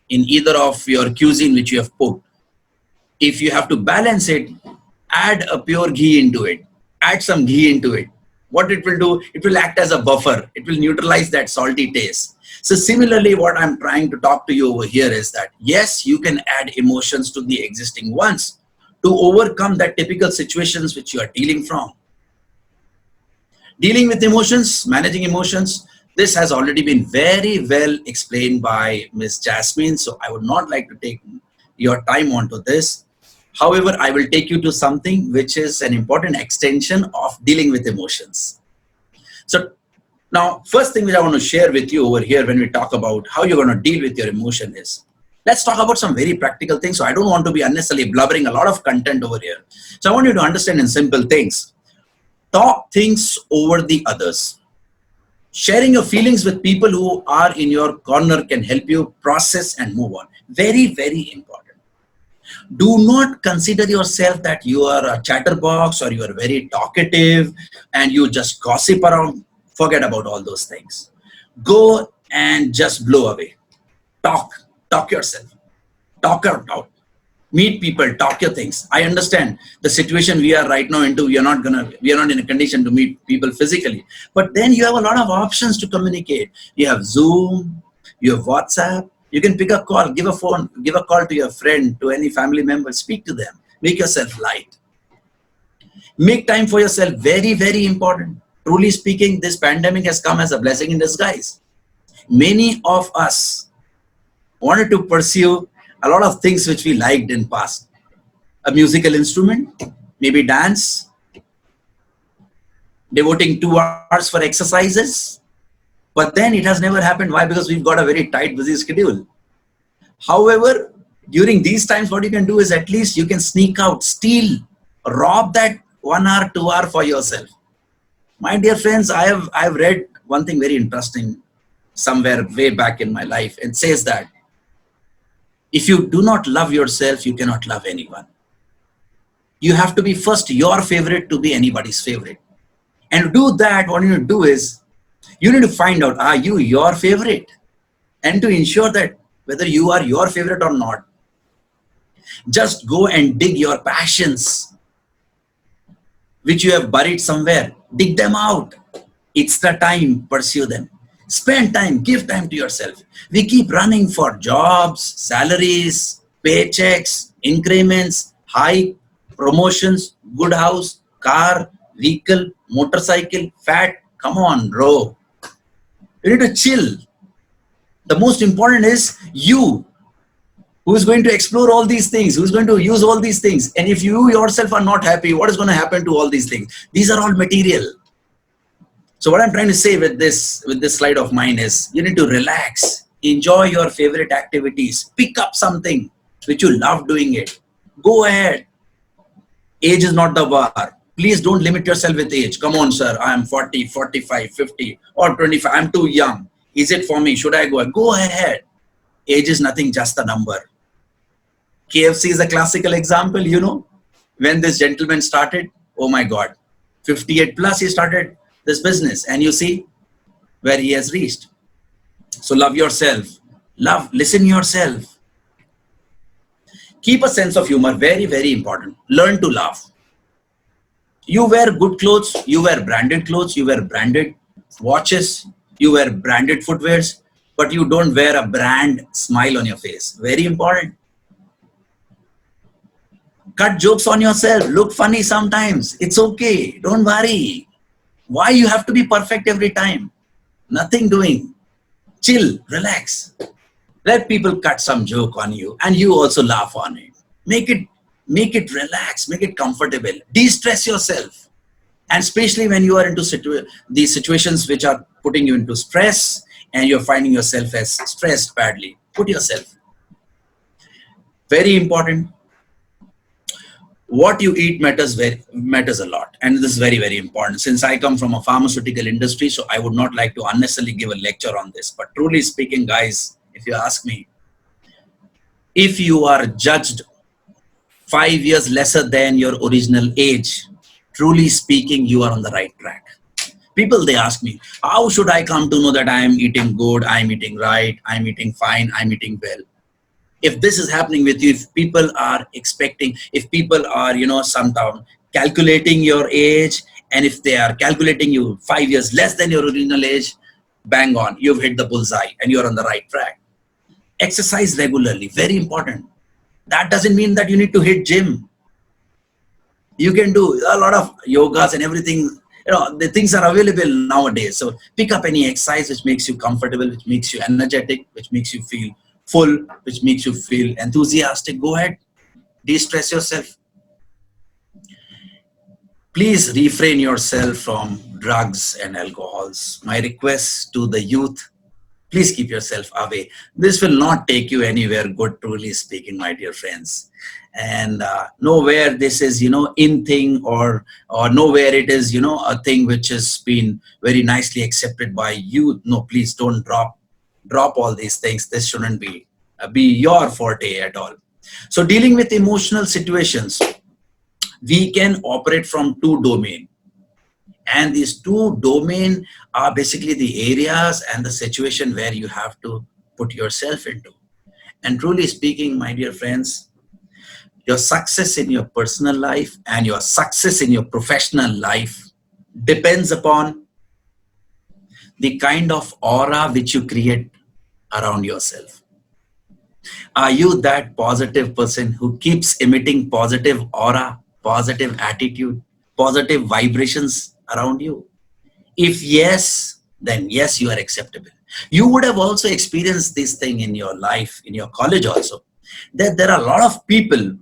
in either of your cuisine which you have put, if you have to balance it, add a pure ghee into it. Add some ghee into it. What it will do, it will act as a buffer. It will neutralize that salty taste. So similarly, what I'm trying to talk to you over here is that, yes, you can add emotions to the existing ones to overcome that typical situations which you are dealing from. Dealing with emotions, managing emotions, this has already been very well explained by Ms. Jasmine. So I would not like to take your time onto this. However, I will take you to something which is an important extension of dealing with emotions. So now, first thing which I want to share with you over here when we talk about how you're going to deal with your emotion is, let's talk about some very practical things. So I don't want to be unnecessarily blubbering a lot of content over here. So I want you to understand in simple things. Talk things over the others. Sharing your feelings with people who are in your corner can help you process and move on. Very, very important. Do not consider yourself that you are a chatterbox or you are very talkative and you just gossip around. Forget about all those things. Go and just blow away. Talk yourself. Talk out. Meet people, talk your things. I understand the situation we are right now into. We are not in a condition to meet people physically. But then you have a lot of options to communicate. You have Zoom, you have WhatsApp. You can pick a call, give a call to your friend, to any family member, speak to them. Make yourself light. Make time for yourself. Very, very important. Truly speaking, this pandemic has come as a blessing in disguise. Many of us wanted to pursue a lot of things which we liked in past. A musical instrument, maybe dance, devoting 2 hours for exercises. But then it has never happened. Why? Because we've got a very tight, busy schedule. However, during these times, what you can do is at least you can sneak out, steal, rob that 1 hour, 2 hour for yourself. My dear friends, I have read one thing very interesting somewhere way back in my life. It says that if you do not love yourself, you cannot love anyone. You have to be first your favorite to be anybody's favorite. And to do that, what you need to do is, you need to find out, are you your favorite? And to ensure that whether you are your favorite or not, just go and dig your passions, which you have buried somewhere. Dig them out. It's the time, pursue them. Spend time, give time to yourself. We keep running for jobs, salaries, paychecks, increments, high promotions, good house, car, vehicle, motorcycle, fat. Come on, bro. You need to chill. The most important is you, who's going to explore all these things, who's going to use all these things. And if you yourself are not happy, what is going to happen to all these things? These are all material. So what I'm trying to say with this slide of mine is, you need to relax, enjoy your favorite activities, pick up something which you love doing it. Go ahead. Age is not the bar. Please don't limit yourself with age. Come on, sir. I am 40, 45, 50 or 25. I'm too young. Is it for me? Should I go? Go ahead. Age is nothing, just a number. KFC is a classical example, you know. When this gentleman started, oh my God, 58 plus he started this business, and you see where he has reached. So love yourself. Listen yourself. Keep a sense of humor, very, very important. Learn to laugh. You wear good clothes, you wear branded clothes, you wear branded watches, you wear branded footwears, but you don't wear a brand smile on your face. Very important. Cut jokes on yourself. Look funny sometimes. It's okay. Don't worry. Why you have to be perfect every time? Nothing doing. Chill, relax. Let people cut some joke on you and you also laugh on it. Make it relax, make it comfortable. De-stress yourself. And especially when you are into these situations which are putting you into stress and you're finding yourself as stressed badly, put yourself. Very important. What you eat matters a lot, and this is very, very important. Since I come from a pharmaceutical industry, so I would not like to unnecessarily give a lecture on this, but truly speaking, guys, if you ask me, if you are judged 5 years lesser than your original age, truly speaking, you are on the right track. People, they ask me, how should I come to know that I am eating good, I am eating right, I am eating fine, I am eating well? If this is happening with you, if people are expecting, if people are, sometimes calculating your age, and if they are calculating you 5 years less than your original age, bang on, you've hit the bullseye and you're on the right track. Exercise regularly, very important. That doesn't mean that you need to hit gym. You can do a lot of yogas and everything. The things are available nowadays. So pick up any exercise which makes you comfortable, which makes you energetic, which makes you feel full, which makes you feel enthusiastic. Go ahead, de-stress yourself. Please refrain yourself from drugs and alcohols. My request to the youth, please keep yourself away. This will not take you anywhere good, truly speaking, my dear friends. And nowhere this is, in thing or nowhere it is, a thing which has been very nicely accepted by you. No, please don't drop all these things. This shouldn't be your forte at all. So dealing with emotional situations, we can operate from two domains. And these two domains are basically the areas and the situation where you have to put yourself into. And truly speaking, my dear friends, your success in your personal life and your success in your professional life depends upon the kind of aura which you create around yourself. Are you that positive person who keeps emitting positive aura, positive attitude, positive vibrations around you? If yes, then yes, you are acceptable. You would have also experienced this thing in your life, in your college also, that there are a lot of people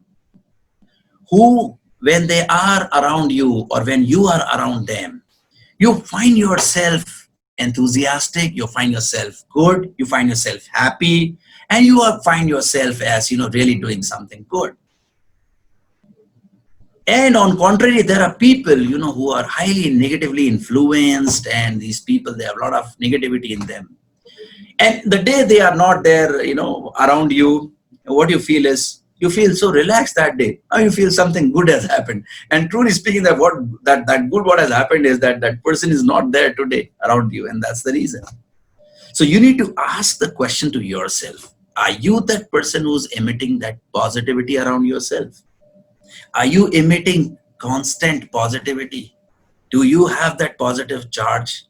who, when they are around you or when you are around them, you find yourself enthusiastic, you find yourself good, you find yourself happy, and you find yourself as, really doing something good. And on contrary, there are people, who are highly negatively influenced, and these people, they have a lot of negativity in them. And the day they are not there, around you, what you feel is, you feel so relaxed that day. Now you feel something good has happened. And truly speaking, that good what has happened is that person is not there today around you, and that's the reason. So you need to ask the question to yourself: are you that person who's emitting that positivity around yourself? Are you emitting constant positivity? Do you have that positive charge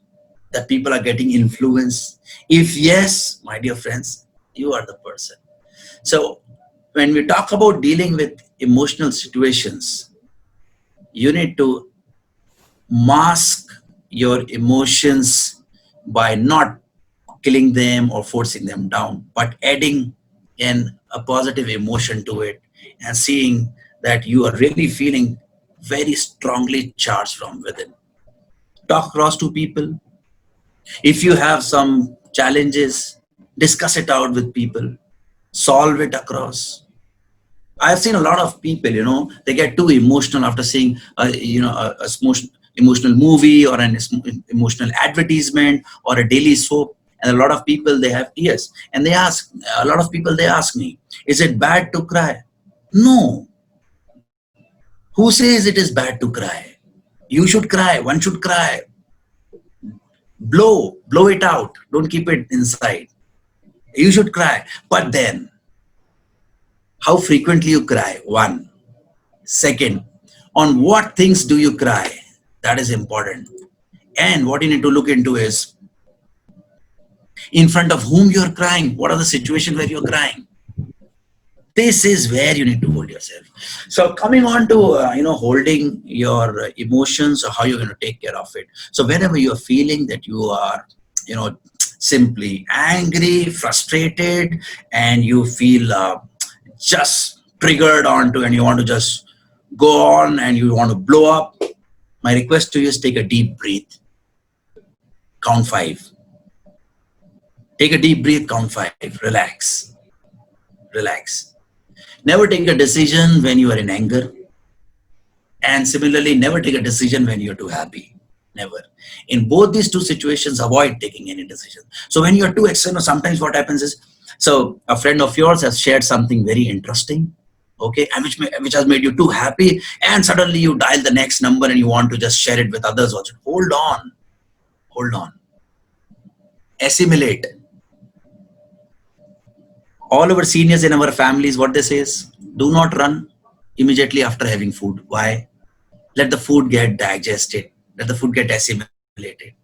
that people are getting influenced? If yes, my dear friends, you are the person. So when we talk about dealing with emotional situations, you need to mask your emotions by not killing them or forcing them down, but adding in a positive emotion to it and seeing that you are really feeling very strongly charged from within. Talk across to people. If you have some challenges, discuss it out with people. Solve it across. I've seen a lot of people, they get too emotional after seeing, a emotional movie or an emotional advertisement or a daily soap. And a lot of people, they have tears. And a lot of people, they ask me, is it bad to cry? No. Who says it is bad to cry? You should cry. One should cry. Blow it out. Don't keep it inside. You should cry. But then, how frequently you cry? One. Second, on what things do you cry? That is important. And what you need to look into is, in front of whom you're crying. What are the situations where you're crying? This is where you need to hold yourself. So coming on to, holding your emotions, or how you're going to take care of it. So whenever you're feeling that you are, simply angry, frustrated, and you feel just triggered onto, and you want to just go on and you want to blow up, my request to you is take a deep breath. Count 5. Take a deep breath, count 5. Relax. Relax. Never take a decision when you are in anger. And similarly, never take a decision when you're too happy. Never. In both these two situations, avoid taking any decision. So when you're too external, sometimes what happens is, so a friend of yours has shared something very interesting, okay, and which has made you too happy, and suddenly you dial the next number and you want to just share it with others also. Hold on. Hold on. Assimilate. All our seniors in our families, what they say is, do not run immediately after having food. Why? Let the food get digested. Let the food get assimilated.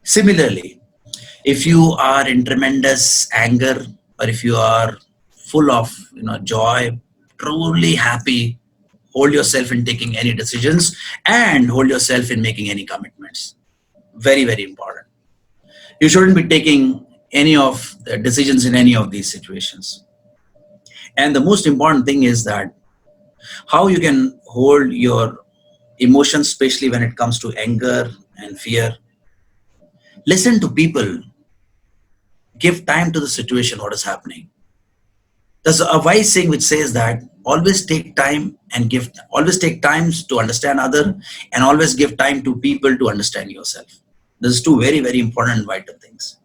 Similarly, if you are in tremendous anger, or if you are full of joy, truly happy, hold yourself in taking any decisions, and hold yourself in making any commitments. Very, very important. You shouldn't be taking any of the decisions in any of these situations. And the most important thing is that how you can hold your emotions, especially when it comes to anger and fear. Listen to people. Give time to the situation, what is happening. There's a wise saying which says that always take time and always take times to understand other, and always give time to people to understand yourself. This is two very, very important and vital things.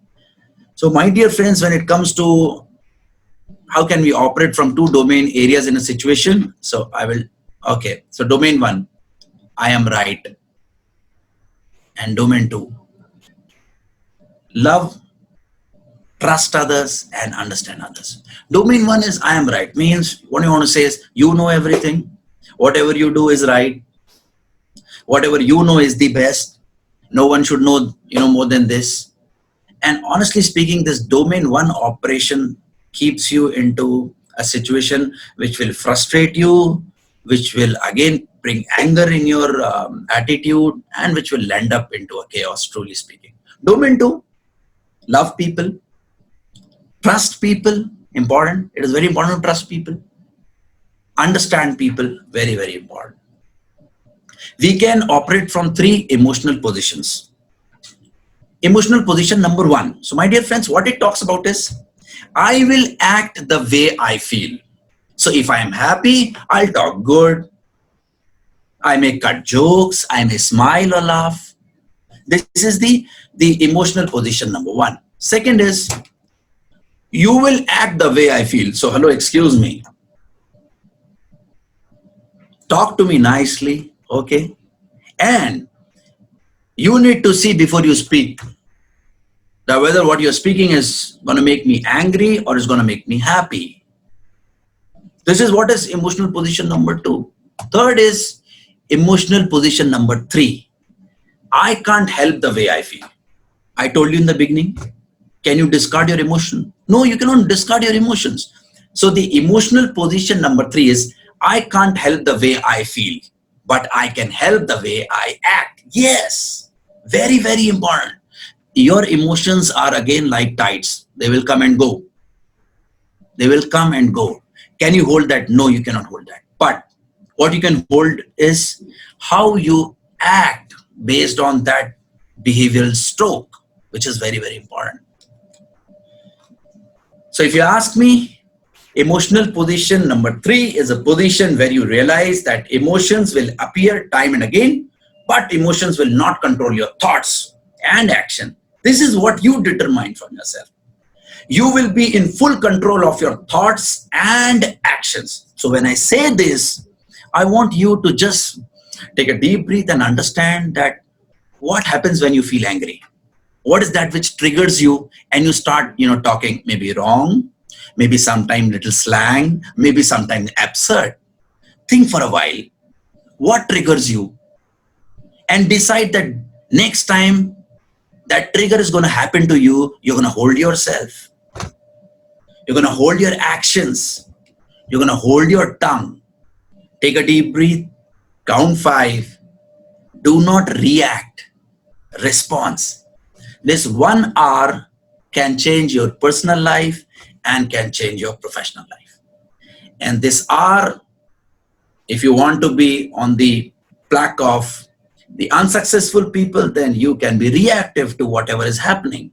So my dear friends, when it comes to how can we operate from two domain areas in a situation, so so domain 1, I am right. And domain 2, love, trust others, and understand others. Domain 1 is I am right, means what you want to say is, you know everything, whatever you do is right, whatever you know is the best, no one should know more than this. And honestly speaking, this domain 1 operation keeps you into a situation which will frustrate you, which will again bring anger in your attitude, and which will end up into a chaos, truly speaking. Domain 2, love people, trust people, important. It is very important to trust people. Understand people, very, very important. We can operate from 3 emotional positions. Emotional position number 1. So my dear friends, what it talks about is, I will act the way I feel. So if I am happy, I'll talk good. I may cut jokes. I may smile or laugh. This is the emotional position number 1. Second is, you will act the way I feel. So hello, excuse me. Talk to me nicely, okay? And you need to see before you speak that whether what you're speaking is going to make me angry or is going to make me happy. This is what is emotional position number 2. Third is emotional position number 3. I can't help the way I feel. I told you in the beginning, can you discard your emotion? No, you cannot discard your emotions. So the emotional position number 3 is, I can't help the way I feel, but I can help the way I act. Yes, very, very important. Your emotions are again like tides. They will come and go. They will come and go. Can you hold that? No, you cannot hold that. But what you can hold is how you act based on that behavioral stroke, which is very, very important. So if you ask me, emotional position number 3 is a position where you realize that emotions will appear time and again, but emotions will not control your thoughts and action. This is what you determine from yourself. You will be in full control of your thoughts and actions. So when I say this, I want you to just take a deep breath and understand that what happens when you feel angry. What is that which triggers you and you start, talking maybe wrong, maybe sometime little slang, maybe sometime absurd. Think for a while. What triggers you? And decide that next time that trigger is going to happen to you, you're going to hold yourself. You're going to hold your actions. You're going to hold your tongue. Take a deep breath. Count 5. Do not react. Response. This 1 hour can change your personal life and can change your professional life. And this hour, if you want to be on the plaque of the unsuccessful people, then you can be reactive to whatever is happening.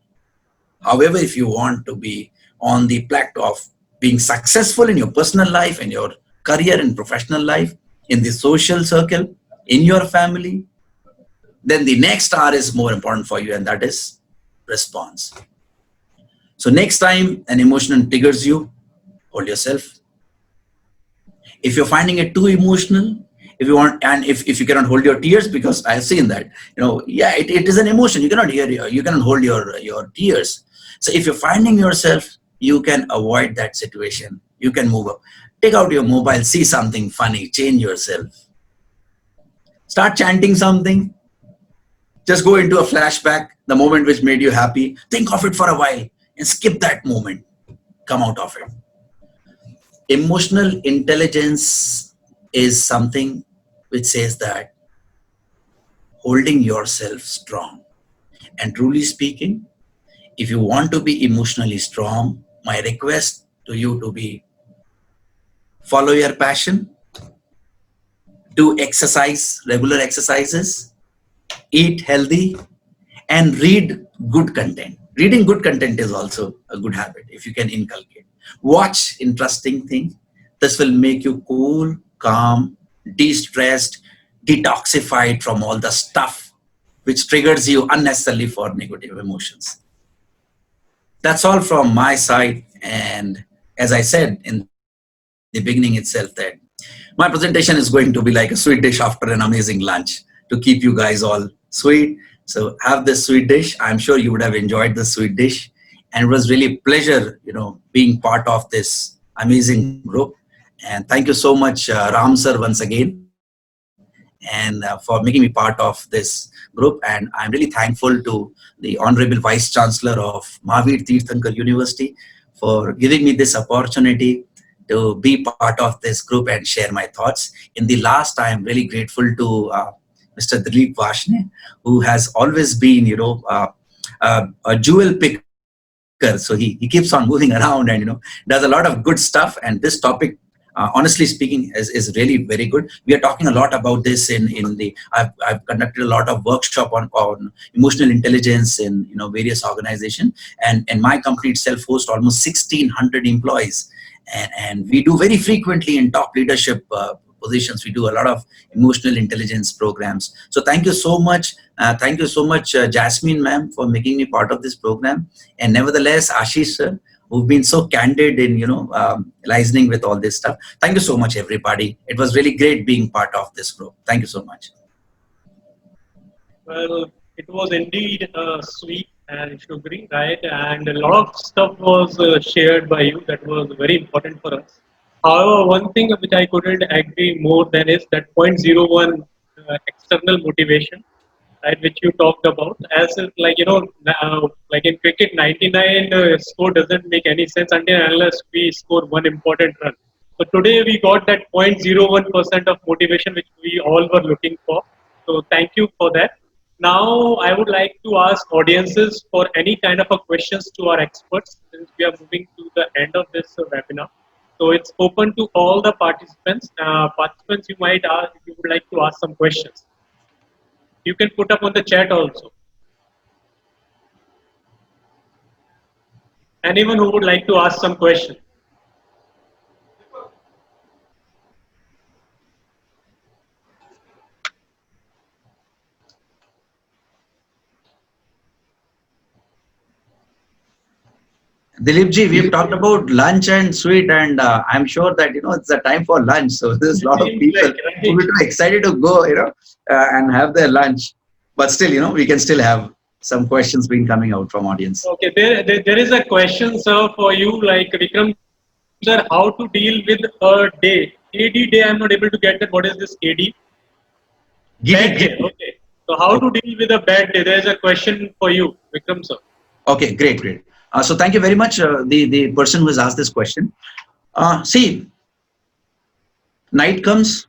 However, if you want to be on the plaque of being successful in your personal life, in your career and professional life, in the social circle, in your family, then the next hour is more important for you, and that is response. So next time an emotion triggers you, hold yourself. If you're finding it too emotional, if you want, and if you cannot hold your tears, because I've seen that, it is an emotion. You cannot you cannot hold your tears. So if you're finding yourself, you can avoid that situation. You can move up. Take out your mobile, see something funny, change yourself. Start chanting something. Just go into a flashback, the moment which made you happy. Think of it for a while and skip that moment. Come out of it. Emotional intelligence is something which says that holding yourself strong. And truly speaking, if you want to be emotionally strong, my request to you to be follow your passion, do exercise, regular exercises, eat healthy, and read good content. Reading good content is also a good habit if you can inculcate. Watch interesting things. This will make you cool, calm, de-stressed, detoxified from all the stuff which triggers you unnecessarily for negative emotions. That's all from my side. And as I said in the beginning itself, that my presentation is going to be like a sweet dish after an amazing lunch to keep you guys all sweet. So have this sweet dish. I'm sure you would have enjoyed the sweet dish. And it was really pleasure, being part of this amazing group. And thank you so much, Ram sir, once again, and for making me part of this group. And I'm really thankful to the Honorable Vice Chancellor of Mahavir Tirthankar University for giving me this opportunity to be part of this group and share my thoughts. In the last, I am really grateful to Mr. Dilip Vashne, who has always been, a jewel picker. So he keeps on moving around and, does a lot of good stuff. And this topic, honestly speaking, is really very good. We are talking a lot about this in the, I've conducted a lot of workshop on emotional intelligence in, various organizations. And my company itself hosts almost 1,600 employees. And we do very frequently in top leadership positions. We do a lot of emotional intelligence programs. So thank you so much. Thank you so much, Jasmine ma'am, for making me part of this program. And nevertheless, Ashish sir, who've been so candid in, listening with all this stuff. Thank you so much, everybody. It was really great being part of this group. Thank you so much. Well, it was indeed sweet and sugary, right? And a lot of stuff was shared by you that was very important for us. However, one thing which I couldn't agree more than is that point zero 0.01 external motivation, right, which you talked about. As if, like, like in cricket, 99 score doesn't make any sense until unless we score one important run. So today we got that 0.01% of motivation which we all were looking for. So thank you for that. Now I would like to ask audiences for any kind of a questions to our experts, since we are moving to the end of this webinar. So it's open to all the participants. Participants, you might ask if you would like to ask some questions. You can put up on the chat also. Anyone who would like to ask some question. Dilipji, we've talked about lunch and sweet, and I'm sure that it's a time for lunch. So there's a lot of Seems people like, who right? are excited to go, and have their lunch. But still, we can still have some questions being coming out from audience. Okay, there is a question, sir, for you, like Vikram, sir, how to deal with a day? AD day, I'm not able to get that. What is this AD? Bad day. Giddy. Okay. So how to deal with a bad day? There is a question for you, Vikram, sir. Okay, great. So thank you very much, the person who has asked this question. See, night comes.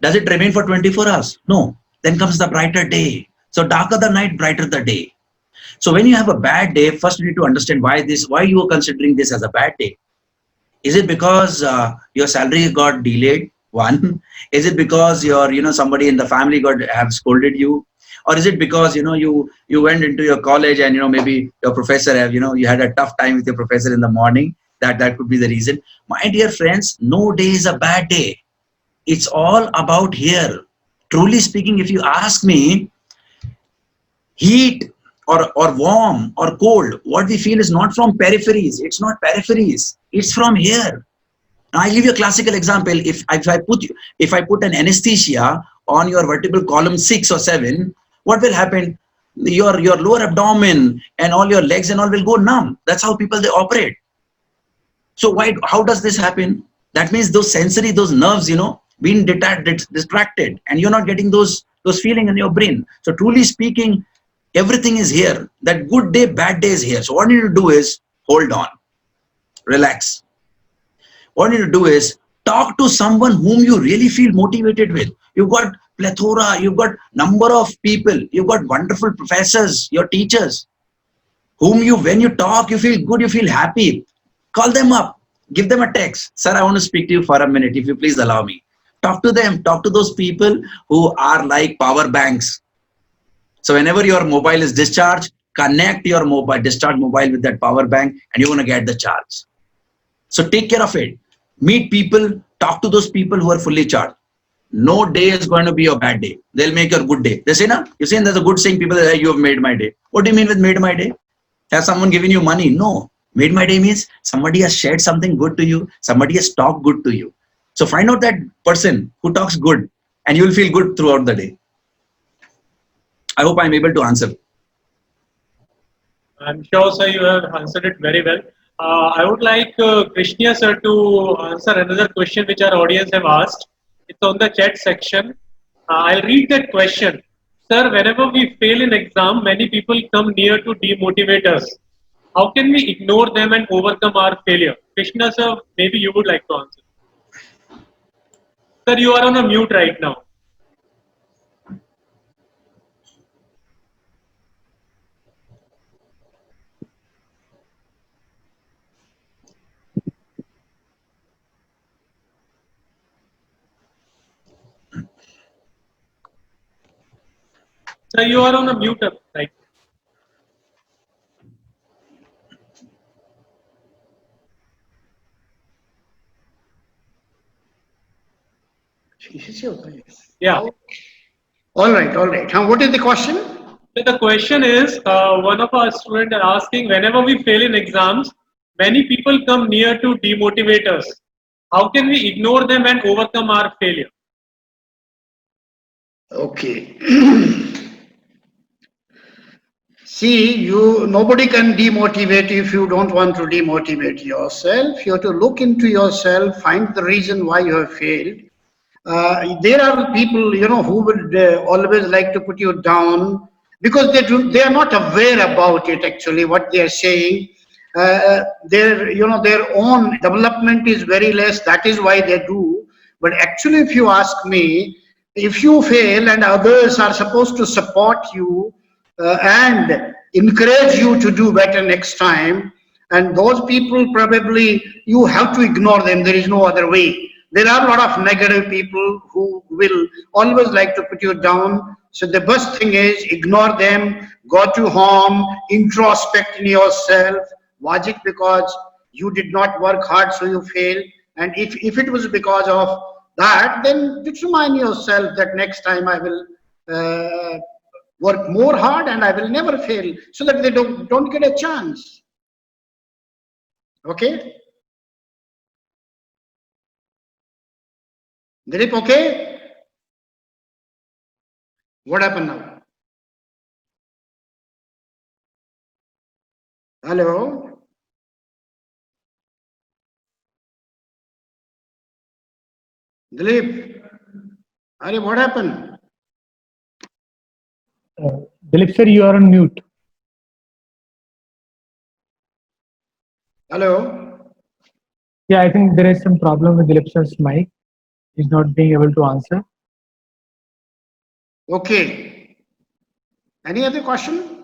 Does it remain for 24 hours? No. Then comes the brighter day. So darker the night, brighter the day. So when you have a bad day, first you need to understand why you are considering this as a bad day. Is it because your salary got delayed? One. Is it because somebody in the family have scolded you? Or is it because you went into your college and maybe your professor you had a tough time with your professor in the morning? That could be the reason. My dear friends, no day is a bad day. It's all about here. Truly speaking, if you ask me, heat or warm or cold, what we feel is not from peripheries. It's not peripheries. It's from here. Now, I'll give you a classical example. If I put an anesthesia on your vertebral column 6 or 7, what will happen? Your lower abdomen and all your legs and all will go numb. That's how they operate. So how does this happen? That means those nerves, being distracted, and you're not getting those feeling in your brain. So truly speaking, everything is here. That good day, bad day is here. So what you need to do is hold on, relax. What you need to do is talk to someone whom you really feel motivated with. You've got plethora, you've got number of people, you've got wonderful professors, your teachers, when you talk, you feel good, you feel happy. Call them up, give them a text. Sir, I want to speak to you for a minute, if you please allow me. Talk to them, talk to those people who are like power banks. So whenever your mobile is discharged, connect your discharge mobile with that power bank and you're going to get the charge. So take care of it. Meet people, talk to those people who are fully charged. No day is going to be a bad day. They'll make your good day. They say, no, you're saying there's a good saying, people say, you have made my day. What do you mean with made my day? Has someone given you money? No. Made my day means somebody has shared something good to you. Somebody has talked good to you. So find out that person who talks good and you will feel good throughout the day. I hope I'm able to answer. I'm sure, sir, you have answered it very well. I would like Krishna, sir, to answer another question which our audience have asked. It's on the chat section. I'll read that question. Sir, whenever we fail in exam, many people come near to demotivate us. How can we ignore them and overcome our failure? Krishna, sir, maybe you would like to answer. Sir, you are on a mute right now. Sir, you are on a mute right. Yeah. All right. What is the question? So the question is, one of our students are asking, whenever we fail in exams, many people come near to demotivate us. How can we ignore them and overcome our failure? Okay. See, nobody can demotivate you if you don't want to demotivate yourself. You have to look into yourself, find the reason why you have failed. There are people, who would always like to put you down because they are not aware about it. Actually, what they are saying, their own development is very less. That is why they do. But actually, if you ask me, if you fail and others are supposed to support you and encourage you to do better next time, and those people probably you have to ignore them. There is no other way. There are a lot of negative people who will always like to put you down. So the best thing is ignore them, go to home, introspect in yourself. Was it because you did not work hard so you failed? And if it was because of that, then determine yourself that next time I will work more hard and I will never fail, so that they don't get a chance. Okay? Dilip, okay? What happened now? Hello? Dilip, what happened? Dilip sir, you are on mute. Hello? Yeah, I think there is some problem with Dilip sir's mic. He's not being able to answer. Okay. Any other question?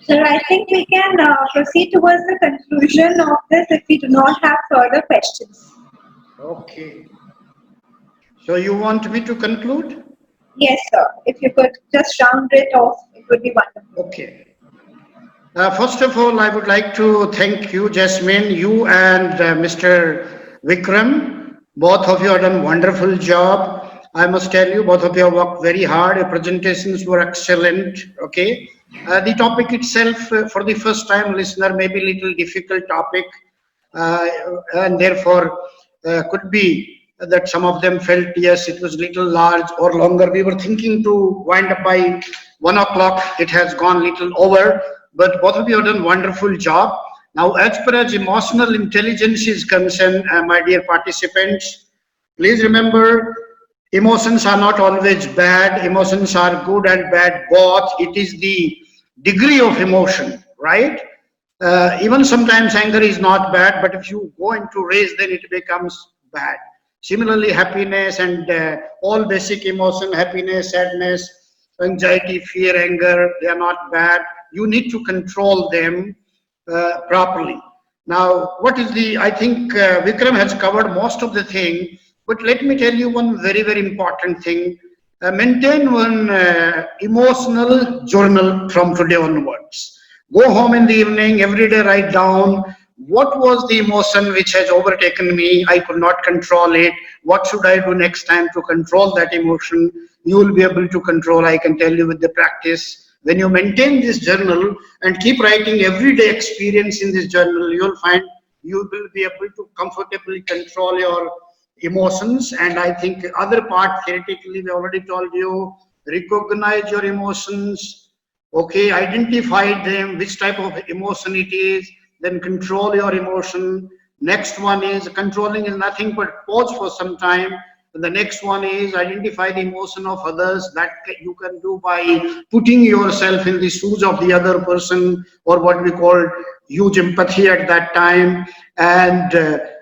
Sir, I think we can proceed towards the conclusion of this if we do not have further questions. Okay. So you want me to conclude? Yes, sir. If you could just round it off, it would be wonderful. Okay. First of all, I would like to thank you, Jasmine, you and Mr. Vikram. Both of you have done a wonderful job. I must tell you, both of you have worked very hard. Your presentations were excellent. Okay. The topic itself, for the first time listener, may be a little difficult topic, and therefore could be that some of them felt, yes, it was little large or longer. We were thinking to wind up by 1 o'clock. It has gone little over, but both of you have done a wonderful job. Now, as far as emotional intelligence is concerned, my dear participants, please remember, emotions are not always bad. Emotions are good and bad both. It is the degree of emotion, right? Even sometimes anger is not bad, but if you go into rage, then it becomes bad. Similarly, happiness and all basic emotion, happiness, sadness, anxiety, fear, anger, they are not bad. You need to control them properly. Now, what is the, I think Vikram has covered most of the thing, but let me tell you one very, very important thing. Maintain one emotional journal from today onwards. Go home in the evening, every day write down what was the emotion which has overtaken me. I could not control it. What should I do next time to control that emotion? You will be able to control, I can tell you with the practice. When you maintain this journal and keep writing everyday experience in this journal, you will find you will be able to comfortably control your emotions. And I think other part, theoretically, we already told you, recognize your emotions. Okay, identify them, which type of emotion it is, then control your emotion. Next one is controlling is nothing but pause for some time. And the next one is identify the emotion of others. That you can do by putting yourself in the shoes of the other person, or what we call huge empathy at that time. And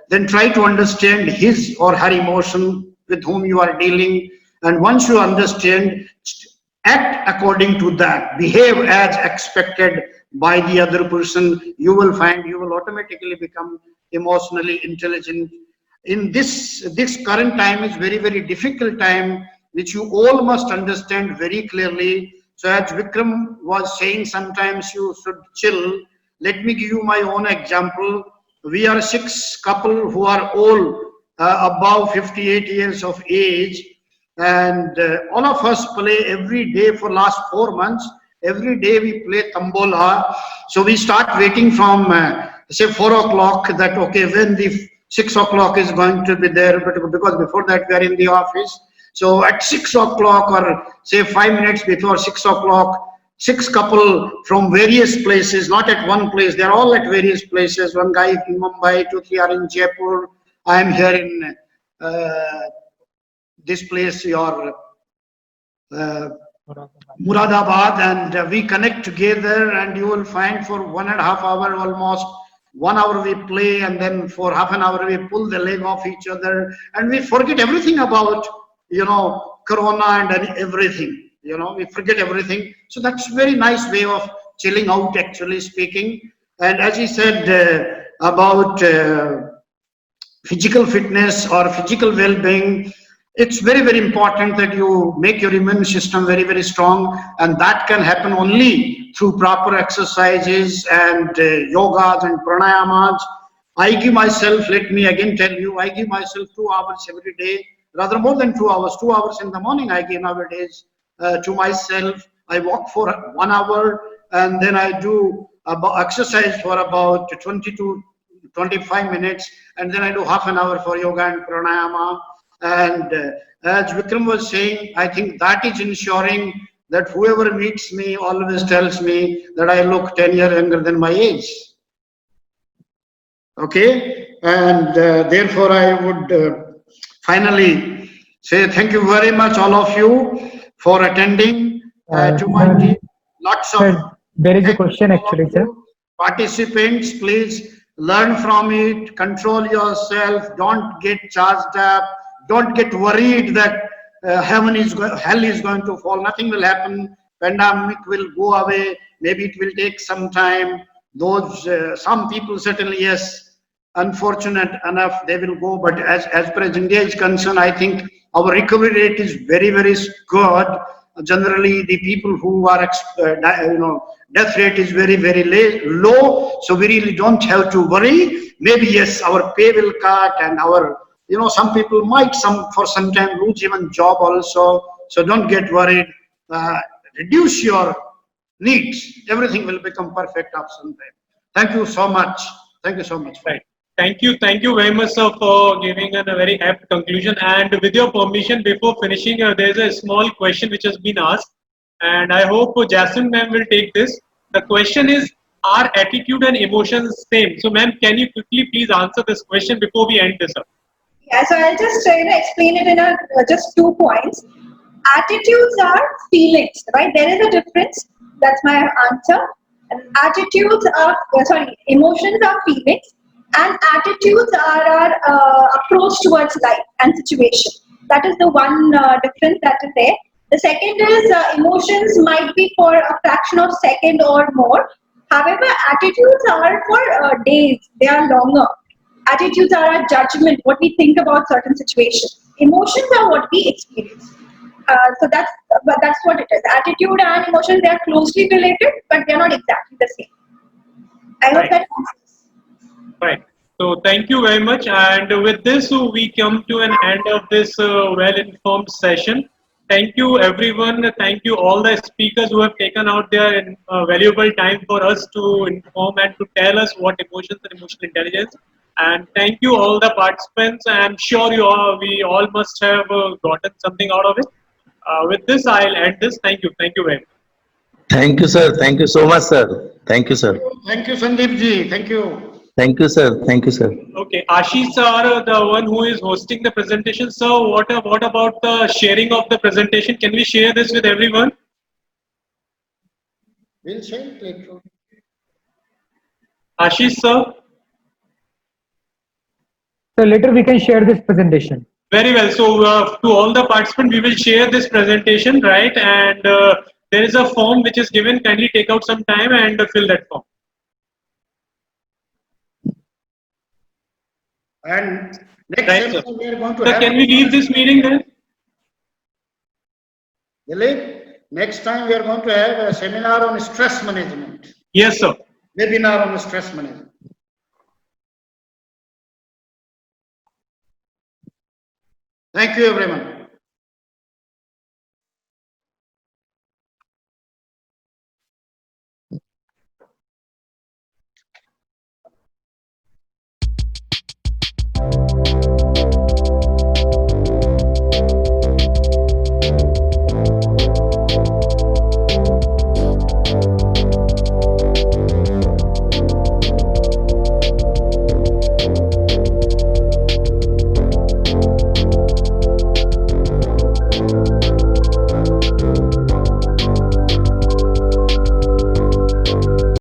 then try to understand his or her emotion with whom you are dealing. And once you understand, act according to that, behave as expected by the other person. You will find you will automatically become emotionally intelligent. In this current time is very, very difficult time, which you all must understand very clearly. So as Vikram was saying, sometimes you should chill. Let me give you my own example. We are 6 couple who are all above 58 years of age, and all of us play every day for last 4 months. Every day we play tambola. So we start waiting from say 4 o'clock, that okay, when the 6 o'clock is going to be there, but because before that we are in the office. So at 6 o'clock, or say 5 minutes before 6 o'clock, 6 couple from various places, not at one place, they're all at various places. One guy in Mumbai, 2, 3 are in Jaipur. I am here in this place, your Muradabad, and we connect together, and you will find for 1.5 hours, almost 1 hour we play, and then for half an hour we pull the leg off each other, and we forget everything about, Corona and everything, we forget everything. So that's very nice way of chilling out, actually speaking. And as he said about physical fitness or physical well-being, it's very, very important that you make your immune system very, very strong, and that can happen only through proper exercises and yogas and pranayamas. I give myself, let me again tell you, I give myself 2 hours every day, rather more than 2 hours. 2 hours in the morning I give nowadays to myself. I walk for 1 hour, and then I do about exercise for about 20 to 25 minutes, and then I do half an hour for yoga and pranayama. And as Vikram was saying, I think that is ensuring that whoever meets me always tells me that I look 10 years younger than my age. Okay, and therefore I would finally say thank you very much, all of you, for attending to my team. Lots of Sir, there is a thank you question to all of actually, sir. you. Participants, please learn from it, control yourself, don't get charged up, don't get worried that hell is going to fall. Nothing will happen. Pandemic will go away. Maybe it will take some time. Those some people certainly, yes, unfortunate enough they will go. But as far as India is concerned, I think our recovery rate is very good. Generally, the people who are death rate is very low. So we really don't have to worry. Maybe yes, our pay will cut, and our some people might for some time lose even job also. So don't get worried. Reduce your needs. Everything will become perfect after some time. Thank you so much. Thank you so much. Right. Thank you very much, sir, for giving a very apt conclusion. And with your permission, before finishing, there's a small question which has been asked, and I hope Jasmine ma'am will take this. The question is, are attitude and emotions same? So, ma'am, can you quickly please answer this question before we end this up? Yeah, so I'll just explain it in just 2 points. Attitudes are feelings, right? There is a difference. That's my answer. Attitudes are, emotions are feelings, and attitudes are our approach towards life and situation. That is the one difference that is there. The second is emotions might be for a fraction of second or more. However, attitudes are for days. They are longer. Attitudes are our judgment, what we think about certain situations. Emotions are what we experience. So that's what it is. Attitude and emotions, they are closely related, but they are not exactly the same. I hope that answers. Right. So thank you very much. And with this, we come to an end of this well-informed session. Thank you, everyone. Thank you, all the speakers who have taken out their valuable time for us to inform and to tell us what emotions and emotional intelligence. And thank you, all the participants. I'm sure we all must have gotten something out of it. With this, I'll end this. Thank you. Thank you very much. Thank you, sir. Thank you so much, sir. Thank you, sir. Thank you, Sandeep ji. Thank you. Thank you, sir. Thank you, sir. Okay, Ashish sir, the one who is hosting the presentation. So, what about the sharing of the presentation? Can we share this with everyone? We'll share it later. Ashish sir? So later we can share this presentation. Very well. So, to all the participants, we will share this presentation, right? And there is a form which is given. Kindly take out some time and fill that form. And next Right, session sir. we are going to Sir, have. can we leave this meeting then? Dilip, next time we are going to have a seminar on stress management. Yes, sir. Webinar on stress management. Thank you, everyone.